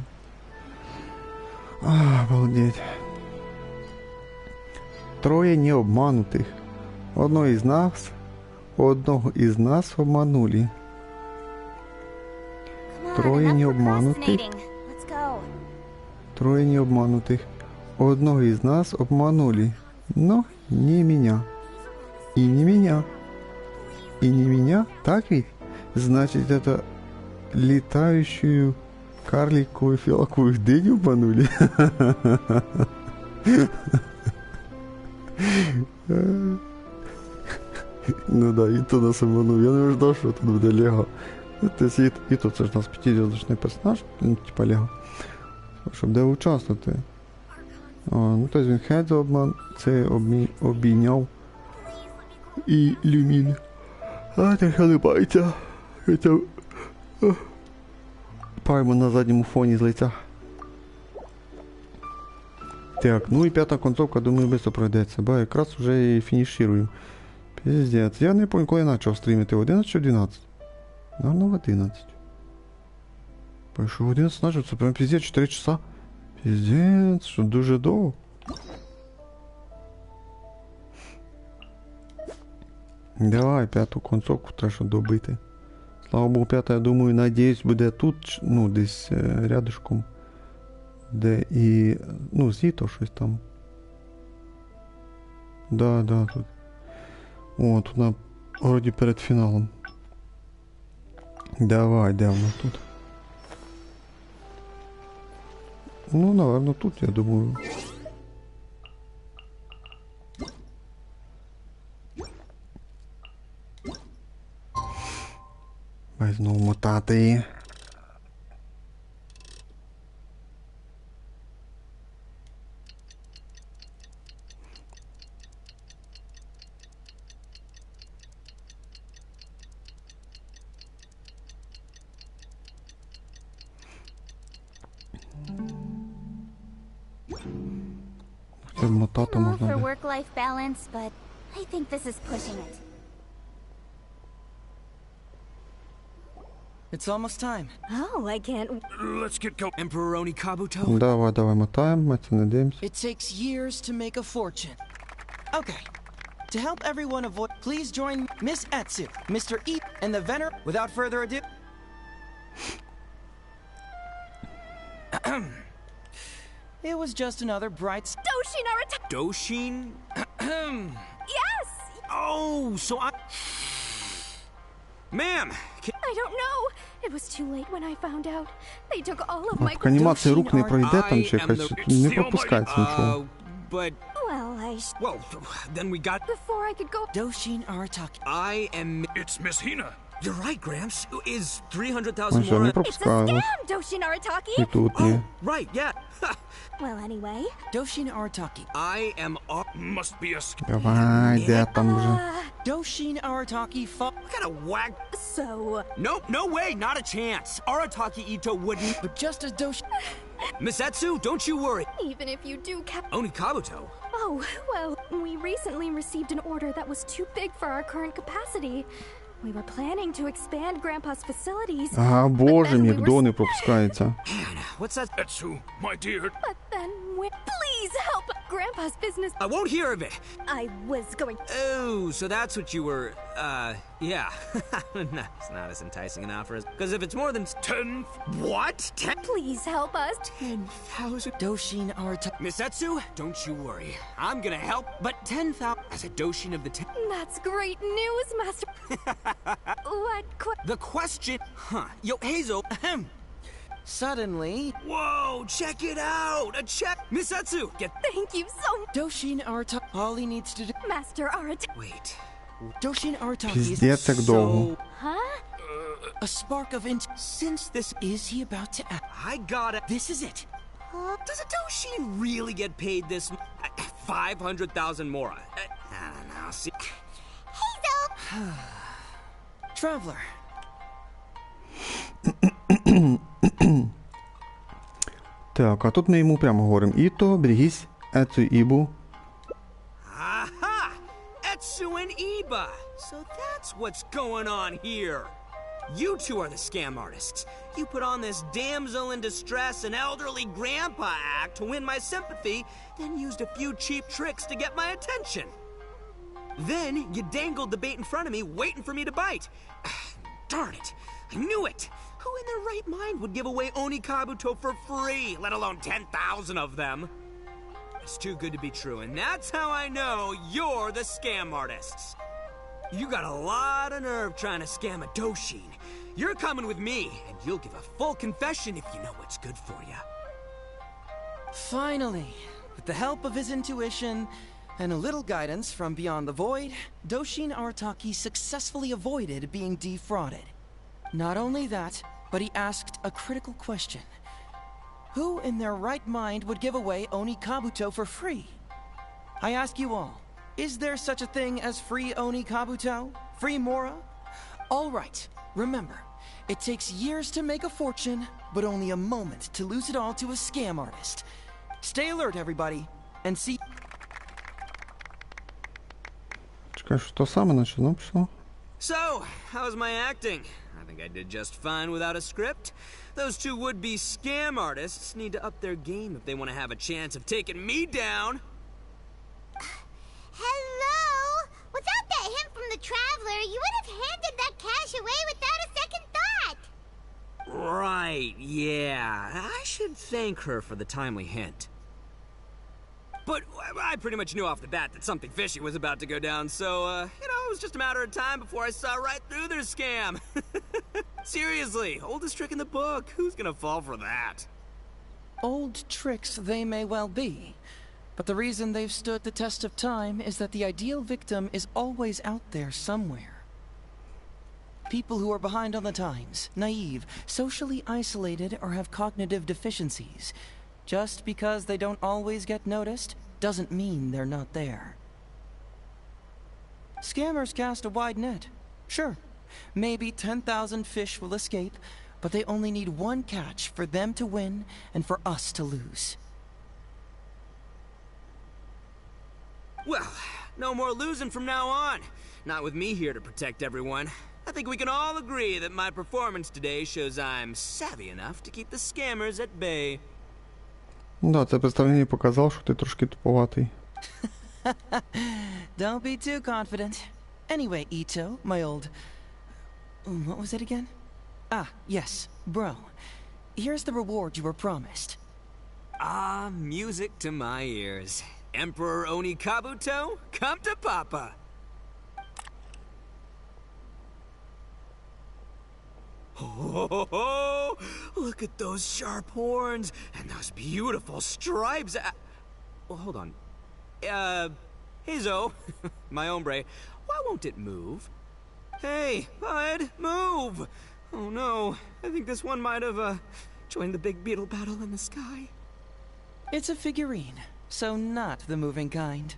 Обалдеть. Троє необманутих. Одного із нас обманули. Трое необманутых. Трое необманутых. Одного из нас обманули. Но не меня. И не меня. И не меня, так ведь? Значит, это летающую карликовую фиалковую дыню обманули. Ну да, и то нас обманул. Я не ждал, что тут буде Лего. І тут це ж у нас 5-зв'язочний персонаж, типа Лего. Щоб де участвувати. Ну, тобто він Хэйдзо це обійняв і Люмін. Ти халипається. Паймо на задньому фоні з лиця. Так, ну і п'ята концовка, думаю, швидко пройдеться. Бо якраз вже і фініширую. Пиздец. Я не пам'ятаю, коли я почав стрімити. В 11 чи в 12? Наверно, в 11. Пишу в 11 начал, це прям пиздец, 4 часа. Пиздец, що дуже довго. Давай, п'яту концовку треба добити. Слава Богу, п'ята, я думаю, надіюсь, буде тут, ну, десь рядышком. Де і, ну, з'їто щось там. Да, тут. О, тут на, вроді перед фіналом. Давай, де воно тут? Ну, наверное, тут, я думаю. Дай знову мотати. I'm all for work-life balance, but I think this is pushing it. It's almost time. Oh, I can't. Let's get going. Emperor Oni Kabuto. Давай, мотаємо, ми це не дивимося. It takes years to make a fortune. Okay. To help everyone avoid, please join Miss Etsu, Mr. E, and the Vener. Without further ado. It was just another bright. Doshin Arata. Doshin? Yes! Oh, so I... Ma'am! I don't know. It was too late when I found out. They took all of my... Поки анімація рук не пройде, там ще якась не пропускається нічого. But... Well, Well, then we got... Before I could go... Doshin Arataki. I am... It's Miss Hina. You're right, Gramps. Is 300,000 Що, не more... It's a пропускаємо. scam, Doshin Arataki! І тут ні. Right, yeah. Well, anyway... Doshin Arataki. I am... Must be a scam. Давай, де там вже? Doshin Arataki What kind of whack... So... Nope, no way, not a chance. Arataki Ito wouldn't... But just as Doshin... Miss Etsu, don't you worry. Even if you do, Oni Kabuto. Oh, well, we recently received an order that was too big for our current capacity. We were planning to expand Grandpa's facilities. Боже мій, хто не пропускається. What's that? Etsu, my dear. But then we... Please help! Grandpa's business. I won't hear of it. I was going... Oh, so that's what you were, yeah. No, it's not as enticing an offer as... Because if it's more than 10... What? 10? Please help us. 10,000... Doshin Arata... Missetsu, don't you worry. I'm gonna help, but 10,000... As a Doshin of the 10... That's great news, Master... The question... Huh. Yo, Heizo... Ahem. Suddenly... Whoa, check it out! A check! Missetsu, get... Thank you so much. Doshin Arata... All he needs to do... Master Arata... Wait. Doshin Arata Пиздец, is как долго. Huh? A spark of Since this... Is he about to act? I got it. This is it. Does a Doshin really get paid this... 500,000 mora? I don't know, see... Heizo! Traveler. Так, а тут ми йому прямо говоримо. Іто, берегись, Ецу Ібу. Aha! Etsu and Iba! So that's what's going on here. You two are the scam artists. You put on this damsel in distress and elderly grandpa act to win my sympathy, then used a few cheap tricks to get my attention. Then you dangled the bait in front of me, waiting for me to bite. Darn it! I knew it! Who in their right mind would give away Oni Kabuto for free, let alone 10,000 of them? It's too good to be true, and that's how I know you're the scam artists. You got a lot of nerve trying to scam a Doshin. You're coming with me, and you'll give a full confession if you know what's good for you. Finally, with the help of his intuition and a little guidance from beyond the void, Doshin Arataki successfully avoided being defrauded. Not only that, but he asked a critical question. Who in their right mind would give away Oni Kabuto for free? I ask you all, is there such a thing as free Oni Kabuto? Free Mora? All right, remember, it takes years to make a fortune, but only a moment to lose it all to a scam artist. Stay alert, everybody, and see... Чекай, що то саме начало пішло? So, how's my acting? I think I did just fine without a script. Those two would-be scam artists need to up their game if they want to have a chance of taking me down. Hello? Without that hint from the Traveler, you would have handed that cash away without a second thought. Right, yeah. I should thank her for the timely hint. But I pretty much knew off the bat that something fishy was about to go down, so, it was just a matter of time before I saw right through their scam. Seriously, oldest trick in the book. Who's gonna fall for that? Old tricks they may well be, but the reason they've stood the test of time is that the ideal victim is always out there somewhere. People who are behind on the times, naive, socially isolated, or have cognitive deficiencies. Just because they don't always get noticed doesn't mean they're not there. Scammers cast a wide net. Sure, maybe 10,000 fish will escape, but they only need one catch for them to win and for us to lose. Well, no more losing from now on. Not with me here to protect everyone. I think we can all agree that my performance today shows I'm savvy enough to keep the scammers at bay. Да, це представлення показало, що ти трошки туповатий. Don't be too confident. Anyway, Ito, my old... What was it again? Ah, yes, bro. Here's the reward you were promised. Ah, music to my ears. Emperor Oni Kabuto, come to Papa. Oh, look at those sharp horns and those beautiful stripes. Well, hold on. Heizo, my hombre, why won't it move? Hey, bud, move! Oh no, I think this one might have, joined the big beetle battle in the sky. It's a figurine, so not the moving kind.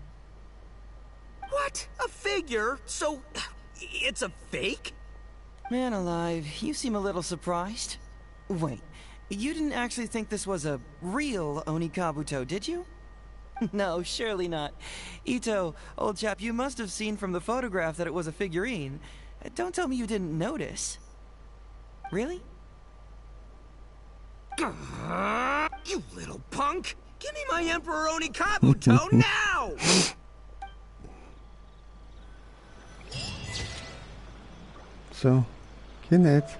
What? A figure? So, it's a fake? Man alive, you seem a little surprised. Wait, you didn't actually think this was a real Oni Kabuto, did you? No, surely not. Ito, old chap, you must have seen from the photograph that it was a figurine. Don't tell me you didn't notice. Really? You little punk! Give me my Emperor Onikabuto now! Все, кінець.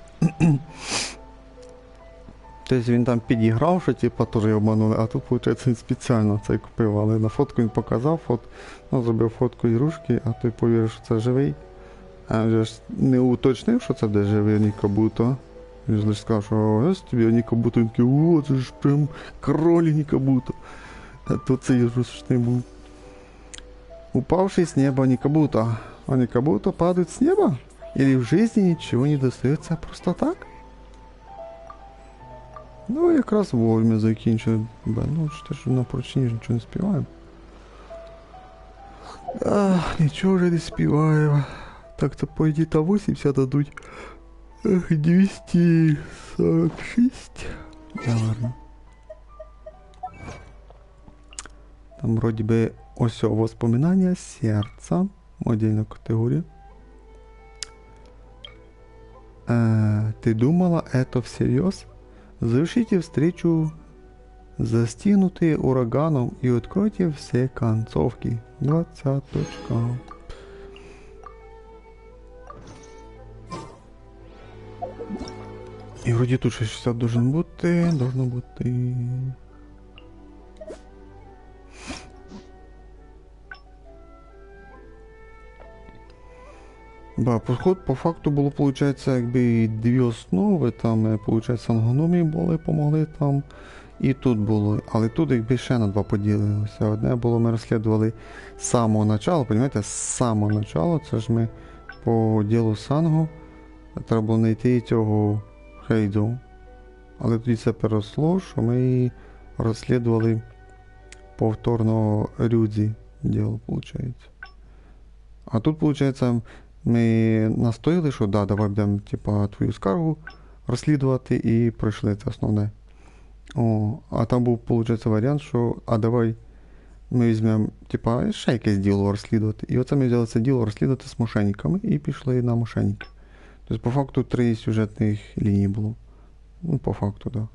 Тобто він там підіграв, що типа теж обманули, а тут, виходить, він спеціально це купив, але на фотку він показав, зробив фотку ігрушки, а той повірив, що це живий. А він ж не уточнив, що це буде живий Онікабуто. Він ж лише сказав, що ось тобі Онікабуто, він такий, о, це ж прям король Онікабуто. А тут це ігрушечний був. Упавший с неба Онікабуто. Онікабуто падают с неба? Или в жизни ничего не достается просто так? Ну, якраз вовремя закінчили. Ну, що ж на поручні ж нічого не співаємо. Нічого вже не співаємо. Так, це пойдет 80 дадуть. 246. Да, ладно. Там вроді би ось воспоминання серця. Отдельна категорія. Ты думала это всерьез? Завершите встречу, застигнутые ураганом, и откройте все концовки. 20 точка. І вроді тут 60 должно бути. Да, по факту було, виходить, якби дві основи, там, виходить, ангономії були, помогли там, і тут було, але тут якби ще на два поділилося. Одне було, ми розслідували з самого начала, розумієте, з самого начала, це ж ми по ділу Санго, треба було знайти цього Хэйдзо, але тоді це переросло, що ми розслідували повторно Рюдзі діло, виходить. А тут, виходить, ми настояли, що да, давай будемо типа твою скаргу розслідувати і пройшли це основне. А там був, виходить, варіант, що давай ми візьмемо типа ще якесь діло розслідувати. І оце ми взяли це діло розслідувати з мошенниками і пішли на мошенників. Тобто по факту 3 сюжетних ліній було. Ну, по факту, да.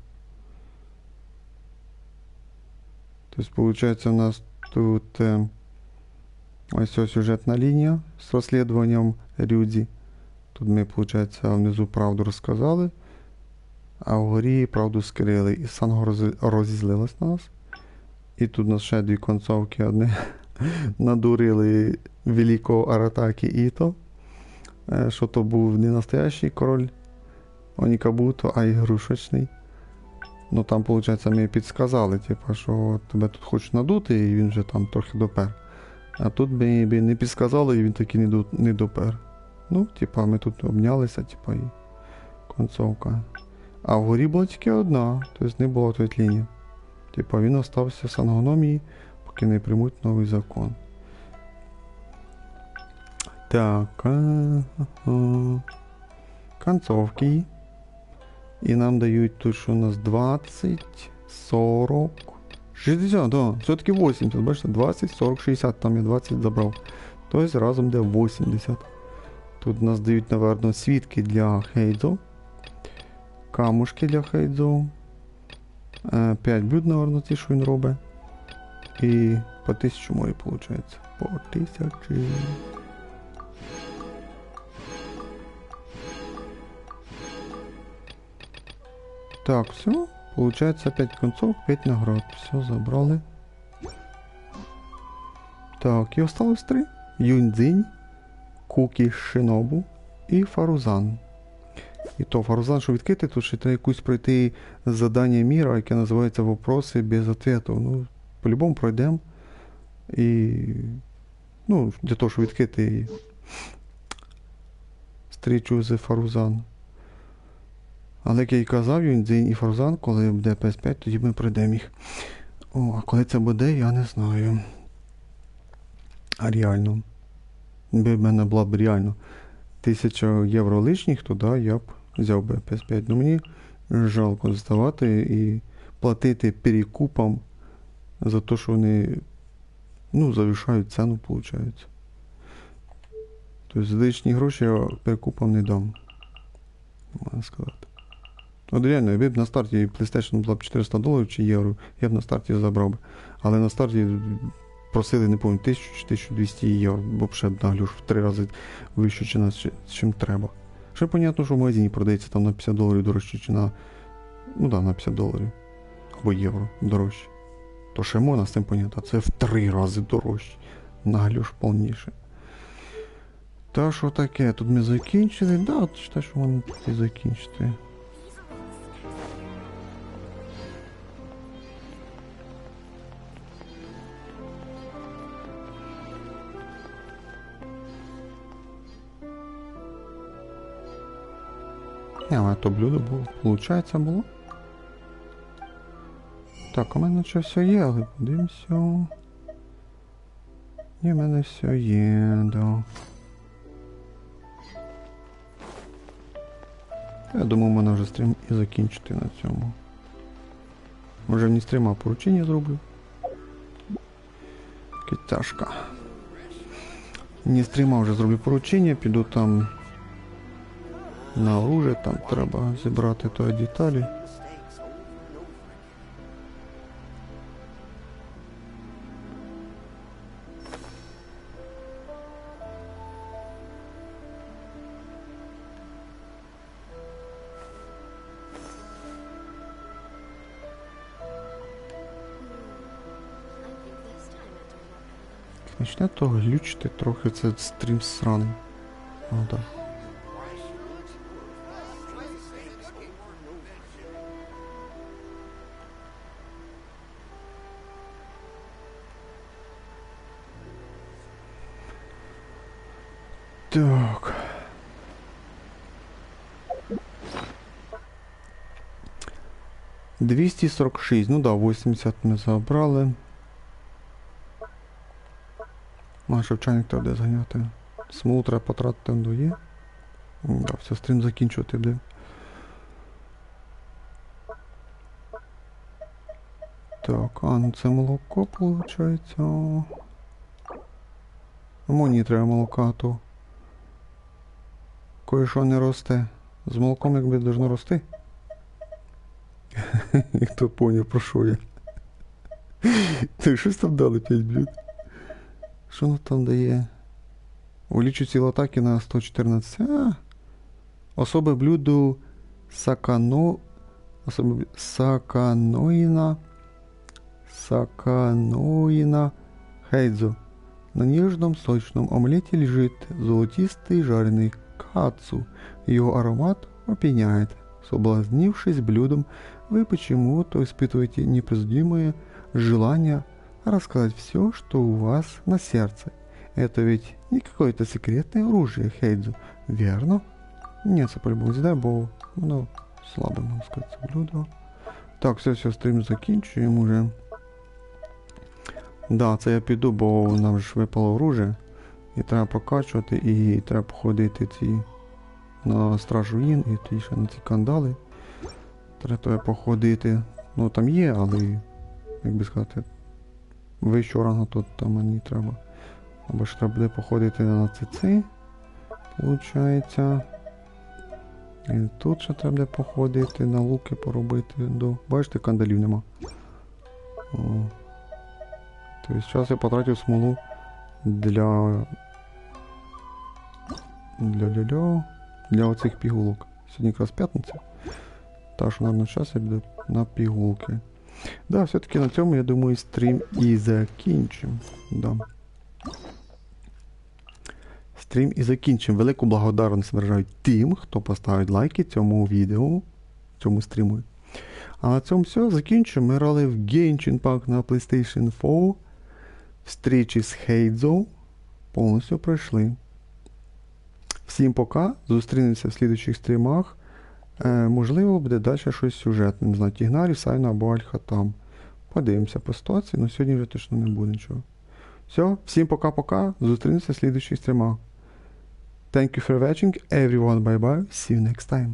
Тобто, виходить, у нас тут ось сюжетна лінія з розслідуванням Рюдзі. Тут ми, виходить, внизу правду розказали, а вгорі правду скрили. І Санго розізлилась на нас. І тут у нас ще дві концовки. Одне надурили великого Аратаки Іто, що то був не настоящий король Онікабуто, а ігрушечний. Ну там, виходить, ми підсказали, типу, що тебе тут хочуть надути, і він вже там трохи допер. А тут ми не підсказали, і він таки не допер. Ну, типа, ми тут обнялися, типа, і концовка. А вгорі була тільки одна, тобто не було тут лінії. Типа, він остався в ангономії, поки не приймуть новий закон. Так, концовки. І нам дають тут, що у нас 20, 40... 60, да, все-таки 80, бачите, 20, 40, 60, там я 20 забрав. Тобто разом де 80. Тут нас дають, напевно, свідки для Хэйдзо. Камушки для Хэйдзо. 5 блюд, напевно, ті, що він робить. І по 1000 морі, виходить. По 1000. Так, все. Получается 5 концов, 5 наград. Все, забрали. Так, і осталось 3. Юньцзинь, Кукі Шинобу і Фарузан. І то Фарузан, що відкрити, тут ще треба якусь пройти задання міра, яке називається «Вопроси без ответу». Ну, по-любому пройдемо. І, ну, для того, щоб відкрити встречу з Фарузан. Але, як я і казав, Юньцзинь і Фарузан, коли буде PS5, тоді ми пройдемо їх. А коли це буде, я не знаю. А реально. Якби в мене була б реально 1000 євро лишніх, то да, я б взяв би PS5. Ну мені жалко здавати і платити перекупам за те, що вони, ну, завишають ціну, виходить. Тобто лишні гроші я перекупам не дам, можна сказати. От реально, якби б на старті PlayStation була б $400 чи євро, я б на старті забрав би. Але на старті просили, не пам'ятаю, 1000 чи 1200 євро, бо ще наглюш в 3 рази вище чи нас, чим треба. Ще понятно, що в магазині продається там на $50 дорожче, чи на, ну да, на $50 або євро дорожче. То ще можна з цим поняти, а це в 3 рази дорожче. Наглюш повніше. Та що таке, тут ми закінчили, да, от читаю, що вам тут і закінчити. Але то блюдо було, получається було. Так, у мене ще все є, але подивимося. Ні, у мене все є, да. Я думаю, мене вже стрім і закінчити на цьому. Може не стрім, а поручення зроблю. Китяшка. Не стріма вже зроблю поручення, піду там на оружие, там треба зібрати тої деталі. Почне то глючити трохи, це стрім сраний. О, так. Так. $246, ну да, 80 ми забрали. Шевчальник треба зганяти. Смолу треба потратити до є. Да, все, стрім закінчувати буде. Так, а ну це молоко, виходить. Мені треба молока, то кое-що не росте. З молоком якби должно рости. Хто поняв, про що я? Ти щось там дали 5 блюд. Що воно там дає? Увеличить силу атаки на 114. Особе блюдо Саканоина Хэйдзо. На нежном сочном омлете лежит золотистый жареный кацу. Его аромат опьяняет. Соблазнившись блюдом, вы почему-то испытываете непреодолимое желание рассказать все, что у вас на сердце. Это ведь не какое-то секретное оружие, Хэйдзо, верно? Нет, це по-любому здай, бо воно слабе, можна сказати, це блюдо. Так, все, стрім закінчуємо вже. Да, це я піду, бо нам ж випало оружие. І треба прокачувати, і треба походити ці на стражу Ін, і ті ще на ці кандали. Треба походити. Ну там є, але, як би сказати, вищого рангу тут там мені треба. Або ж треба буде походити на ЦЦ. Получається. І тут ще треба буде походити, на луки поробити. Бачите, кандалів нема. Тобто зараз я потратив смолу для оцих пігулок. Сьогодні якраз п'ятниця. Так що, мабуть, зараз я буду на пігулки. Да, все-таки на цьому, я думаю, стрім і закінчимо. Да. Стрім і закінчимо. Велику благодарність виражаю тим, хто поставить лайки цьому відео, цьому стріму. А на цьому все, закінчимо. Ми грали в Genshin Impact на PlayStation 4. Встречі з Хэйдзо повністю пройшли. Всім пока. Зустрінемося в слідуючих стрімах. Можливо, буде далі щось сюжетне. Не знаю, Тігнарі, Сайна або Альха там. Подивимося по ситуації, але сьогодні вже точно не буде нічого. Все, всім пока-пока. Зустрінемося в слідуючих стрімах. Thank you for watching, everyone. Bye-bye. See you next time.